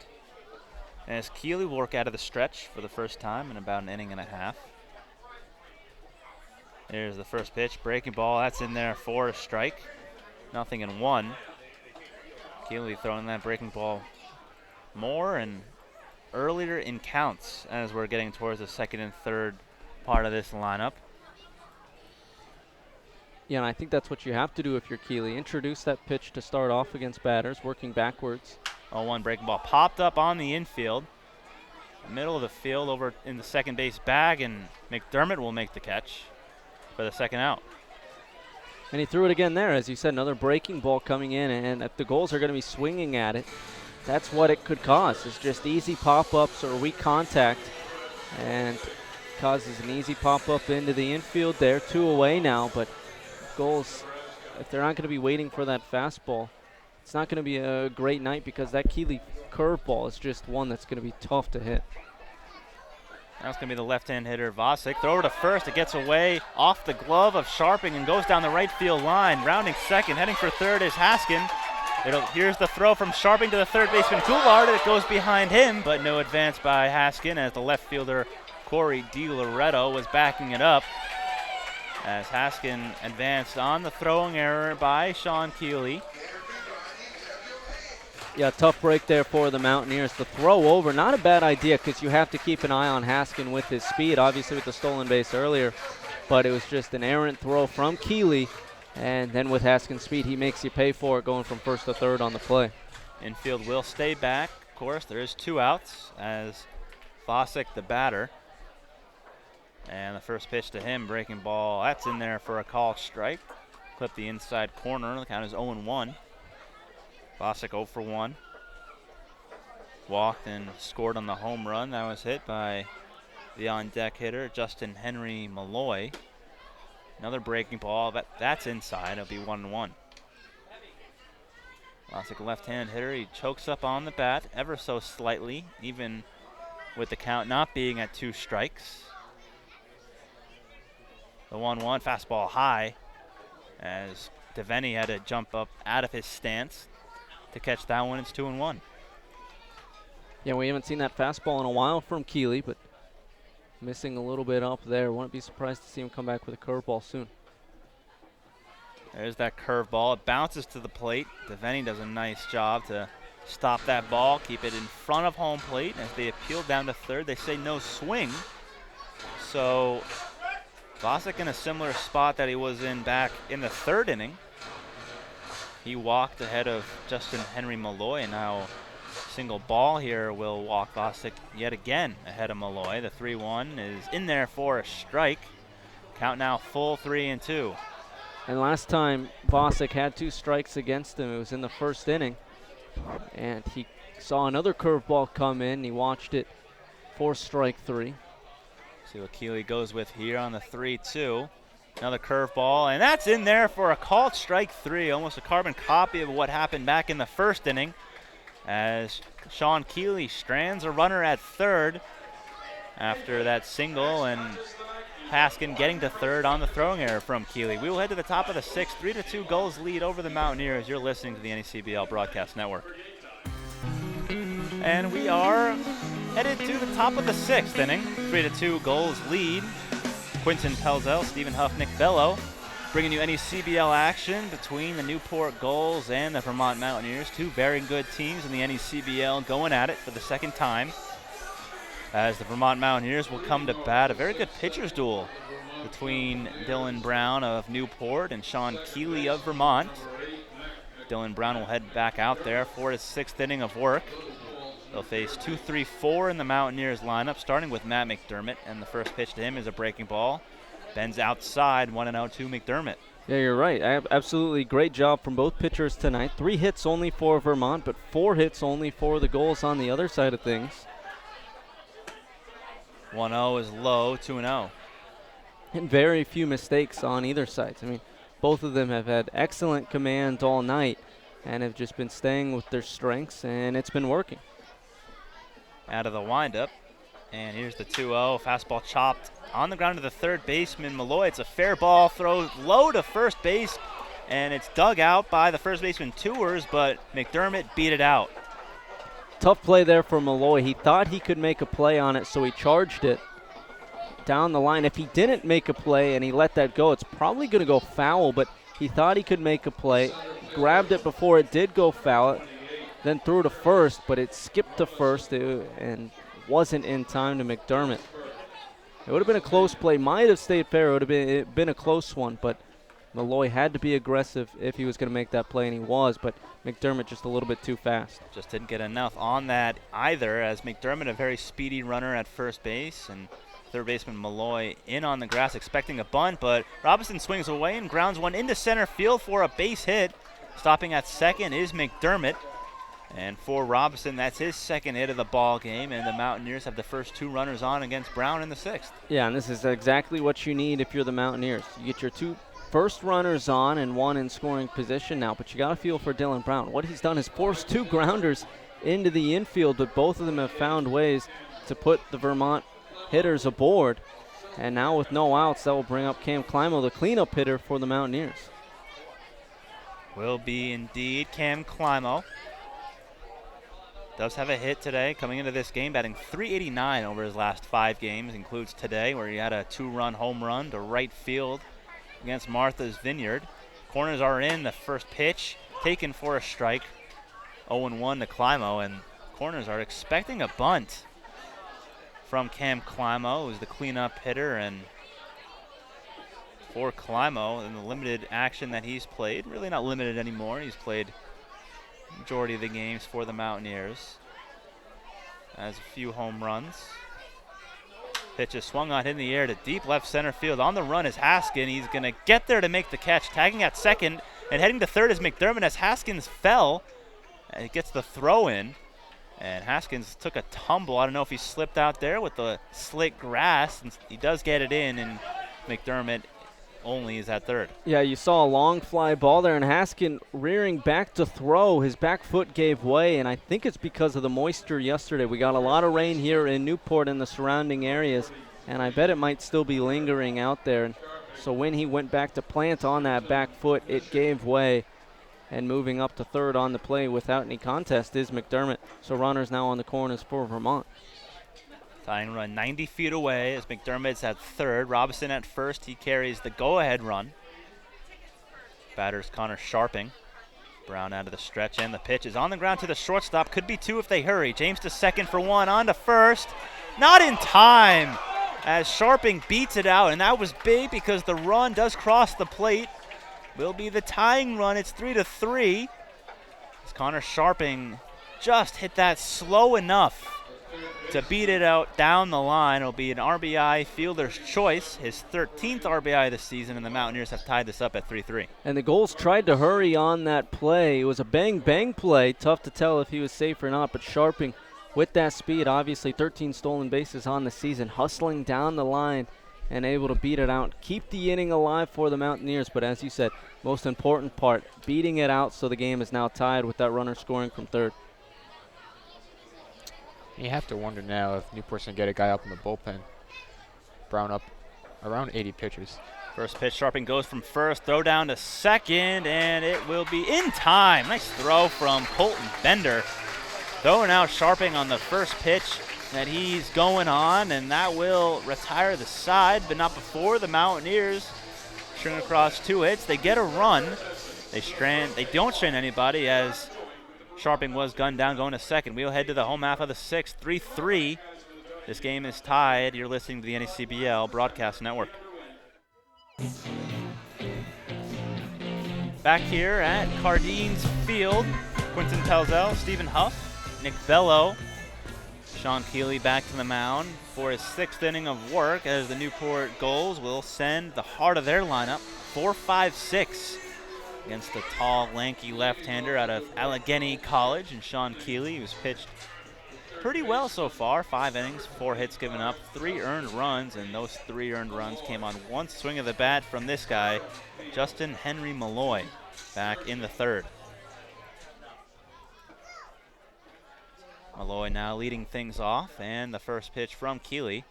L: And as Keeley will work out of the stretch for the first time in about an inning and a half. Here's the first pitch, breaking ball. That's in there for a strike. 0-1. Keeley throwing that breaking ball more and earlier in counts as we're getting towards the 2nd and 3rd part of this lineup.
E: Yeah, and I think that's what you have to do if you're Keeley. Introduce that pitch to start off against batters, working backwards.
L: 0-1 breaking ball popped up on the infield. Middle of the field over in the second base bag, and McDermott will make the catch for the 2nd out.
E: And he threw it again there, as you said, another breaking ball coming in, and if the Gulls are going to be swinging at it, that's what it could cause. It's just easy pop-ups or weak contact, and causes an easy pop-up into the infield there. 2 away now, but Gulls, if they're not going to be waiting for that fastball, it's not going to be a great night because that Keeley curveball is just one that's going to be tough to hit.
L: That's going to be the left-hand hitter, Vosick. Throw it to first. It gets away off the glove of Sharping and goes down the right field line. Rounding second, heading for third is Haskin. Here's the throw from Sharping to the third baseman, Goulart. It goes behind him, but no advance by Haskin as the left fielder, Corey DiLoretto, was backing it up. As Haskin advanced on the throwing error by Sean Keeley.
E: Yeah, tough break there for the Mountaineers. The throw over, not a bad idea because you have to keep an eye on Haskin with his speed, obviously with the stolen base earlier, but it was just an errant throw from Keeley, and then with Haskin's speed, he makes you pay for it going from first to third on the play.
L: Infield will stay back. Of course, there is 2 outs as Vosick, the batter. And the first pitch to him, breaking ball. That's in there for a called strike. Clip the inside corner. The count is 0-1. Vosick 0 for 1. Walked and scored on the home run. That was hit by the on-deck hitter, Justin Henry Malloy. Another breaking ball. That's inside. It'll be 1-1. Vosick, left-hand hitter. He chokes up on the bat ever so slightly, even with the count not being at 2 strikes. The 1-1 fastball high as Devaney had to jump up out of his stance to catch that one. It's 2-1.
E: Yeah, we haven't seen that fastball in a while from Keeley, but missing a little bit up there. Wouldn't be surprised to see him come back with a curveball soon.
L: There's that curveball. It bounces to the plate. Devaney does a nice job to stop that ball, keep it in front of home plate. As they appeal down to third, they say no swing. So Vosick in a similar spot that he was in back in the third inning. He walked ahead of Justin Henry Malloy, and now single ball here will walk Vosick yet again ahead of Malloy. The 3-1 is in there for a strike. Count now full 3-2.
E: And last time Vosick had 2 strikes against him, it was in the first inning. And he saw another curveball come in. He watched it for strike 3.
L: See what Keeley goes with here on the 3-2. Another curveball, and that's in there for a called strike 3. Almost a carbon copy of what happened back in the first inning, as Sean Keeley strands a runner at third after that single, and Haskin getting to third on the throwing error from Keeley. We will head to the top of the 6th. 3-2 Gulls lead over the Mountaineers. You're listening to the NECBL Broadcast Network. And we are headed to the top of the 6th inning. 3-2 Gulls lead. Quinton Pelzel, Stephen Huff, Nick Bello, bringing you NECBL action between the Newport Gulls and the Vermont Mountaineers. 2 very good teams in the NECBL going at it for the second time, as the Vermont Mountaineers will come to bat. A very good pitcher's duel between Dylan Brown of Newport and Sean Keeley of Vermont. Dylan Brown will head back out there for his 6th inning of work. They'll face 2-3-4 in the Mountaineers lineup, starting with Matt McDermott, and the first pitch to him is a breaking ball. Bends outside, 1-0 to McDermott.
E: Yeah, you're right. Absolutely great job from both pitchers tonight. 3 hits only for Vermont, but 4 hits only for the Gulls on the other side of things.
L: 1-0 is low, 2-0.
E: And very few mistakes on either side. I mean, both of them have had excellent command all night and have just been staying with their strengths, and it's been working.
L: Out of the windup, and here's the 2-0. Fastball chopped on the ground to the third baseman, Malloy. It's a fair ball, throws low to first base, and it's dug out by the first baseman Tours, but McDermott beat it out.
E: Tough play there for Malloy. He thought he could make a play on it, so he charged it down the line. If he didn't make a play and he let that go, it's probably going to go foul, but he thought he could make a play, grabbed it before it did go foul, then threw to first, but it skipped to first and wasn't in time to McDermott. It would have been a close play. Might have stayed fair. It would have been a close one, but Malloy had to be aggressive if he was going to make that play, and he was, but McDermott just a little bit too fast.
L: Just didn't get enough on that either, as McDermott, a very speedy runner at first base, and third baseman Malloy in on the grass expecting a bunt, but Robinson swings away and grounds one into center field for a base hit. Stopping at second is McDermott. And for Robinson, that's his 2nd hit of the ball game, and the Mountaineers have the first 2 runners on against Brown in the 6th.
E: Yeah, and this is exactly what you need if you're the Mountaineers. You get your 2 first runners on and 1 in scoring position now, but you got to feel for Dylan Brown. What he's done is forced 2 grounders into the infield, but both of them have found ways to put the Vermont hitters aboard. And now with no outs, that will bring up Cam Climo, the cleanup hitter for the Mountaineers.
L: Will be indeed Cam Climo. Does have a hit today coming into this game, batting .389 over his last 5 games. Includes today where he had a 2-run home run to right field against Martha's Vineyard. Corners are in. The first pitch taken for a strike. 0-1 to Climo, and corners are expecting a bunt from Cam Climo, who's the cleanup hitter. And for Climo, in the limited action that he's played, really not limited anymore, he's played majority of the games for the Mountaineers. Has a few home runs. Pitch is swung on in the air to deep left center field. On the run is Haskin. He's going to get there to make the catch. Tagging at second and heading to third is McDermott as Haskins fell. And he gets the throw in. And Haskins took a tumble. I don't know if he slipped out there with the slick grass. And he does get it in, and McDermott only is at third.
E: Yeah, you saw a long fly ball there, and Haskin rearing back to throw. His back foot gave way, and I think it's because of the moisture yesterday. We got a lot of rain here in Newport and the surrounding areas, and I bet it might still be lingering out there. And so when he went back to plant on that back foot, it gave way, and moving up to third on the play without any contest is McDermott. So runners now on the corners for Vermont.
L: Tying run 90 feet away as McDermott's at third. Robinson at first. He carries the go-ahead run. Batters Connor Sharping. Brown out of the stretch, and the pitch is on the ground to the shortstop. Could be two if they hurry. James to second for one, on to first. Not in time as Sharping beats it out, and that was big because the run does cross the plate. Will be the tying run. It's 3-3. As Connor Sharping just hit that slow enough to beat it out down the line. It'll be an RBI fielder's choice, his 13th RBI this season, and the Mountaineers have tied this up at 3-3.
E: And the Gulls tried to hurry on that play. It was a bang-bang play. Tough to tell if he was safe or not, but Sharping with that speed, obviously 13 stolen bases on the season, hustling down the line and able to beat it out. Keep the inning alive for the Mountaineers, but as you said, most important part, beating it out so the game is now tied with that runner scoring from third.
O: You have to wonder now if Newport's going to get a guy up in the bullpen. Brown up around 80 pitchers.
L: First pitch, Sharping goes from first, throw down to second, and it will be in time. Nice throw from Colton Bender. Throwing out Sharping on the first pitch that he's going on, and that will retire the side, but not before. The Mountaineers string across 2 hits. They get a run. They don't strain anybody as Sharping was gunned down going to second. We'll head to the home half of the 6th, 3-3. This game is tied. You're listening to the NECBL Broadcast Network. Back here at Cardines Field, Quinton Telzel, Stephen Huff, Nick Bello, Sean Keeley back to the mound for his 6th inning of work as the Newport Gulls will send the heart of their lineup, 4-5-6, against the tall, lanky left-hander out of Allegheny College, and Sean Keeley, who's pitched pretty well so far. 5 innings, 4 hits given up, 3 earned runs, and those 3 earned runs came on one swing of the bat from this guy, Justin Henry Malloy, back in the 3rd. Malloy now leading things off, and the first pitch from Keeley.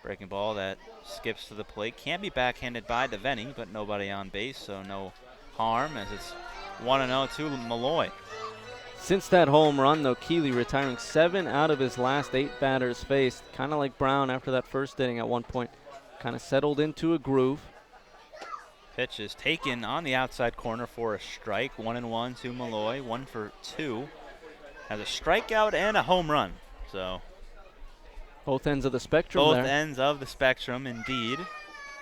L: Breaking ball that skips to the plate. Can't be backhanded by Devaney, but nobody on base, so no harm as it's 1-0 to Malloy.
E: Since that home run, though, Keeley retiring 7 out of his last 8 batters faced. Kind of like Brown after that first inning at one point. Kind of settled into a groove.
L: Pitch is taken on the outside corner for a strike. 1-1 to Malloy, 1 for 2. Has a strikeout and a home run. So
E: both ends of the spectrum
L: both
E: there.
L: ends of the spectrum, indeed.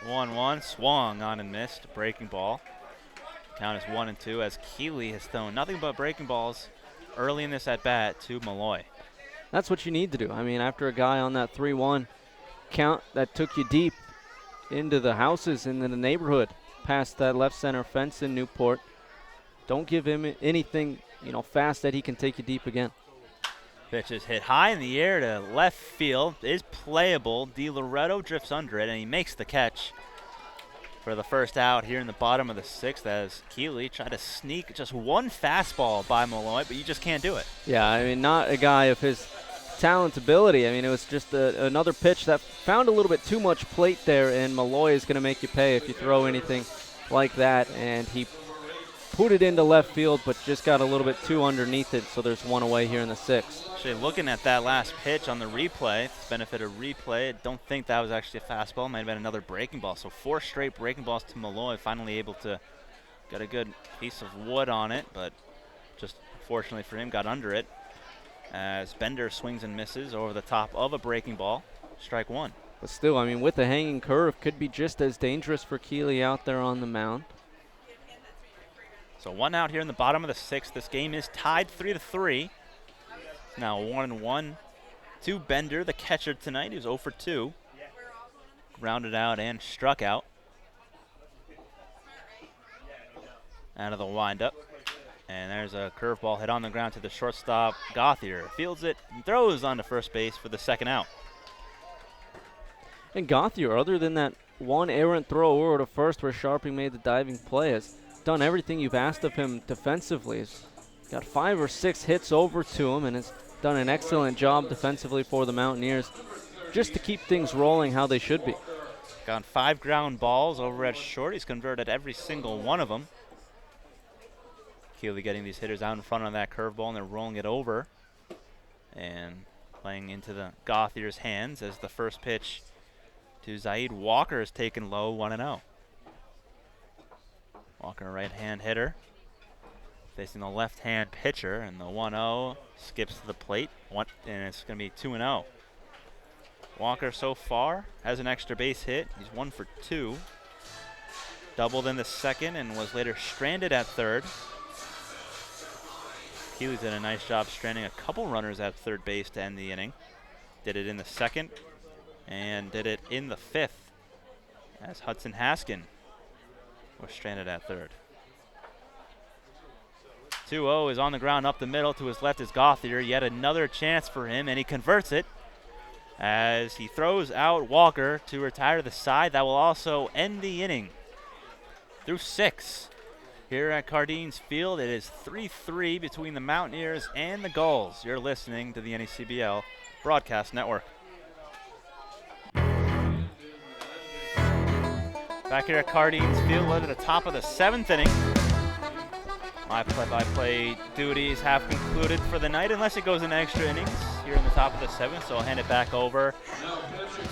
L: 1-1, swung on and missed. Breaking ball. Count is 1-2 as Keeley has thrown nothing but breaking balls early in this at-bat to Malloy.
E: That's what you need to do. I mean, after a guy on that 3-1 count that took you deep into the houses in the neighborhood past that left center fence in Newport, don't give him anything, fast that he can take you deep again.
L: Pitch is hit high in the air to left field. It is playable. DiLoretto drifts under it, and he makes the catch for the first out here in the bottom of the 6th as Keeley tried to sneak just one fastball by Malloy, but you just can't do it.
E: Yeah, I mean, not a guy of his talent ability. I mean, it was just another pitch that found a little bit too much plate there, and Malloy is going to make you pay if you throw anything like that, and he put it into left field, but just got a little bit too underneath it, so there's one away here in the 6th.
L: Actually, looking at that last pitch on the replay, benefit of replay, don't think that was actually a fastball. Might have been another breaking ball. So 4 straight breaking balls to Malloy, finally able to get a good piece of wood on it, but just fortunately for him, got under it as Bender swings and misses over the top of a breaking ball. Strike 1.
E: But still, I mean, with the hanging curve, could be just as dangerous for Keeley out there on the mound.
L: So 1 out here in the bottom of the 6th. This game is tied 3-3. Now 1-1 to Bender, the catcher tonight, who's 0 for 2. Grounded out and struck out. Out of the windup. And there's a curveball hit on the ground to the shortstop. Gauthier fields it and throws on to first base for the 2nd out.
E: And Gauthier, other than that one errant throw over to first where Sharping made the diving play, has done everything you've asked of him defensively. He's got 5 or 6 hits over to him and has done an excellent job defensively for the Mountaineers just to keep things rolling how they should be.
L: Got 5 ground balls over at short. He's converted every single one of them. Keeley getting these hitters out in front on that curveball, and they're rolling it over and playing into the Gauthier's hands as the first pitch to Zaid Walker is taken low, 1-0. Walker, right-hand hitter, facing the left-hand pitcher, and the 1-0 skips to the plate, and it's going to be 2-0. Walker so far has an extra base hit. He's 1 for 2. Doubled in the second and was later stranded at third. Keeley did a nice job stranding a couple runners at third base to end the inning. Did it in the second and did it in the fifth as Hudson Haskin was stranded at third. 2-0 is on the ground up the middle. To his left is Gauthier. Yet another chance for him, and he converts it as he throws out Walker to retire to the side. That will also end the inning. Through 6 here at Cardines Field, it is 3-3 between the Mountaineers and the Gulls. You're listening to the NECBL Broadcast Network. Back here at Cardines Field, we're at the top of the 7th inning. My play-by-play duties have concluded for the night, unless it goes in extra innings here in the top of the 7th. So I'll hand it back over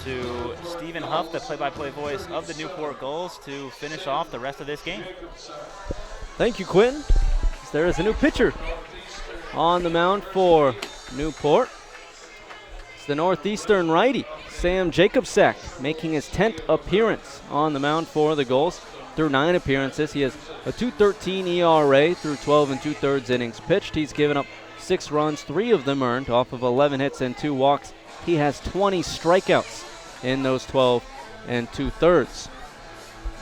L: to Stephen Huff, the play-by-play voice of the Newport Gulls, to finish off the rest of this game.
E: Thank you, Quinn. There is a new pitcher on the mound for Newport. It's the Northeastern righty, Sam Jacobsack, making his 10th appearance on the mound for the Gulls. Through 9 appearances, he has a 2.13 ERA through 12 2/3 innings pitched. He's given up 6 runs, 3 of them earned off of 11 hits and 2 walks. He has 20 strikeouts in those 12 2/3.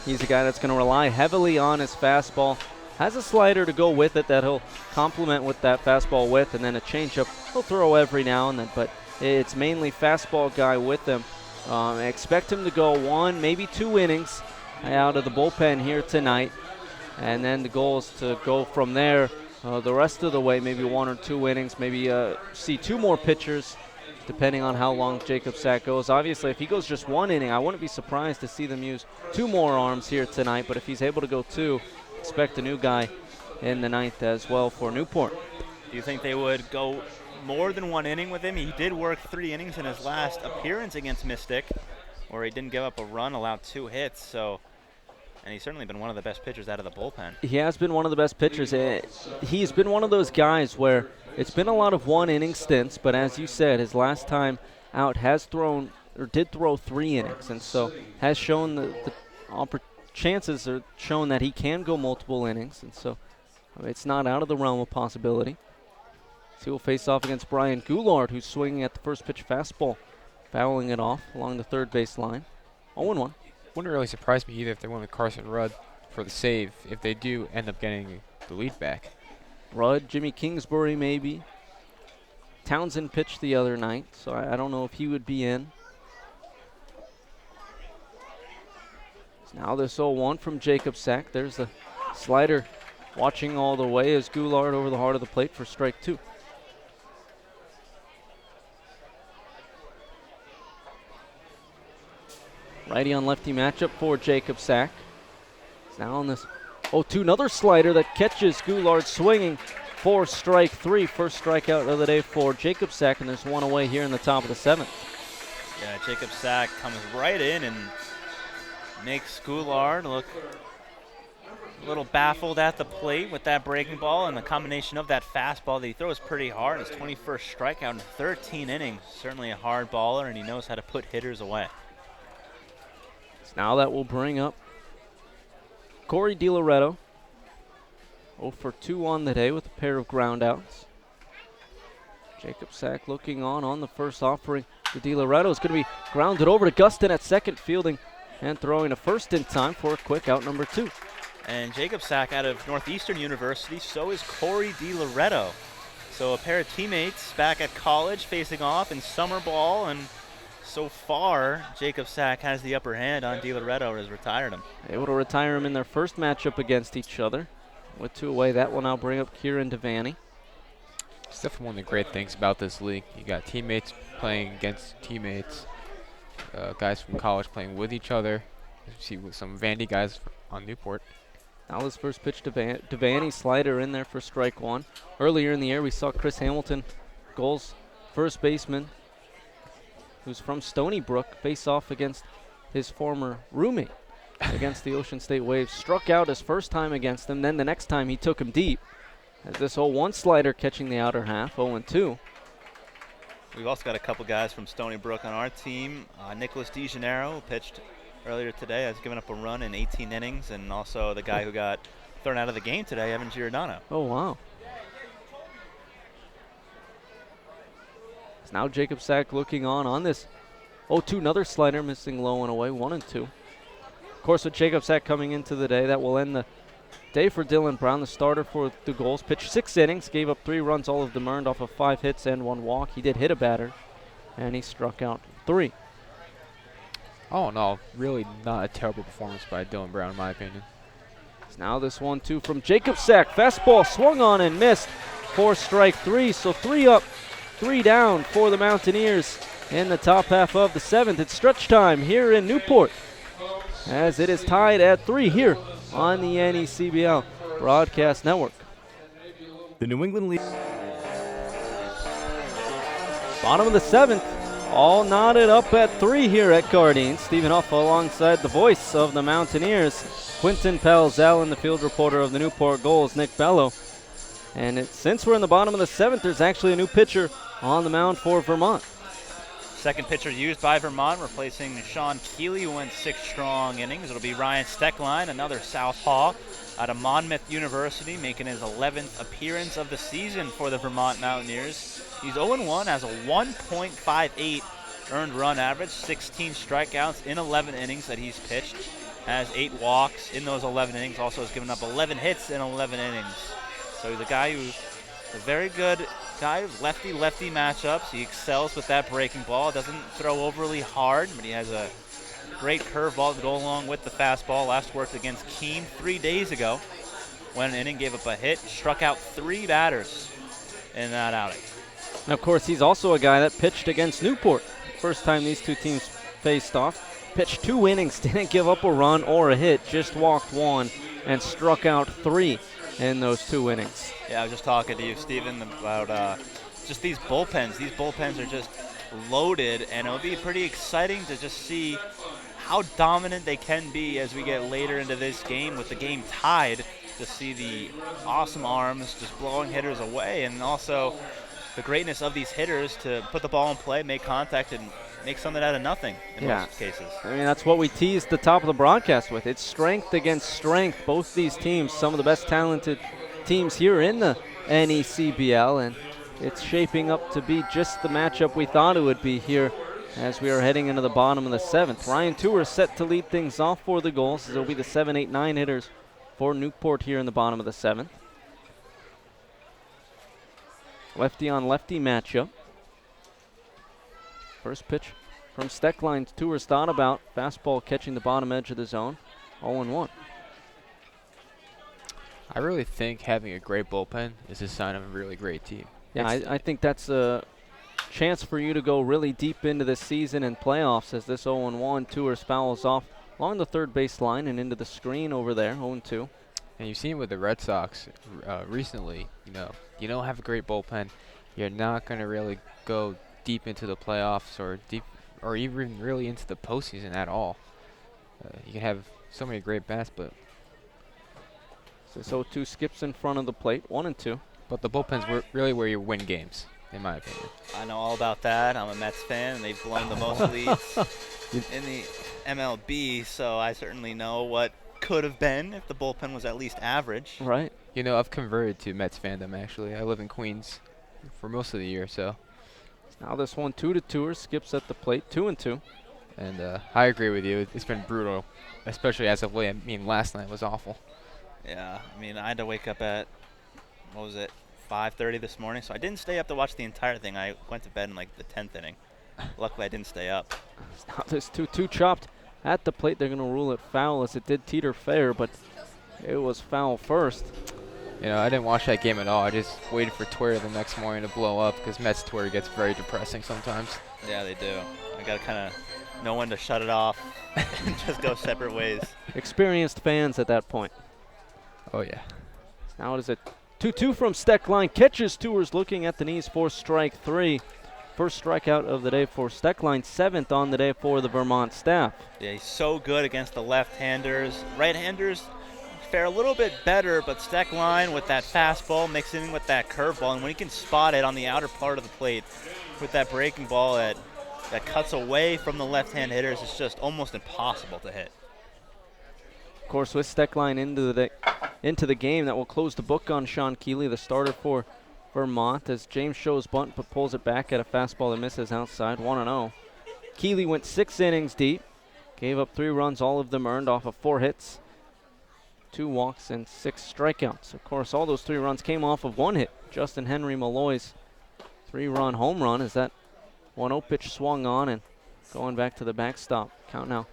E: He's a guy that's going to rely heavily on his fastball. Has a slider to go with it that he'll complement with that fastball with, and then a changeup he'll throw every now and then, but it's mainly fastball guy with him. I expect him to go 1, maybe 2 innings out of the bullpen here tonight, and then the goal is to go from there the rest of the way, maybe 1 or 2 innings, maybe see 2 more pitchers depending on how long Jacobsack goes. Obviously, if he goes just 1 inning, I wouldn't be surprised to see them use 2 more arms here tonight, but if he's able to go 2, expect a new guy in the 9th as well for Newport.
L: Do you think they would go more than 1 inning with him? He did work 3 innings in his last appearance against Mystic, where he didn't give up a run, allowed 2 hits, and he's certainly been one of the best pitchers out of the bullpen.
E: He has been one of the best pitchers. He's been one of those guys where it's been a lot of 1 inning stints, but as you said, his last time out did throw 3 innings, and so has shown the chances are shown that he can go multiple innings, and so it's not out of the realm of possibility. So he will face off against Brian Goulart, who's swinging at the first pitch fastball, fouling it off along the third base line. 0-1.
O: Wouldn't really surprise me either if they went with Carson Rudd for the save, if they do end up getting the lead back.
E: Rudd, Jimmy Kingsbury maybe. Townsend pitched the other night, so I don't know if he would be in. So now this 0-1 from Jacobsack. There's the slider watching all the way as Goulart over the heart of the plate for strike 2. Righty on lefty matchup for Jacobsack. He's now on this 0-2, another slider that catches Goulart swinging for strike 3. First strikeout of the day for Jacobsack, and there's 1 away here in the top of the 7th.
L: Yeah, Jacobsack comes right in and makes Goulart look a little baffled at the plate with that breaking ball, and the combination of that fastball that he throws pretty hard. His 21st strikeout in 13 innings. Certainly a hard baller, and he knows how to put hitters away.
E: Now that will bring up Corey DiLoretto. 0 for 2 on the day with a pair of groundouts. Jacobsack looking on the first offering. The DiLoretto is going to be grounded over to Gustin at second, fielding and throwing to first in time for a quick out number 2.
L: And Jacobsack out of Northeastern University, so is Corey DiLoretto. So a pair of teammates back at college facing off in summer ball, and so far, Jacobsack has the upper hand on DiLoretto, or has retired him.
E: Able to retire him in their first matchup against each other. With 2 away, that will now bring up Kieran Devaney.
O: It's definitely one of the great things about this league. You got teammates playing against teammates, guys from college playing with each other. You see with some Vandy guys on Newport.
E: Now this first pitch to Devaney, slider in there for strike 1. Earlier in the year, we saw Chris Hamilton, Gulls first baseman, who's from Stony Brook, face off against his former roommate against the Ocean State Waves. Struck out his first time against them. Then the next time he took him deep. As this 0-1 slider catching the outer half, 0-2.
L: We've also got a couple guys from Stony Brook on our team. Nicholas DeGennaro, who pitched earlier today, has given up a run in 18 innings, and also the guy who got thrown out of the game today, Evan Giordano.
E: Oh, wow. It's now Jacob Sack looking on this 0-2, another slider missing low and away, 1-2. Of course, with Jacob Sack coming into the day, that will end the day for Dylan Brown, the starter for the Gulls. Pitched 6 innings, gave up 3 runs, all of them earned off of 5 hits and 1 walk. He did hit a batter, and he struck out 3.
O: Oh, no, really not a terrible performance by Dylan Brown, in my opinion.
E: It's now this 1-2 from Jacob Sack. Fastball swung on and missed for strike 3. So 3 up, 3 down for the Mountaineers in the top half of the 7th. It's stretch time here in Newport, as it is tied at 3 here on the NECBL Broadcast Network.
B: The New England League.
E: Bottom of the 7th, all knotted up at 3 here at Gardene. Stephen Huff alongside the voice of the Mountaineers, Quinton Pelzel, and the field reporter of the Newport Gulls, Nick Bello. And since we're in the bottom of the 7th, there's actually a new pitcher on the mound for Vermont.
L: Second pitcher used by Vermont, replacing Sean Keeley, who went 6 strong innings. It'll be Ryan Steckline, another southpaw out of Monmouth University, making his 11th appearance of the season for the Vermont Mountaineers. He's 0-1, has a 1.58 earned run average, 16 strikeouts in 11 innings that he's pitched, has 8 walks in those 11 innings, also has given up 11 hits in 11 innings. So he's a guy who's a very good guy, lefty-lefty matchups. He excels with that breaking ball, doesn't throw overly hard, but he has a great curveball to go along with the fastball. Last worked against Keene 3 days ago. Went an inning, gave up a hit, struck out 3 batters in that outing.
E: And of course, he's also a guy that pitched against Newport. First time these two teams faced off. Pitched 2 innings, didn't give up a run or a hit, just walked 1 and struck out 3 in those 2 innings.
L: Yeah, I was just talking to you, Stephen, about just these bullpens. These bullpens are just loaded, and it'll be pretty exciting to just see how dominant they can be as we get later into this game with the game tied, to see the awesome arms just blowing hitters away, and also the greatness of these hitters to put the ball in play, make contact, and make something out of nothing in most cases.
E: I mean, that's what we teased the top of the broadcast with. It's strength against strength. Both these teams, some of the best talented teams here in the NECBL, and it's shaping up to be just the matchup we thought it would be here as we are heading into the bottom of the 7th. Ryan Tour set to lead things off for the Gulls, as it'll be the 7, 8, 9 hitters for Newport here in the bottom of the 7th. Lefty on lefty matchup. First pitch from Steckline. Tour's thought about. Fastball catching the bottom edge of the zone. 0-1.
O: I really think having a great bullpen is a sign of a really great team.
E: Yeah, I think that's a chance for you to go really deep into this season and playoffs, as this 0-1. Tours fouls off along the third base line and into the screen over there, 0-2.
O: And you've seen with the Red Sox recently, you don't have a great bullpen, you're not going to really go deep into the playoffs or even really into the postseason at all. You can have so many great bats, but
E: this 0-2 skips in front of the plate, 1-2.
O: But the bullpen's really where you win games, in my opinion.
L: I know all about that. I'm a Mets fan, and they've blown the most leads in the MLB, so I certainly know what could have been if the bullpen was at least average.
E: Right.
O: I've converted to Mets fandom, actually. I live in Queens for most of the year, so.
E: Now this 1-2 to Tour, skips at the plate, 2-2.
O: And I agree with you. It's been brutal, especially as of late. I mean, last night was awful.
L: Yeah, I mean, I had to wake up at, 5:30 this morning, so I didn't stay up to watch the entire thing. I went to bed in like the 10th inning. Luckily, I didn't stay up.
E: Now this 2-2 chopped at the plate. They're going to rule it foul, as it did teeter fair, but it was foul first.
O: I didn't watch that game at all. I just waited for Twitter the next morning to blow up, because Mets Twitter gets very depressing sometimes.
L: Yeah, they do. I got to kind of know when to shut it off and just go separate ways.
E: Experienced fans at that point.
O: Oh, yeah.
E: Now it is a 2-2 from Steckline. Catches Tours looking at the knees for strike 3. first strikeout of the day for Steckline, 7th on the day for the Vermont staff.
L: Yeah, he's so good against the left-handers. Right-handers fare a little bit better, but Steckline with that fastball mixing with that curveball, and when he can spot it on the outer part of the plate with that breaking ball that cuts away from the left-hand hitters, it's just almost impossible to hit.
E: Of course, with Steckline into the game, that will close the book on Sean Keeley, the starter for Vermont, as James shows bunt but pulls it back at a fastball that misses outside, 1-0. Keeley went 6 innings deep, gave up 3 runs, all of them earned off of 4 hits, 2 walks, and 6 strikeouts. Of course, all those 3 runs came off of 1 hit. Justin Henry Malloy's 3-run home run as that 1-0 pitch swung on and going back to the backstop. Count now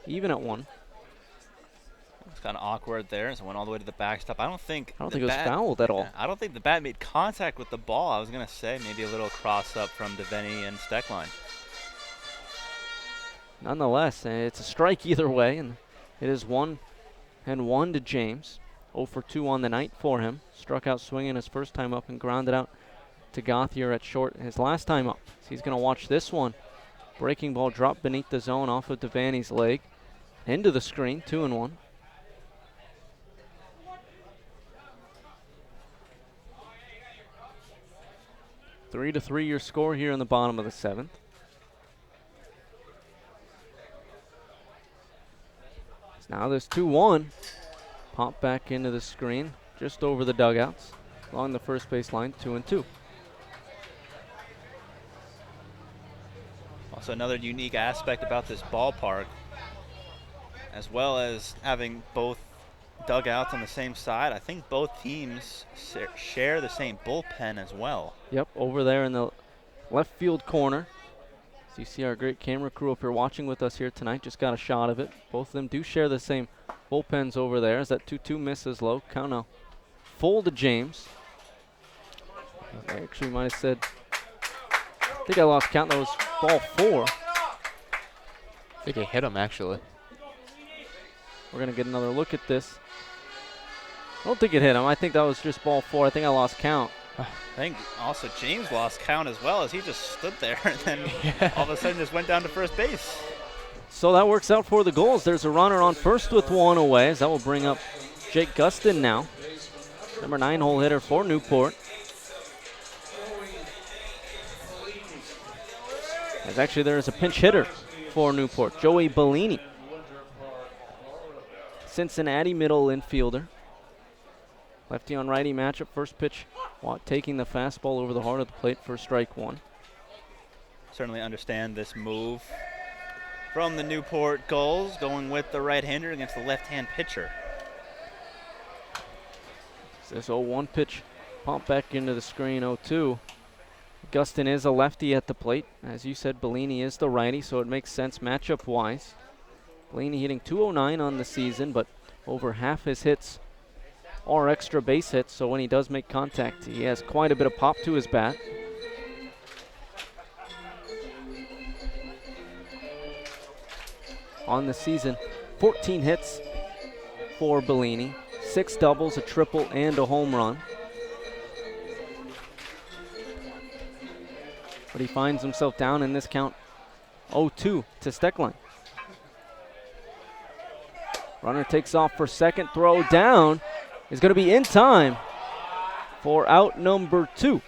E: even at 1.
L: It's kind of awkward there, so it went all the way to the backstop. I don't think
E: it was fouled at all.
L: I don't think the bat made contact with the ball. I was going to say maybe a little cross-up from Devaney and Steckline.
E: Nonetheless, it's a strike either way, and it is 1-1 to James. 0 for 2 on the night for him. Struck out swinging his first time up and grounded out to Gauthier at short his last time up. So he's going to watch this one. Breaking ball dropped beneath the zone off of Devaney's leg. Into the screen, 2-1. Three to 3 your score here in the bottom of the 7th. So now there's 2-1. Pop back into the screen, just over the dugouts, along the first base line, 2-2.
L: Also another unique aspect about this ballpark, as well as having both dugouts on the same side, I think both teams share the same bullpen as well.
E: Yep, over there in the left field corner. So you see our great camera crew up here watching with us here tonight, just got a shot of it. Both of them do share the same bullpens over there as that 2-2 misses low. Count now full to James. I actually might have said, I think I lost count, that was ball 4.
O: I think I hit him, actually.
E: We're going to get another look at this. I don't think it hit him. I think that was just ball 4. I think I lost count.
L: I think also James lost count as well, as he just stood there and then all of a sudden just went down to first base.
E: So that works out for the Gulls. There's a runner on first with 1 away, as that will bring up Jake Gustin now. Number 9 hole hitter for Newport. As actually there is a pinch hitter for Newport, Joey Bellini. Cincinnati middle infielder. Lefty on righty matchup, first pitch, taking the fastball over the heart of the plate for strike 1.
L: Certainly understand this move from the Newport Gulls, going with the right-hander against the left-hand pitcher.
E: This 0-1 pitch, pump back into the screen, 0-2. Gustin is a lefty at the plate. As you said, Bellini is the righty, so it makes sense matchup-wise. Bellini hitting .209 on the season, but over half his hits are extra base hits, so when he does make contact, he has quite a bit of pop to his bat. On the season, 14 hits for Bellini, 6 doubles, a triple, and a home run. But he finds himself down in this count, 0-2 to Steckline. Runner takes off for second, throw down is going to be in time for out number 2.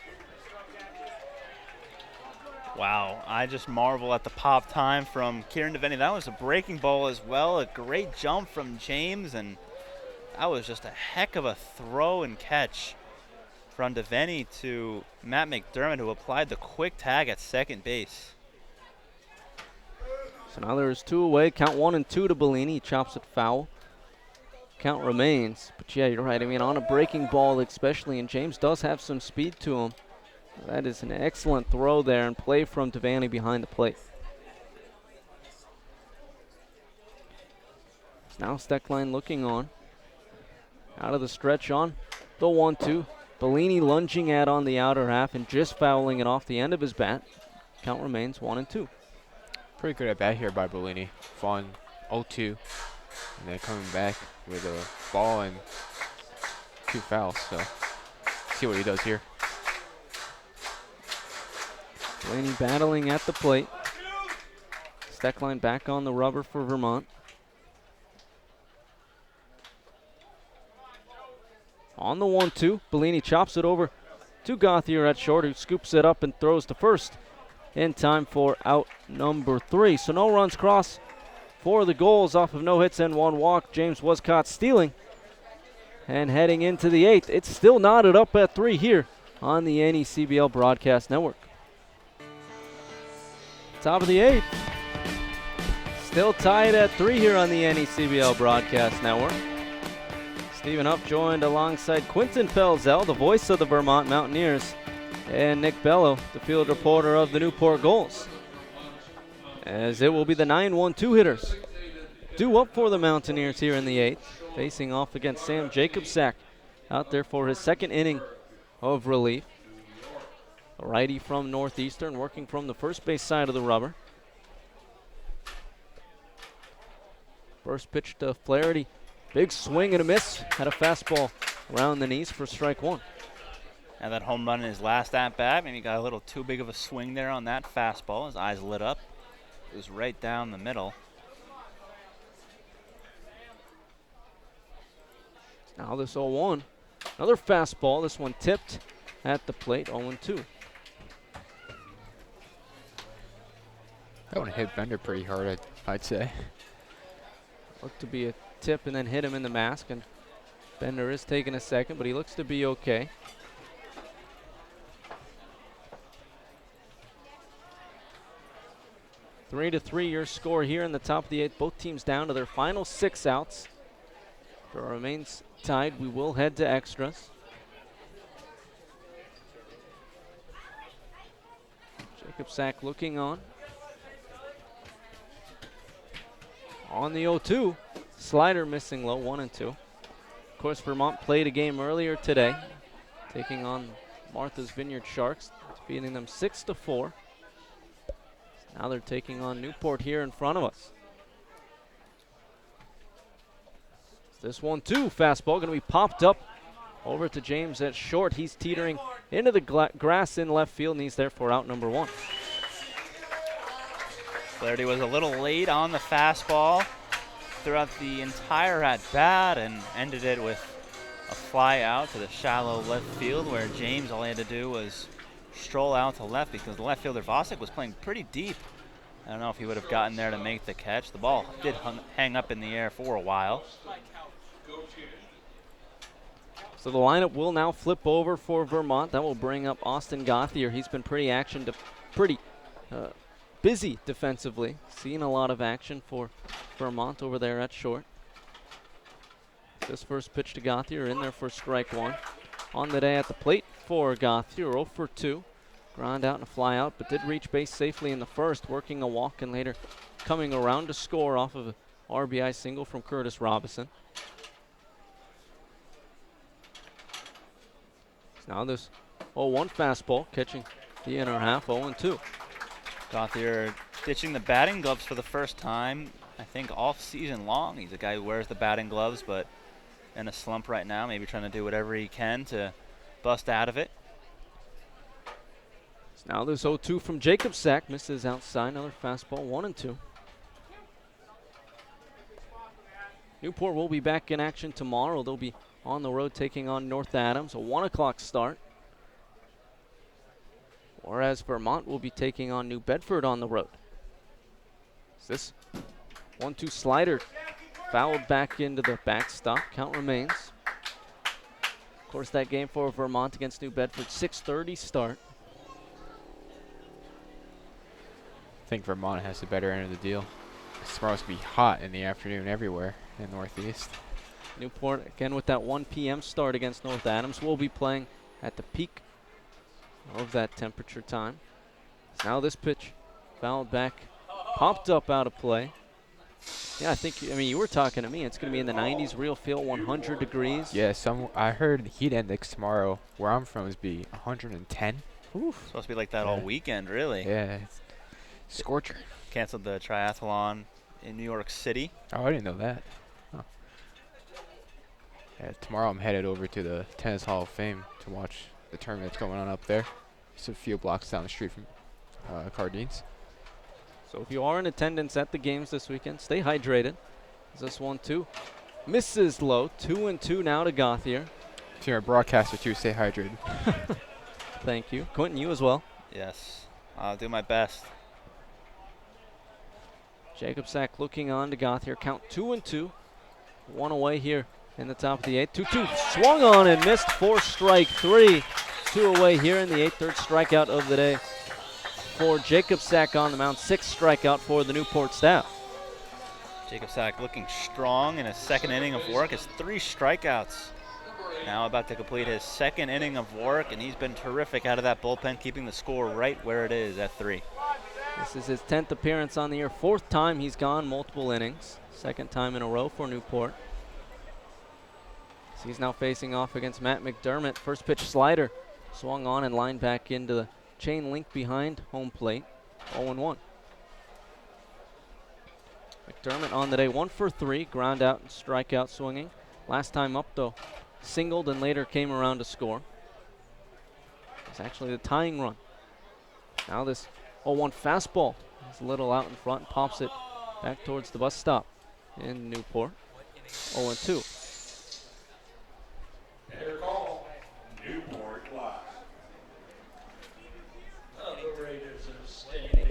L: Wow, I just marvel at the pop time from Kieran Devaney. That was a breaking ball as well, a great jump from James, and that was just a heck of a throw and catch from Devaney to Matt McDermott, who applied the quick tag at second base.
E: So now there's 2 away, count 1-2 to Bellini, he chops it foul. Count remains, but yeah, you're right. I mean, on a breaking ball especially, and James does have some speed to him. That is an excellent throw there and play from Devaney behind the plate. Now Steckline looking on. Out of the stretch on the 1-2. Bellini lunging at on the outer half and just fouling it off the end of his bat. Count remains 1-2.
O: Pretty good at bat here by Bellini. Falling 0-2. And then coming back with a ball and 2 fouls. So see what he does here.
E: Blaney battling at the plate. Steckline back on the rubber for Vermont. On the 1-2, Bellini chops it over to Gauthier at short, who scoops it up and throws to first in time for out number 3. So no runs cross for the Gulls off of no hits and 1 walk. James was caught stealing. And heading into the 8th, it's still knotted up at 3 here on the NECBL Broadcast Network. Top of the 8th. Still tied at 3 here on the NECBL Broadcast Network. Stephen Huff joined alongside Quinton Felzel, the voice of the Vermont Mountaineers, and Nick Bello, the field reporter of the Newport Gulls. As it will be the 9-1-2 hitters due up for the Mountaineers here in the 8th, facing off against Sam Jacobsack out there for his second inning of relief. A righty from Northeastern working from the first base side of the rubber. First pitch to Flaherty. Big swing and a miss. Had a fastball around the knees for strike 1.
L: And that home run in his last at-bat. Maybe got a little too big of a swing there on that fastball. His eyes lit up. It was right down the middle.
E: Now this 0-1. Another fastball. This one tipped at the plate. 0-2.
O: That one hit Bender pretty hard, I'd say.
E: Looked to be a tip and then hit him in the mask, and Bender is taking a second, but he looks to be okay. Three to 3 your score here in the top of the 8th. Both teams down to their final 6 outs. If it remains tied, we will head to extras. Jacobsack looking on. On the 0-2, slider missing low, 1-2. Of course, Vermont played a game earlier today, taking on Martha's Vineyard Sharks, defeating them 6-4. Now they're taking on Newport here in front of us. This 1-2 fastball going to be popped up over to James at short. He's teetering into the grass in left field, and he's there for out number 1.
L: Flaherty was a little late on the fastball throughout the entire at-bat and ended it with a fly out to the shallow left field, where James, all he had to do was stroll out to left because the left fielder Vosick was playing pretty deep. I don't know if he would have gotten there to make the catch. The ball did hang up in the air for a while.
E: So the lineup will now flip over for Vermont. That will bring up Austin Gauthier. He's been pretty busy defensively. Seeing a lot of action for Vermont over there at short. This first pitch to Gauthier in there for strike 1. On the day at the plate for Gauthier, 0 for 2. Ground out and a fly out, but did reach base safely in the first, working a walk and later coming around to score off of an RBI single from Curtis Robinson. Now this 0-1 fastball catching the inner half, 0-2.
L: Gauthier ditching the batting gloves for the first time, I think, all season long. He's a guy who wears the batting gloves, but in a slump right now, maybe trying to do whatever he can to bust out of it.
E: So now this 0-2 from Jacobsack, misses outside, another fastball, 1-2. Newport will be back in action tomorrow. They'll be on the road taking on North Adams, a 1 o'clock start. Whereas Vermont will be taking on New Bedford on the road. This 1-2 slider fouled back into the backstop. Count remains. Of course, that game for Vermont against New Bedford, 6:30 start.
O: I think Vermont has the better end of the deal. It's supposed to be hot in the afternoon everywhere in the Northeast.
E: Newport, again with that 1 p.m. start against North Adams, will be playing at the peak of that temperature time. So now this pitch fouled back, popped up out of play. Yeah, I mean, you were talking to me. It's going to be in the 90s, real feel, 100 degrees.
O: Yeah, I heard heat index tomorrow, where I'm from, is be 110.
L: Oof. Supposed to be like that all weekend, really.
O: Yeah, scorcher.
L: Canceled the triathlon in New York City.
O: Oh, I didn't know that. Huh. Yeah, tomorrow I'm headed over to the Tennis Hall of Fame to watch the tournament that's going on up there. Just a few blocks down the street Cardines.
E: So if you are in attendance at the games this weekend, stay hydrated. This one, too. Misses low. 2-2 now to Gauthier.
O: If you're a broadcaster, too, stay hydrated.
E: Thank you. Quentin, you as well.
L: Yes, I'll do my best.
E: Jacob Sack looking on to Gauthier. Count 2-2. One away here in the top of the 8th. 2-2. Swung on and missed for strike 3. 2 away here in the 8th. Third strikeout of the day for Jacob Sack on the mound. 6th strikeout for the Newport staff.
L: Jacob Sack looking strong in his second inning of work. His 3 strikeouts. Now about to complete his second inning of work, and he's been terrific out of that bullpen, keeping the score right where it is at 3.
E: This is his 10th appearance on the year. 4th time he's gone multiple innings. 2nd time in a row for Newport. So he's now facing off against Matt McDermott. First pitch slider swung on and lined back into the chain link behind home plate. 0-1. McDermott on the day 1 for 3. Ground out and strikeout swinging. Last time up though, singled and later came around to score. It's actually the tying run. Now this 0-1 fastball is a little out in front, pops it back towards the bus stop in Newport. 0-2.
C: Their call, Newport Live. The Raiders are standing.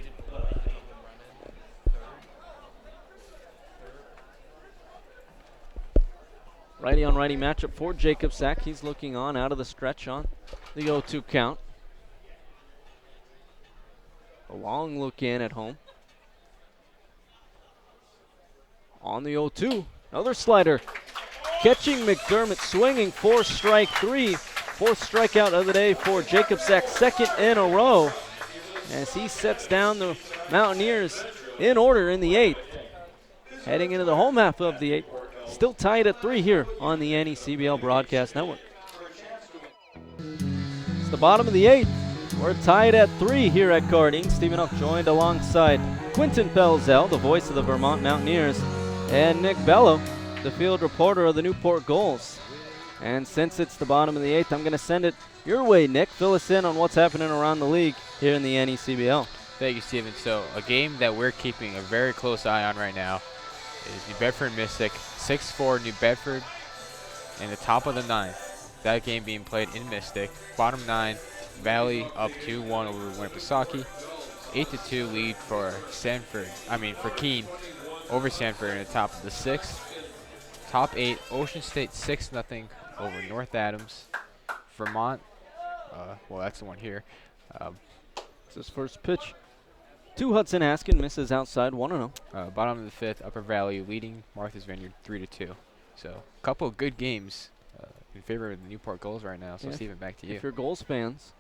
E: Righty on righty matchup for Jacob Sack. He's looking on out of the stretch on the 0-2 count. A long look in at home. On the 0-2, another slider. Catching McDermott, swinging for strike 3. 4th strikeout of the day for Jacob Sack, 2nd in a row, as he sets down the Mountaineers in order in the 8th. Heading into the home half of the 8th. Still tied at 3 here on the NECBL Broadcast Network. It's the bottom of the 8th. We're tied at 3 here at Cardine. Stephen Huff joined alongside Quentin Pelzel, the voice of the Vermont Mountaineers, and Nick Bello, the field reporter of the Newport Gulls. And since it's the bottom of the 8th, I'm going to send it your way, Nick. Fill us in on what's happening around the league here in the NECBL.
O: Thank you, Steven. So a game that we're keeping a very close eye on right now is New Bedford Mystic, 6-4 New Bedford in the top of the 9th. That game being played in Mystic. Bottom 9, Valley up 2-1 over Winnipesaukee. 8-2 lead for Keene over Sanford in the top of the 6th. Top 8, Ocean State 6-0 over North Adams. Vermont, that's the one here.
E: It's his first pitch to Hudson Haskin, misses outside, 1-0.
O: Bottom of the 5th, Upper Valley leading Martha's Vineyard 3-2. So a couple of good games in favor of the Newport Gulls right now. So yeah, Stephen, back to you.
E: If you're Gulls fans,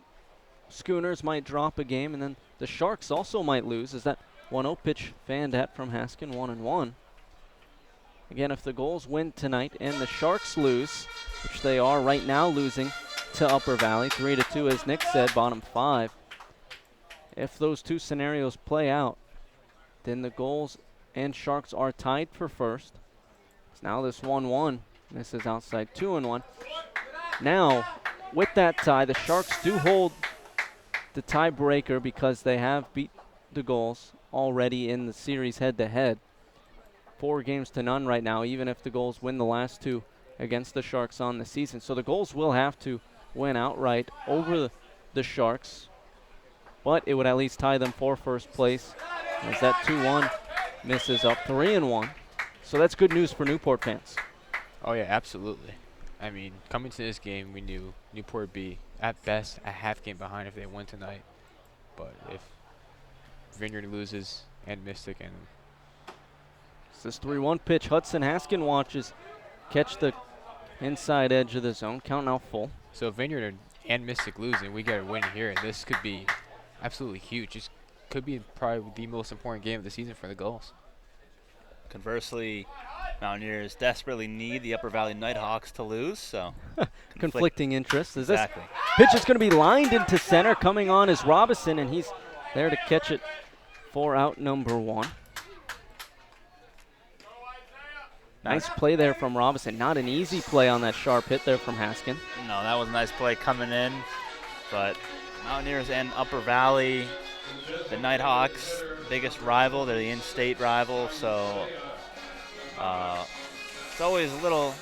E: Schooners might drop a game, and then the Sharks also might lose. Is that 1-0 pitch fanned at from Haskin, 1-1. Again, if the Gulls win tonight and the Sharks lose, which they are right now losing to Upper Valley, 3-2, as Nick said, bottom 5. If those two scenarios play out, then the Gulls and Sharks are tied for first. So now this 1-1, this is outside, 2-1. Now, with that tie, the Sharks do hold the tiebreaker because they have beat the Gulls already in the series head-to-head. 4-0 right now, even if the Gulls win the last 2 against the Sharks on the season. So the Gulls will have to win outright over the Sharks, but it would at least tie them for first place, as that 2-1 misses up 3-1. So that's good news for Newport fans.
O: Oh yeah, absolutely. I mean, coming to this game, we knew Newport would be at best a half game behind if they win tonight. But if Vineyard loses and Mystic and
E: this 3-1 pitch, Hudson Haskin watches catch the inside edge of the zone. Count now full.
O: So if Vineyard and Mystic lose and we get a win here, and this could be absolutely huge. This could be probably the most important game of the season for the Gulls.
L: Conversely, Mountaineers desperately need the Upper Valley Nighthawks to lose, so
E: conflicting interests.
L: Exactly.
E: This pitch is going to be lined into center. Coming on is Robinson, and he's there to catch it for out number 1. Nice play there from Robinson. Not an easy play on that sharp hit there from Haskin.
L: No, that was a nice play coming in, but Mountaineers and Upper Valley the Nighthawks' biggest rival. They're the in-state rival, so it's always a little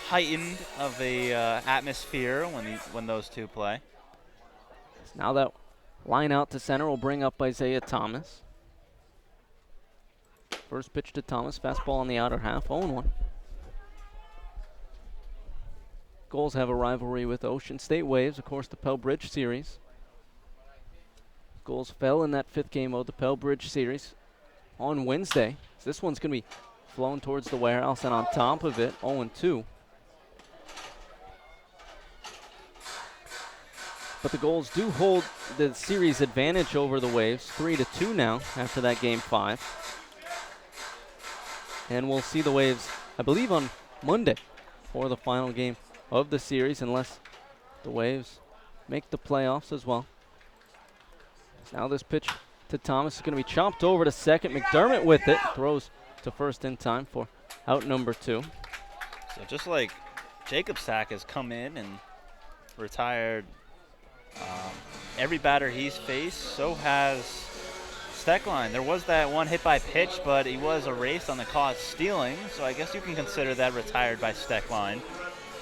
L: heightened of the atmosphere when those two play.
E: So now that line out to center will bring up Isaiah Thomas. First pitch to Thomas, fastball on the outer half, 0-1. Gulls have a rivalry with Ocean State Waves, of course, the Pell Bridge Series. Gulls fell in that fifth game of the Pell Bridge Series on Wednesday. So this one's going to be flown towards the warehouse, and on top of it, 0-2. But the Gulls do hold the series advantage over the Waves, 3-2 now after that game 5. And we'll see the Waves, I believe, on Monday for the final game of the series, unless the Waves make the playoffs as well. So now this pitch to Thomas is going to be chopped over to second. McDermott with it, throws to first in time for out number 2.
L: So just like Jacob Sack has come in and retired every batter he's faced, so has Steckline. There was that one hit by pitch, but he was erased on the caught stealing, so I guess you can consider that retired by Steckline.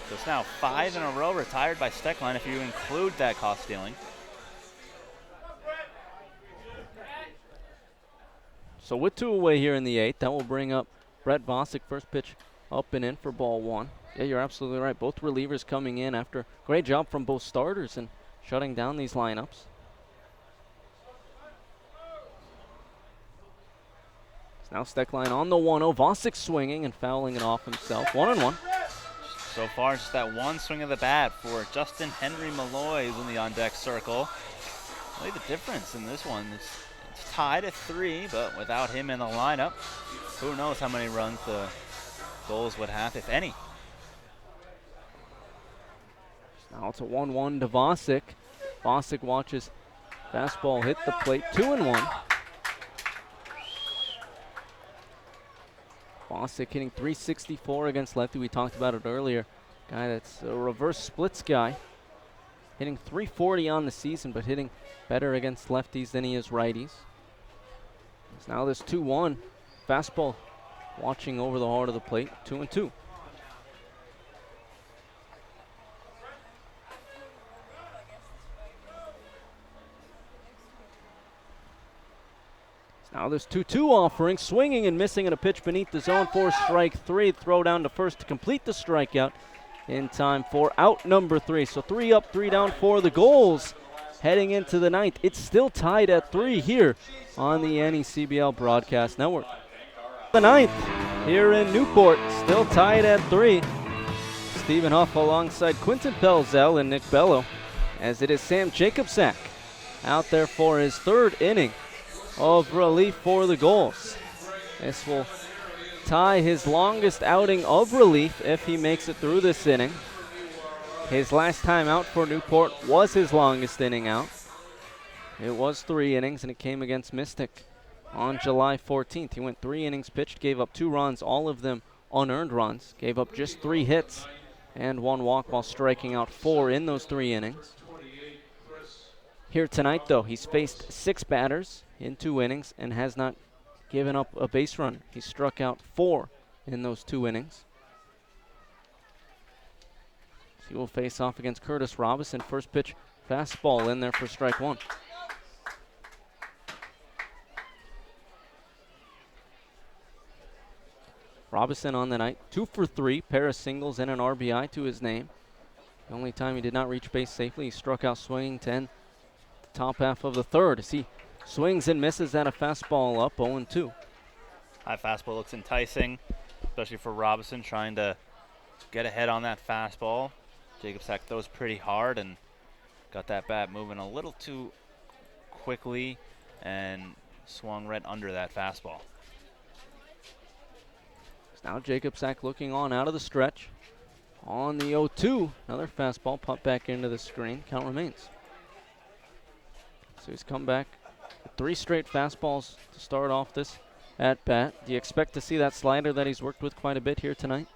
L: So it's now 5 in a row retired by Steckline if you include that caught stealing.
E: So with 2 away here in the 8th, that will bring up Brett Vosick. First pitch up and in for ball 1. Yeah, you're absolutely right. Both relievers coming in after great job from both starters and shutting down these lineups. So now Steckline on the 1-0. Vosick swinging and fouling it off himself. 1-1.
L: So far, just that one swing of the bat for Justin Henry Malloy in the on-deck circle. Really the difference in this one. It's tied at 3, but without him in the lineup, who knows how many runs the Gulls would have, if any.
E: Now it's a 1-1 to Vosick. Vosick watches fastball hit the plate, 2-1. Vosick hitting .364 against lefty. We talked about it earlier. Guy that's a reverse splits guy. Hitting .340 on the season, but hitting better against lefties than he is righties. So now this 2-1. Fastball watching over the heart of the plate, 2-2. Now this 2-2 offering, swinging and missing at a pitch beneath the zone for strike 3. Throw down to first to complete the strikeout in time for out number 3. So 3 up, 3 down for the Gulls heading into the 9th. It's still tied at 3 here on the NECBL Broadcast Network. The 9th here in Newport, still tied at 3. Stephen Huff alongside Quinton Pelzel and Nick Bello, as it is Sam Jacobsack out there for his 3rd inning of relief for the Gulls. This will tie his longest outing of relief if he makes it through this inning. His last time out for Newport was his longest inning out. It was 3 innings, and it came against Mystic on July 14th. He went 3 innings pitched, gave up 2 runs, all of them unearned runs, gave up just 3 hits and 1 walk while striking out 4 in those 3 innings. Here tonight, though, he's faced 6 batters in 2 innings and has not given up a base run. He struck out 4 in those 2 innings. So he will face off against Curtis Robinson. First pitch, fastball in there for strike 1. Robinson on the night, 2 for 3, pair of singles and an RBI to his name. The only time he did not reach base safely, he struck out swinging 10. The top half of the 3rd as he swings and misses at a fastball up 0-2.
L: High fastball looks enticing, especially for Robinson trying to get ahead on that fastball. Jacobsack throws pretty hard and got that bat moving a little too quickly and swung right under that fastball.
E: Now Jacobsack looking on out of the stretch. On the 0-2, another fastball put back into the screen. Count remains. So he's come back with 3 straight fastballs to start off this at bat. Do you expect to see that slider that he's worked with quite a bit here tonight?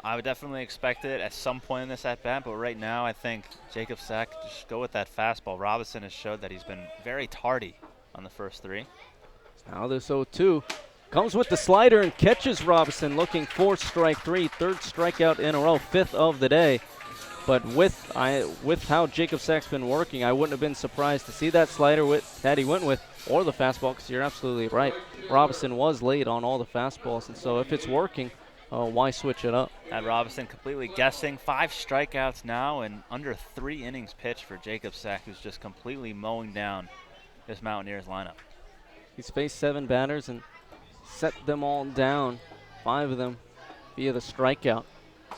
L: I would definitely expect it at some point in this at bat, but right now I think Jacobsack just go with that fastball. Robinson has showed that he's been very tardy on the first 3.
E: Now this 0-2 comes with the slider and catches Robinson, looking for strike 3, 3rd strikeout in a row, 5th of the day. But with how Jacob Sack's been working, I wouldn't have been surprised to see that slider that he went with, or the fastball, because you're absolutely right. Robinson was late on all the fastballs, and so if it's working, why switch it up?
L: Had Robinson completely guessing. 5 strikeouts now and under 3 innings pitched for Jacob Sack, who's just completely mowing down this Mountaineers lineup.
E: He's faced 7 batters and set them all down, 5 of them via the strikeout.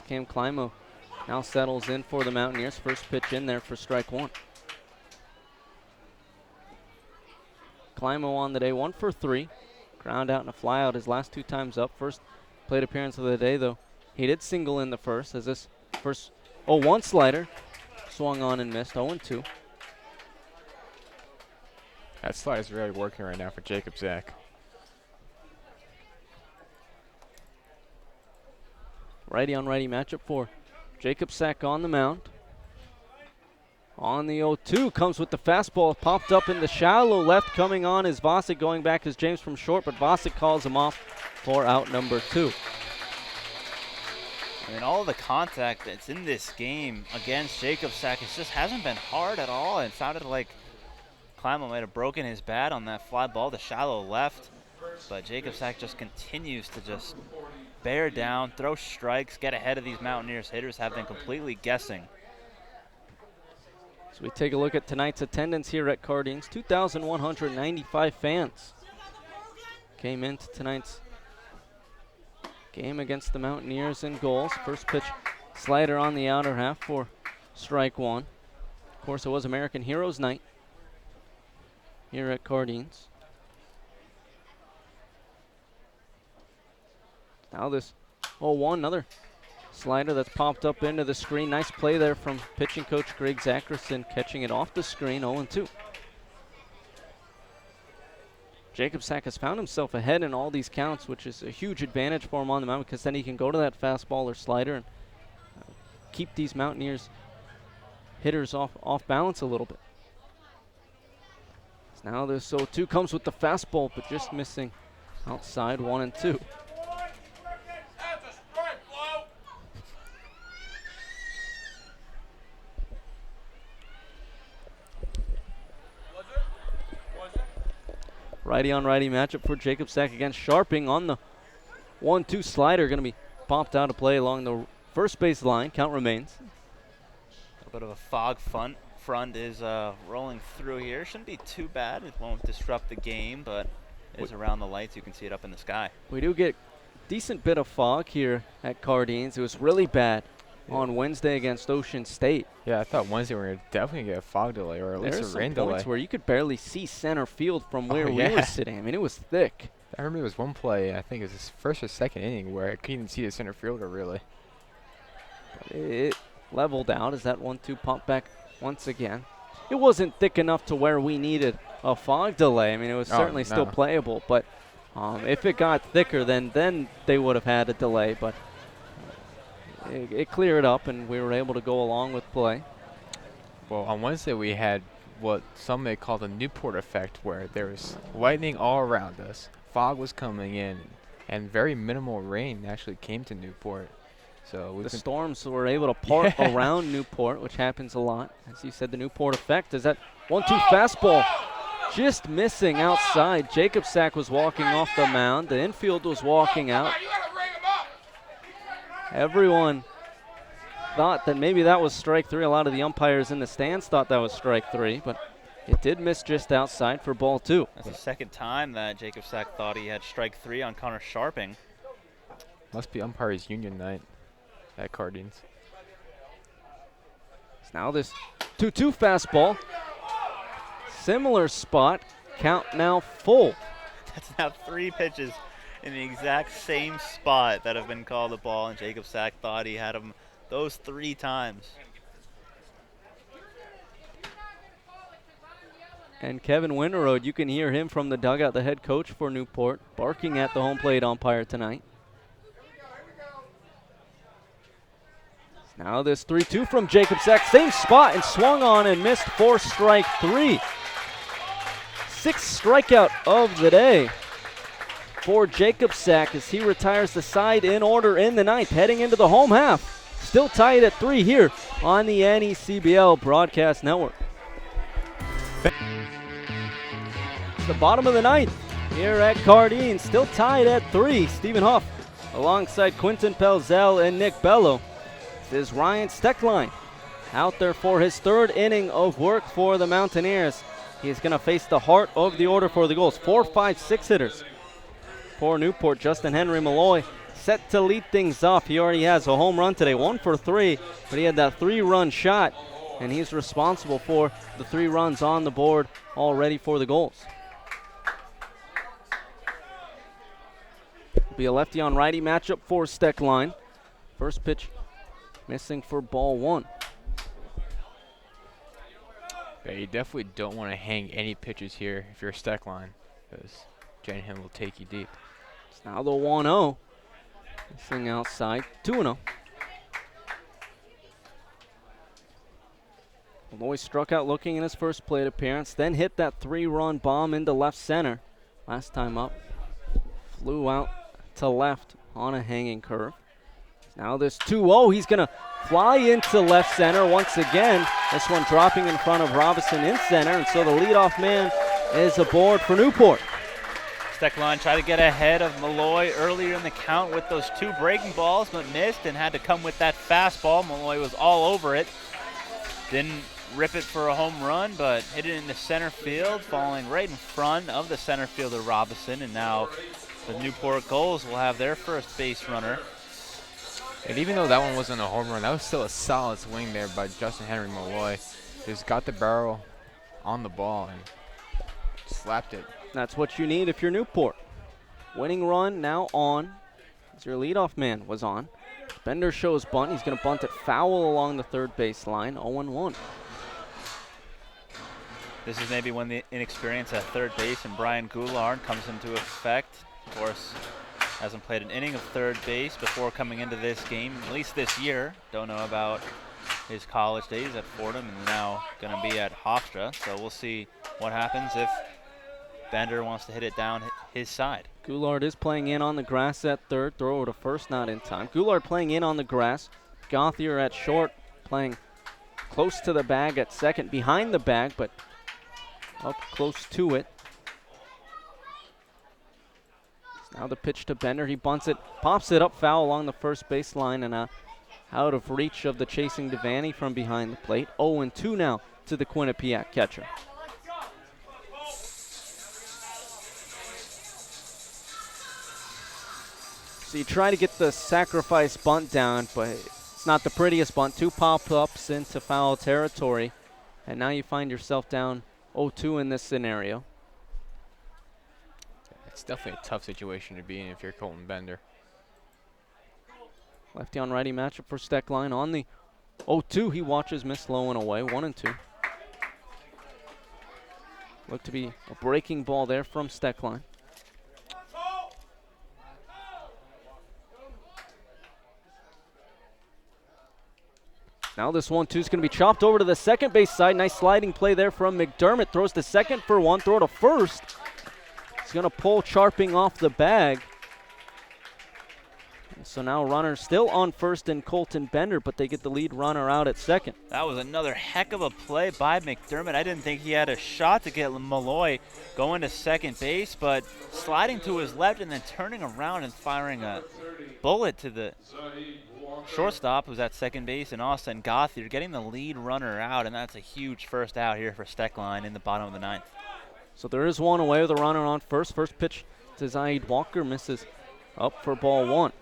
E: Cam Climo now settles in for the Mountaineers. First pitch in there for strike 1. Climo on the day, 1 for 3. Ground out and a fly out his last 2 times up. First plate appearance of the day, though. He did single in the first, as this first 0-1 slider swung on and missed, 0-2.
H: That slide is really working right now for Jacob Sack.
E: Righty on righty matchup for Jacob Sack on the mound. On the 0-2 comes with the fastball, popped up in the shallow left. Coming on is Vosick, going back is James from short, but Vosick calls him off for out number 2.
L: I mean, all of the contact that's in this game against Jacob Sack, it just hasn't been hard at all. It sounded like Climo might have broken his bat on that fly ball to shallow left, but Jacob Sack just continues to just bear down, throw strikes, get ahead of these Mountaineers hitters, have been completely guessing.
E: So we take a look at tonight's attendance here at Cardines. 2,195 fans came into tonight's game against the Mountaineers and Gulls. First pitch slider on the outer half for strike 1. Of course, it was American Heroes Night here at Cardines. Now this 0-1, another slider that's popped up into the screen. Nice play there from pitching coach Greg Zackerson, catching it off the screen, 0-2. Jacob Sack has found himself ahead in all these counts, which is a huge advantage for him on the mound, because then he can go to that fastball or slider and keep these Mountaineers hitters off balance a little bit. So now this 0-2 comes with the fastball, but just missing outside, 1-2. Righty on righty matchup for Jacob Sack against Sharping on the 1-2 slider. Going to be popped out of play along the first base line. Count remains.
L: A little bit of a fog front is rolling through here. Shouldn't be too bad. It won't disrupt the game, but it is around the lights. You can see it up in the sky.
E: We do get decent bit of fog here at Cardines. It was really bad on Wednesday against Ocean State.
H: Yeah, I thought Wednesday we were going to definitely get a fog delay, or at least a rain delay.
E: There's some points where you could barely see center field from where we were sitting. I mean, it was thick.
H: I remember there was one play, I think it was his first or second inning, where I couldn't even see the center fielder, really.
E: But it leveled out as that 1-2 popped back once again. It wasn't thick enough to where we needed a fog delay. I mean, it was certainly still playable, but if it got thicker, then they would have had a delay, but it cleared up, and we were able to go along with play.
H: Well, on Wednesday we had what some may call the Newport effect, where there was lightning all around us, fog was coming in, and very minimal rain actually came to Newport. So
E: the storms were able to part around Newport, which happens a lot. As you said, the Newport effect is that 1-2 fastball just missing outside. Jacob Sack was walking off the mound. The infield was walking out. Everyone thought that maybe that was strike 3. A lot of the umpires in the stands thought that was strike 3, but it did miss just outside for ball 2.
L: That's the second time that Jacob Sack thought he had strike 3 on Connor Sharping.
H: Must be umpires union night at Cardines.
E: So now this 2-2 fastball. Similar spot. Count now full.
L: That's now 3 pitches in the exact same spot that have been called a ball, and Jacob Sack thought he had him those 3 times.
E: And Kevin Winterode, you can hear him from the dugout, the head coach for Newport, barking at the home plate umpire tonight. Now this 3-2 from Jacob Sack, same spot, and swung on and missed for strike 3. sixth strikeout of the day for Jacob Sack as he retires the side in order in the ninth, heading into the home half. Still tied at 3 here on the NECBL Broadcast Network. It's the bottom of the ninth here at Cardine, still tied at 3. Stephen Huff alongside Quinton Pelzel and Nick Bello. This is Ryan Steckline out there for his third inning of work for the Mountaineers. He's going to face the heart of the order for the Gulls. 4, 5, 6 hitters for Newport. Justin Henry Malloy set to lead things off. He already has a home run today, 1 for 3, but he had that 3-run shot, and he's responsible for the 3 runs on the board already for the Gulls. It'll be a lefty on righty matchup for Steckline. First pitch missing for ball 1.
O: Yeah, you definitely don't want to hang any pitches here if you're a Steckline, because Janahan will take you deep.
E: It's now the 1-0. Missing outside, 2-0. Malloy struck out looking in his first plate appearance, then hit that 3-run bomb into left center. Last time up, flew out to left on a hanging curve. Now this 2-0, he's going to fly into left center once again. This one dropping in front of Robinson in center, and so the leadoff man is aboard for Newport.
L: Steckline tried to get ahead of Malloy earlier in the count with those 2 breaking balls, but missed and had to come with that fastball. Malloy was all over it. Didn't rip it for a home run, but hit it into center field, falling right in front of the center fielder Robinson, and now the Newport Gulls will have their first base runner.
O: And even though that one wasn't a home run, that was still a solid swing there by Justin Henry Malloy. Just got the barrel on the ball and slapped it.
E: That's what you need if you're Newport. Winning run now on, as your leadoff man was on. Bender shows bunt. He's going to bunt it foul along the third base line, 0-1.
L: This is maybe when the inexperience at third base and Brian Goulard comes into effect. Of course, hasn't played an inning of third base before coming into this game, at least this year. Don't know about his college days at Fordham and now going to be at Hofstra. So we'll see what happens if Bender wants to hit it down his side.
E: Goulard is playing in on the grass at third. Throw to first, not in time. Goulard playing in on the grass. Gauthier at short, playing close to the bag at second. Behind the bag, but up close to it. Now the pitch to Bender. He bunts it, pops it up foul along the first baseline and out of reach of the chasing Devaney from behind the plate. 0-2 now to the Quinnipiac catcher. So you try to get the sacrifice bunt down, but it's not the prettiest bunt. 2 pop-ups into foul territory, and now you find yourself down 0-2 in this scenario.
O: It's definitely a tough situation to be in if you're Colton Bender.
E: Lefty on righty matchup for Steckline on the 0-2. He watches miss low and away, 1-2. Looked to be a breaking ball there from Steckline. Now this 1-2 is going to be chopped over to the second base side. Nice sliding play there from McDermott. Throws to second for 1, throw to first. He's going to pull Charping off the bag. So now runner still on first in Colton Bender, but they get the lead runner out at second.
L: That was another heck of a play by McDermott. I didn't think he had a shot to get Malloy going to second base, but sliding to his left and then turning around and firing a bullet to the shortstop, who's at second base, and Austin Gauthier getting the lead runner out, and that's a huge first out here for Steckline in the bottom of the ninth.
E: So there is one away with a runner on first. First pitch to Zaid Walker, misses up for ball 1.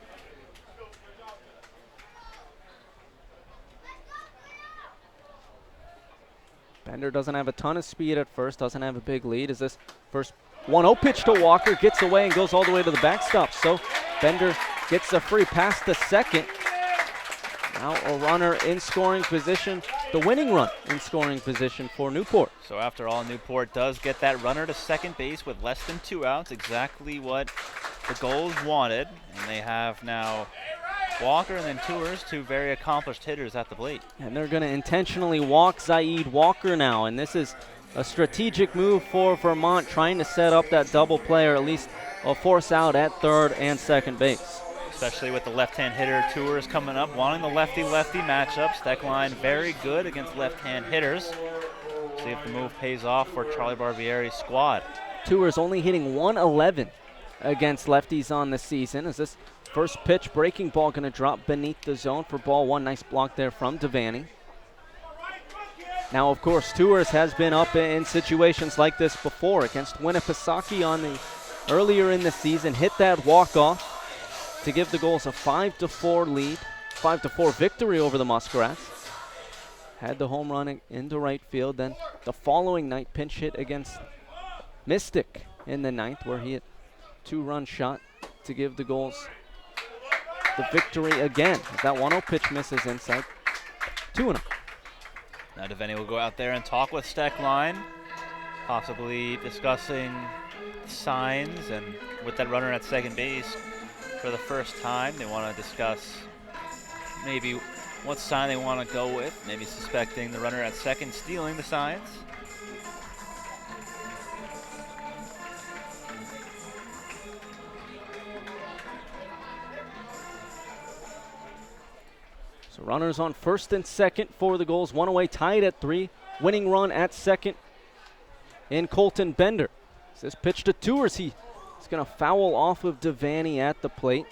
E: Bender doesn't have a ton of speed at first, doesn't have a big lead. As this first 1-0 pitch to Walker gets away and goes all the way to the backstop. So Bender gets a free pass to second. Now a runner in scoring position, the winning run in scoring position for Newport.
L: So after all, Newport does get that runner to second base with less than 2 outs, exactly what the Gulls wanted. And they have now Walker and then Tours, 2 very accomplished hitters at the plate.
E: And they're going to intentionally walk Zaid Walker now, and this is A strategic move for Vermont, trying to set up that double play or at least a force out at third and second base.
L: Especially with the left-hand hitter Tours coming up, wanting the lefty-lefty matchup. Steckline very good against left-hand hitters. See if the move pays off for Charlie Barbieri's squad.
E: Tours only hitting 111 against lefties on the season. As this first pitch, breaking ball going to drop beneath the zone for ball one. Nice block there from Devaney. Now, of course, Tours has been up in situations like this before against Winnipesaukee earlier in the season. Hit that walk-off to give the Gulls a 5-4 lead, 5-4 victory over the Muskrats. Had the home run into right field. Then the following night, pinch hit against Mystic in the ninth, where he hit 2-run shot to give the Gulls the victory again. As that 1-0 pitch misses inside. 2-0.
L: Now Devaney will go out there and talk with Steckline, possibly discussing signs, and with that runner at second base for the first time, they want to discuss maybe what sign they want to go with, maybe suspecting the runner at second stealing the signs.
E: So runners on first and second for the Gulls. One away, tied at 3. Winning run at second in Colton Bender. This pitch to Tours. He's going to foul off of Devaney at the plate.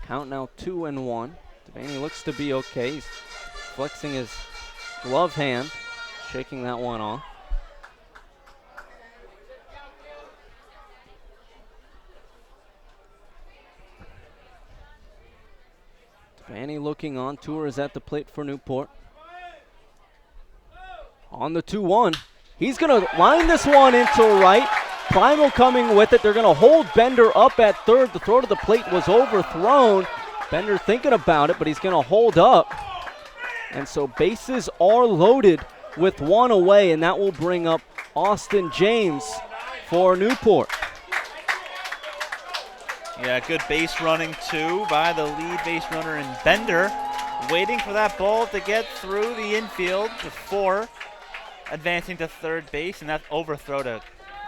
E: Count now 2-1. Devaney looks to be okay. He's flexing his glove hand, shaking that one off. Devaney looking on. Tours at the plate for Newport. On the 2-1. He's going to line this one into right. Primal coming with it. They're going to hold Bender up at third. The throw to the plate was overthrown. Bender thinking about it, but he's going to hold up. And so bases are loaded with one away, and that will bring up Austin James for Newport.
L: Yeah, good base running too by the lead base runner in Bender. Waiting for that ball to get through the infield before advancing to third base, and that overthrow to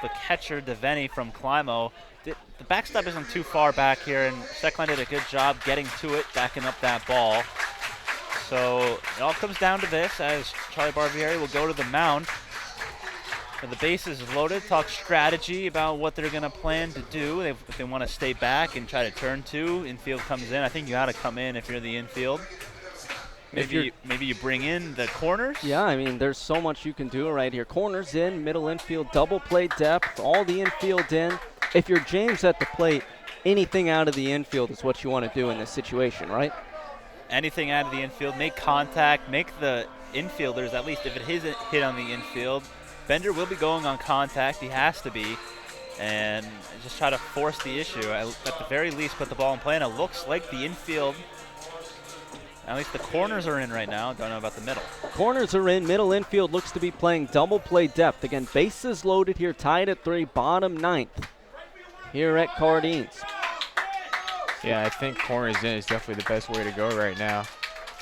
L: the catcher Devaney from Climo. The backstop isn't too far back here, and Steckline did a good job getting to it, backing up that ball. So it all comes down to this as Charlie Barbieri will go to the mound. And the base is loaded, talk strategy about what they're going to plan to do. If they want to stay back and try to turn two, infield comes in. I think you got to come in if you're the infield. Maybe you bring in the corners.
E: Yeah, I mean, there's so much you can do right here. Corners in, middle infield, double play depth, all the infield in. If you're James at the plate, anything out of the infield is what you want to do in this situation, right?
L: Anything out of the infield, make contact, make the infielders, at least if it isn't hit on the infield, Bender will be going on contact. He has to be. And just try to force the issue. At the very least, put the ball in play. And it looks like the infield, at least the corners are in right now. Don't know about the middle.
E: Corners are in. Middle infield looks to be playing double play depth. Again, bases loaded here, tied at 3, bottom 9th here at Cardines.
O: Yeah, I think corners in is definitely the best way to go right now,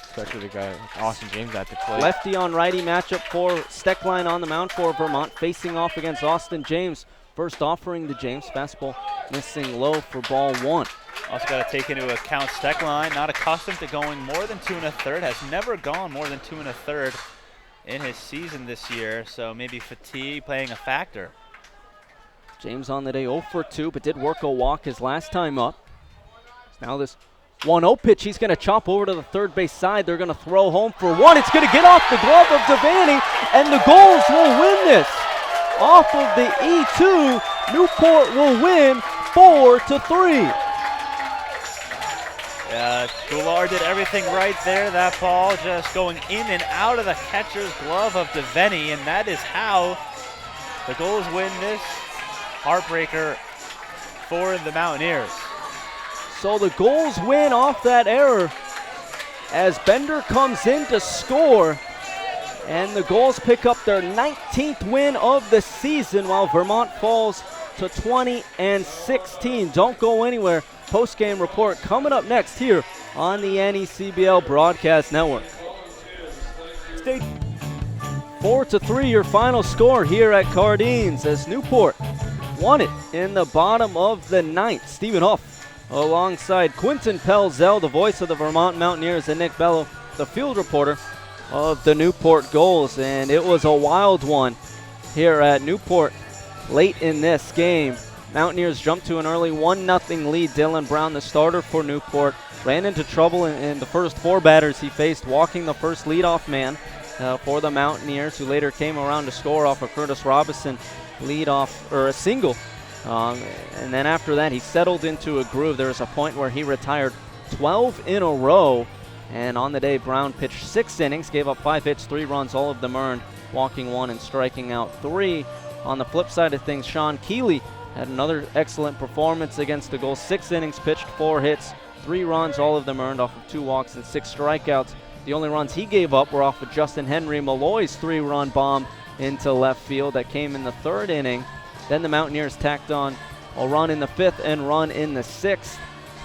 O: especially the guy Austin James at the plate.
E: Lefty on righty matchup for Steckline on the mound for Vermont, facing off against Austin James. First offering to James, fastball missing low for ball 1.
L: Also got to take into account Steckline, not accustomed to going more than 2 1/3, has never gone more than 2 1/3 in his season this year, so maybe fatigue playing a factor.
E: James on the day 0 for 2, but did work a walk his last time up. Now this 1-0 pitch, he's going to chop over to the third base side. They're going to throw home for 1. It's going to get off the glove of Devaney, and the Gulls will win this. Off of the E2, Newport will win 4-3.
L: Yeah, Goulart did everything right there. That ball just going in and out of the catcher's glove of Devaney, and that is how the Gulls win this heartbreaker for the Mountaineers.
E: So the Gulls win off that error as Bender comes in to score, and the Gulls pick up their 19th win of the season while Vermont falls to 20-16. Don't go anywhere. Post-game report coming up next here on the NECBL Broadcast Network.
B: Stay
E: 4-3 your final score here at Cardines as Newport won it in the bottom of the ninth. Stephen Huff alongside Quentin Pelzel, the voice of the Vermont Mountaineers, and Nick Bello, the field reporter of the Newport Gulls. And it was a wild one here at Newport late in this game. Mountaineers jumped to an early 1-0 lead. Dylan Brown, the starter for Newport, ran into trouble in the first 4 batters he faced, walking the first leadoff man for the Mountaineers, who later came around to score off of Curtis Robinson leadoff, or a single. And then after that, he settled into a groove. There was a point where he retired 12 in a row. And on the day, Brown pitched 6 innings, gave up 5 hits, 3 runs, all of them earned, walking 1 and striking out 3. On the flip side of things, Sean Keeley had another excellent performance against the Gulls. 6 innings pitched, 4 hits, 3 runs, all of them earned off of 2 walks and 6 strikeouts. The only runs he gave up were off of Justin Henry Malloy's 3-run bomb into left field that came in the 3rd inning. Then the Mountaineers tacked on a run in the 5th and run in the 6th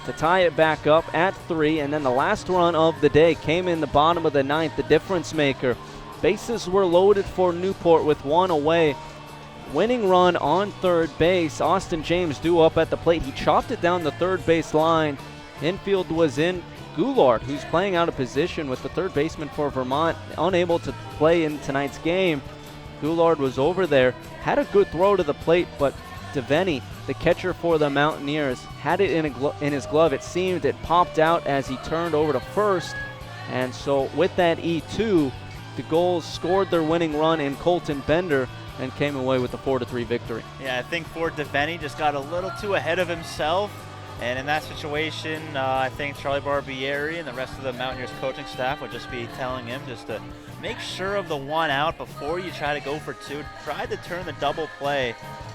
E: to tie it back up at 3. And then the last run of the day came in the bottom of the 9th, the difference maker. Bases were loaded for Newport with 1 away. Winning run on 3rd base. Austin James due up at the plate. He chopped it down the 3rd base line. Infield was in. Goulart, who's playing out of position with the 3rd baseman for Vermont, unable to play in tonight's game. Goulart was over there, had a good throw to the plate, but Devaney, the catcher for the Mountaineers, had it in his glove. It seemed it popped out as he turned over to first. And so with that E2, the Gulls scored their winning run in Colton Bender and came away with a 4-3 victory.
L: Yeah, I think Ford Devaney just got a little too ahead of himself. And in that situation, I think Charlie Barbieri and the rest of the Mountaineers coaching staff would just be telling him just to make sure of the 1 out before you try to go for 2. Try to turn the double play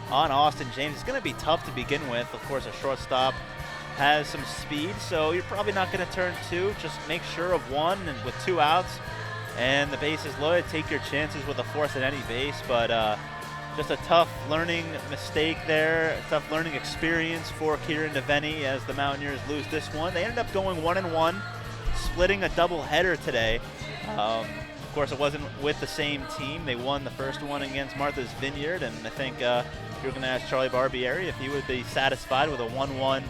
L: on Austin James. It's going to be tough to begin with. Of course, a shortstop has some speed, so you're probably not going to turn 2. Just make sure of 1, and with 2 outs and the base is loaded, take your chances with a 4th at any base. But just a tough learning mistake there, a tough learning experience for Kieran Devaney as the Mountaineers lose this one. They ended up going 1-1, splitting a doubleheader today. Of course, it wasn't with the same team. They won the first one against Martha's Vineyard, and I think you're going to ask Charlie Barbieri if he would be satisfied with a 1-1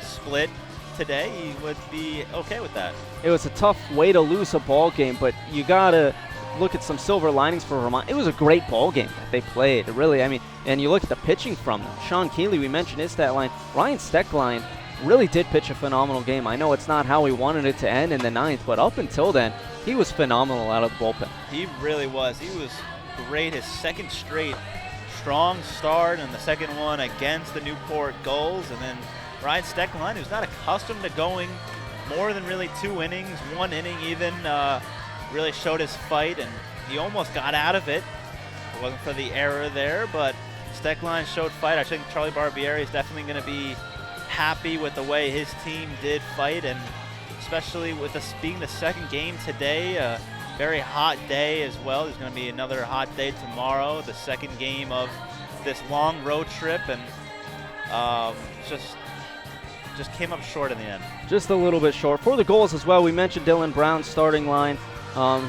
L: split today. He would be okay with that.
E: It was a tough way to lose a ball game, but you got to look at some silver linings for Vermont. It was a great ball game that they played, really. I mean, and you look at the pitching from them. Sean Keeley, we mentioned his stat line. Ryan Steckline really did pitch a phenomenal game. I know it's not how we wanted it to end in the 9th, but up until then, he was phenomenal out of the bullpen.
L: He really was. He was great. His 2nd straight strong start, and the 2nd one against the Newport Gulls. And then Ryan Steckline, who's not accustomed to going more than really 2 innings, 1 inning even, really showed his fight, and he almost got out of it. It wasn't for the error there, but Steckline showed fight. I think Charlie Barbieri is definitely going to be happy with the way his team did fight, and especially with this being the 2nd game today, a very hot day as well. There's going to be another hot day tomorrow, the 2nd game of this long road trip, and just came up short in the end.
E: Just a little bit short. For the Gulls as well, we mentioned Dylan Brown's starting line.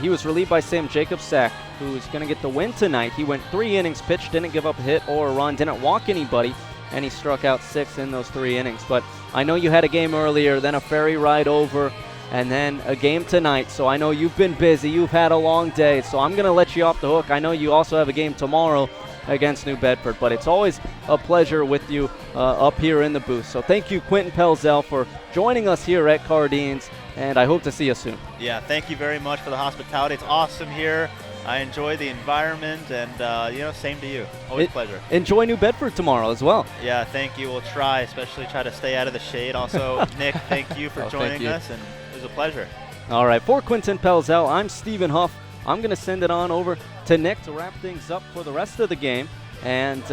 E: He was relieved by Sam Jacobsack, who's going to get the win tonight. He went 3 innings pitched, didn't give up a hit or a run, didn't walk anybody, and he struck out 6 in those 3 innings. But I know you had a game earlier, then a ferry ride over, and then a game tonight. So I know you've been busy. You've had a long day. So I'm going to let you off the hook. I know you also have a game tomorrow against New Bedford, but it's always a pleasure with you up here in the booth. So thank you, Quentin Pelzel, for joining us here at Cardines, and I hope to see you soon.
L: Yeah, thank you very much for the hospitality. It's awesome here. I enjoy the environment, and same to you. Always a pleasure.
E: Enjoy New Bedford tomorrow as well.
L: Yeah, thank you. We'll try, especially try to stay out of the shade. Also, Nick, thank you for joining us, and it was a pleasure.
E: All right, for Quentin Pelzel, I'm Stephen Huff. I'm going to send it on over to Nick to wrap things up for the rest of the game, and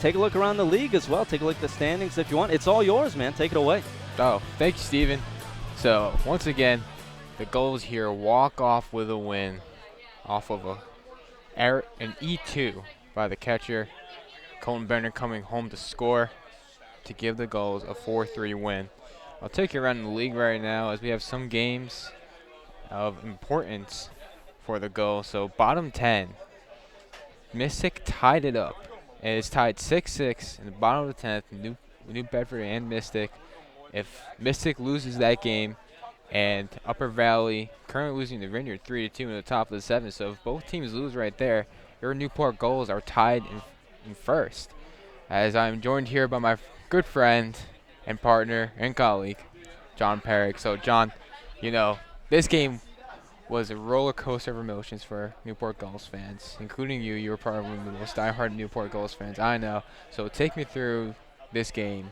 E: take a look around the league as well. Take a look at the standings if you want. It's all yours, man. Take it away.
O: Oh, thank you, Steven. So, once again, the Gulls here walk off with a win off of an E2 by the catcher. Colton Bender coming home to score to give the Gulls a 4-3 win. I'll take you around the league right now as we have some games of importance for the Gulls. So bottom 10, Mystic tied it up. And it's tied 6-6 in the bottom of the 10th, New Bedford and Mystic. If Mystic loses that game, and Upper Valley currently losing the Vineyard 3-2 in the top of the 7th, so if both teams lose right there, your Newport Gulls are tied in first. As I'm joined here by my good friend and partner and colleague, John Perrick. So, John, you know, this game was a roller coaster of emotions for Newport Gulls fans, including you. You were part of one of the most diehard Newport Gulls fans I know. So take me through this game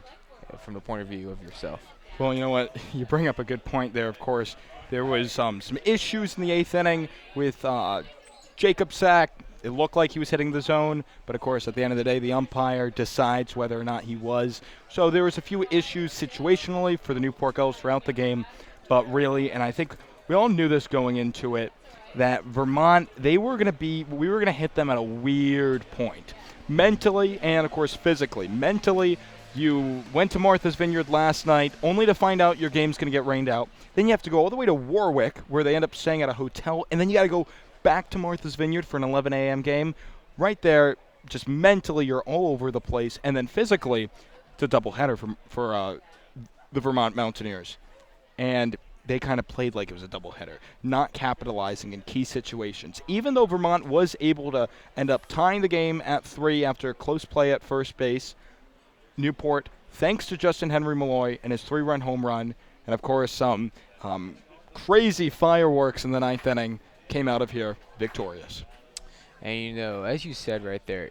O: from the point of view of yourself.
F: Well, you know what? You bring up a good point there, of course. There was some issues in the 8th inning with Jacob Sack. It looked like he was hitting the zone, but, of course, at the end of the day, the umpire decides whether or not he was. So there was a few issues situationally for the Newport Gulls throughout the game, but really, and I think we all knew this going into it, that Vermont, we were going to hit them at a weird point. Mentally and, of course, physically. Mentally, you went to Martha's Vineyard last night only to find out your game's going to get rained out. Then you have to go all the way to Warwick, where they end up staying at a hotel, and then you got to go back to Martha's Vineyard for an 11 a.m. game. Right there, just mentally, you're all over the place. And then physically, it's a doubleheader for the Vermont Mountaineers. And they kind of played like it was a doubleheader, not capitalizing in key situations. Even though Vermont was able to end up tying the game at 3 after a close play at first base, Newport, thanks to Justin Henry Malloy and his 3-run home run, and of course some crazy fireworks in the 9th inning, came out of here victorious.
O: And you know, as you said right there,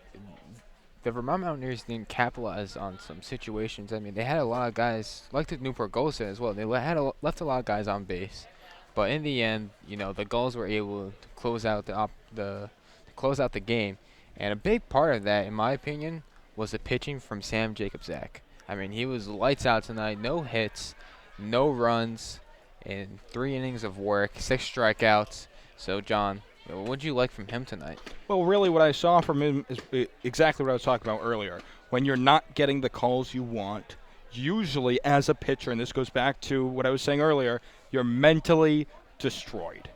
O: the Vermont Mountaineers didn't capitalize on some situations. I mean, they had a lot of guys, like the Newport Gulls did as well. They left a lot of guys on base, but in the end, you know, the Gulls were able to close out the game. And a big part of that, in my opinion, was the pitching from Sam Jacobzak. I mean, he was lights out tonight. No hits, no runs, in 3 innings of work, 6 strikeouts. So, John, what did you like from him tonight?
F: Well, really what I saw from him is exactly what I was talking about earlier. When you're not getting the calls you want, usually as a pitcher, and this goes back to what I was saying earlier, you're mentally destroyed.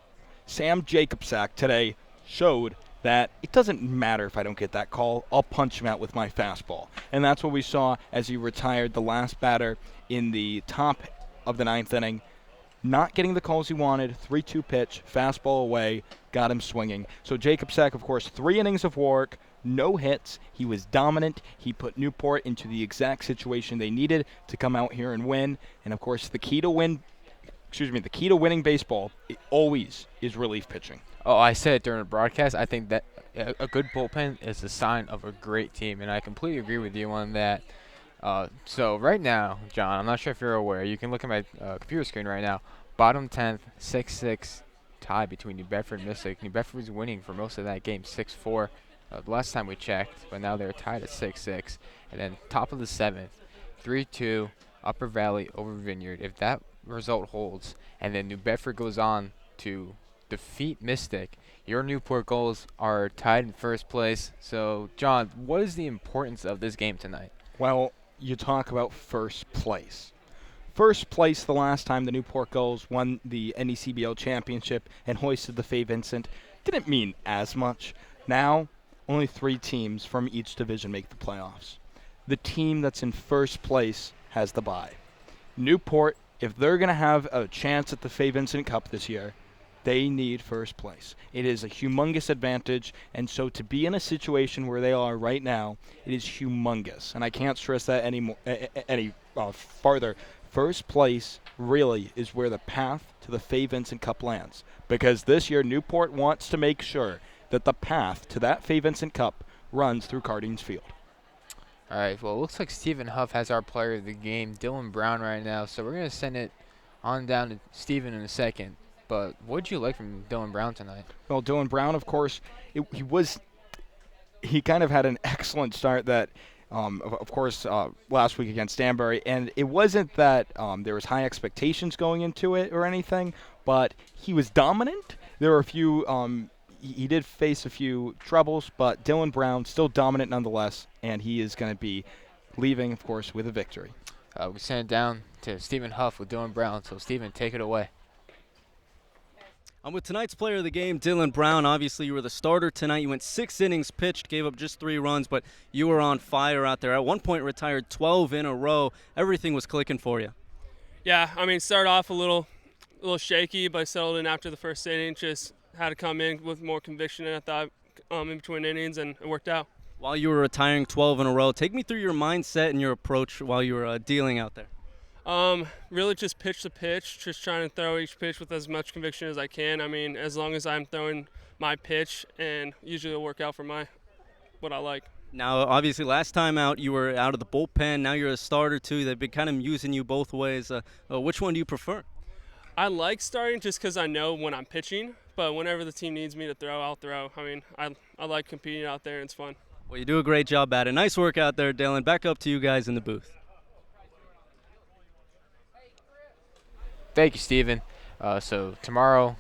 F: Sam Jacobzak today showed that it doesn't matter if I don't get that call, I'll punch him out with my fastball. And that's what we saw as he retired the last batter in the top of the 9th inning. Not getting the calls he wanted, 3-2 pitch, fastball away, got him swinging. So Jacobzak, of course, 3 innings of work, no hits. He was dominant. He put Newport into the exact situation they needed to come out here and win. And, of course, the key to winning baseball, it always is relief pitching.
O: Oh, I said it during the broadcast. I think that a good bullpen is a sign of a great team, and I completely agree with you on that. So right now, John, I'm not sure if you're aware. You can look at my computer screen right now. Bottom 10th, 6-6 tie between New Bedford and Mystic. New Bedford was winning for most of that game, 6-4. The last time we checked, but now they're tied at 6-6. And then top of the 7th, 3-2, Upper Valley over Vineyard. If that result holds, and then New Bedford goes on to defeat Mystic, your Newport Gulls are tied in first place. So, John, what is the importance of this game tonight?
F: Well, you talk about first place. First place the last time the Newport Gulls won the NECBL championship and hoisted the Fay Vincent didn't mean as much. Now, only 3 teams from each division make the playoffs. The team that's in first place has the bye. Newport, if they're going to have a chance at the Fay Vincent Cup this year, they need first place. It is a humongous advantage, and so to be in a situation where they are right now, it is humongous. And I can't stress that any farther. First place really is where the path to the Fay Vincent Cup lands, because this year Newport wants to make sure that the path to that Fay Vincent Cup runs through Cardines Field.
O: All right, well, it looks like Stephen Huff has our player of the game, Dylan Brown, right now, so we're going to send it on down to Stephen in a second. But what did you like from Dylan Brown tonight?
F: Well, Dylan Brown, of course, he kind of had an excellent start that, of course, last week against Danbury. And it wasn't that there was high expectations going into it or anything, but he was dominant. There were a few, he did face a few troubles, but Dylan Brown still dominant nonetheless, and he is going to be leaving, of course, with a victory.
O: We send it down to Stephen Huff with Dylan Brown. So, Stephen, take it away.
E: With tonight's player of the game, Dylan Brown. Obviously, you were the starter tonight. You went 6 innings pitched, gave up just 3 runs, but you were on fire out there. At one point, retired 12 in a row. Everything was clicking for you.
P: Yeah, I mean, started off a little shaky, but settled in after the first inning. Just had to come in with more conviction, and I thought in between innings, and it worked out.
E: While you were retiring 12 in a row, take me through your mindset and your approach while you were dealing out there.
P: Really just pitch to pitch, just trying to throw each pitch with as much conviction as I can. I mean, as long as I'm throwing my pitch, and usually it'll work out for what I like.
E: Now, obviously, last time out, you were out of the bullpen. Now you're a starter, too. They've been kind of using you both ways. Which one do you prefer?
P: I like starting just because I know when I'm pitching, but whenever the team needs me to throw, I'll throw. I mean, I like competing out there, and it's fun.
E: Well, you do a great job at it. Nice work out there, Dylan. Back up to you guys in the booth.
O: Thank you, Steven. So tomorrow,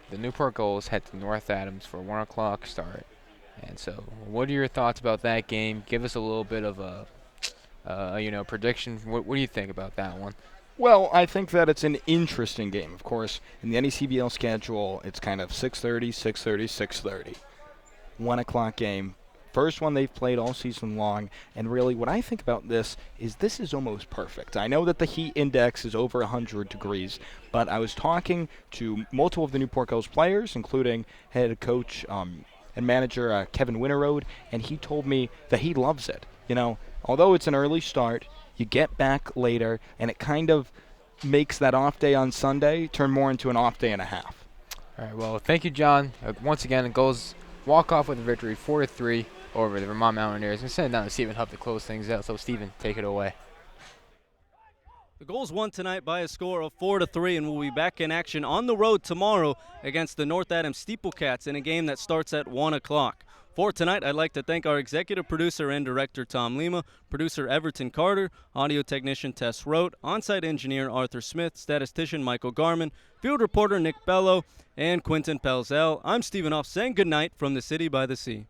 O: the Newport Gulls head to North Adams for a 1 o'clock start. And so, what are your thoughts about that game? Give us a little bit of a, prediction. What do you think about that one?
F: Well, I think that it's an interesting game. Of course, in the NECBL schedule, it's kind of 6:30, 6:30, 6:30. 1 o'clock game. First one they've played all season long, and really what I think about this is almost perfect. I know that the heat index is over 100 degrees, but I was talking to multiple of the Newport Gulls players, including head coach and manager Kevin Winterode, and he told me that he loves it. You know, although it's an early start, you get back later, and it kind of makes that off day on Sunday turn more into an off day and a half.
O: All right, well, thank you, John. Once again, the Gulls walk off with a victory 4-3 over the Vermont Mountaineers. I'm sending down to Stephen Huff to close things out. So, Stephen, take it away.
E: The Gulls won tonight by a score of 4-3 and will be back in action on the road tomorrow against the North Adams Steeplecats in a game that starts at 1 o'clock. For tonight, I'd like to thank our executive producer and director, Tom Lima, producer Everton Carter, audio technician Tess Rote, on-site engineer Arthur Smith, statistician Michael Garman, field reporter Nick Bello, and Quentin Pelzel. I'm Stephen Huff saying goodnight from the City by the Sea.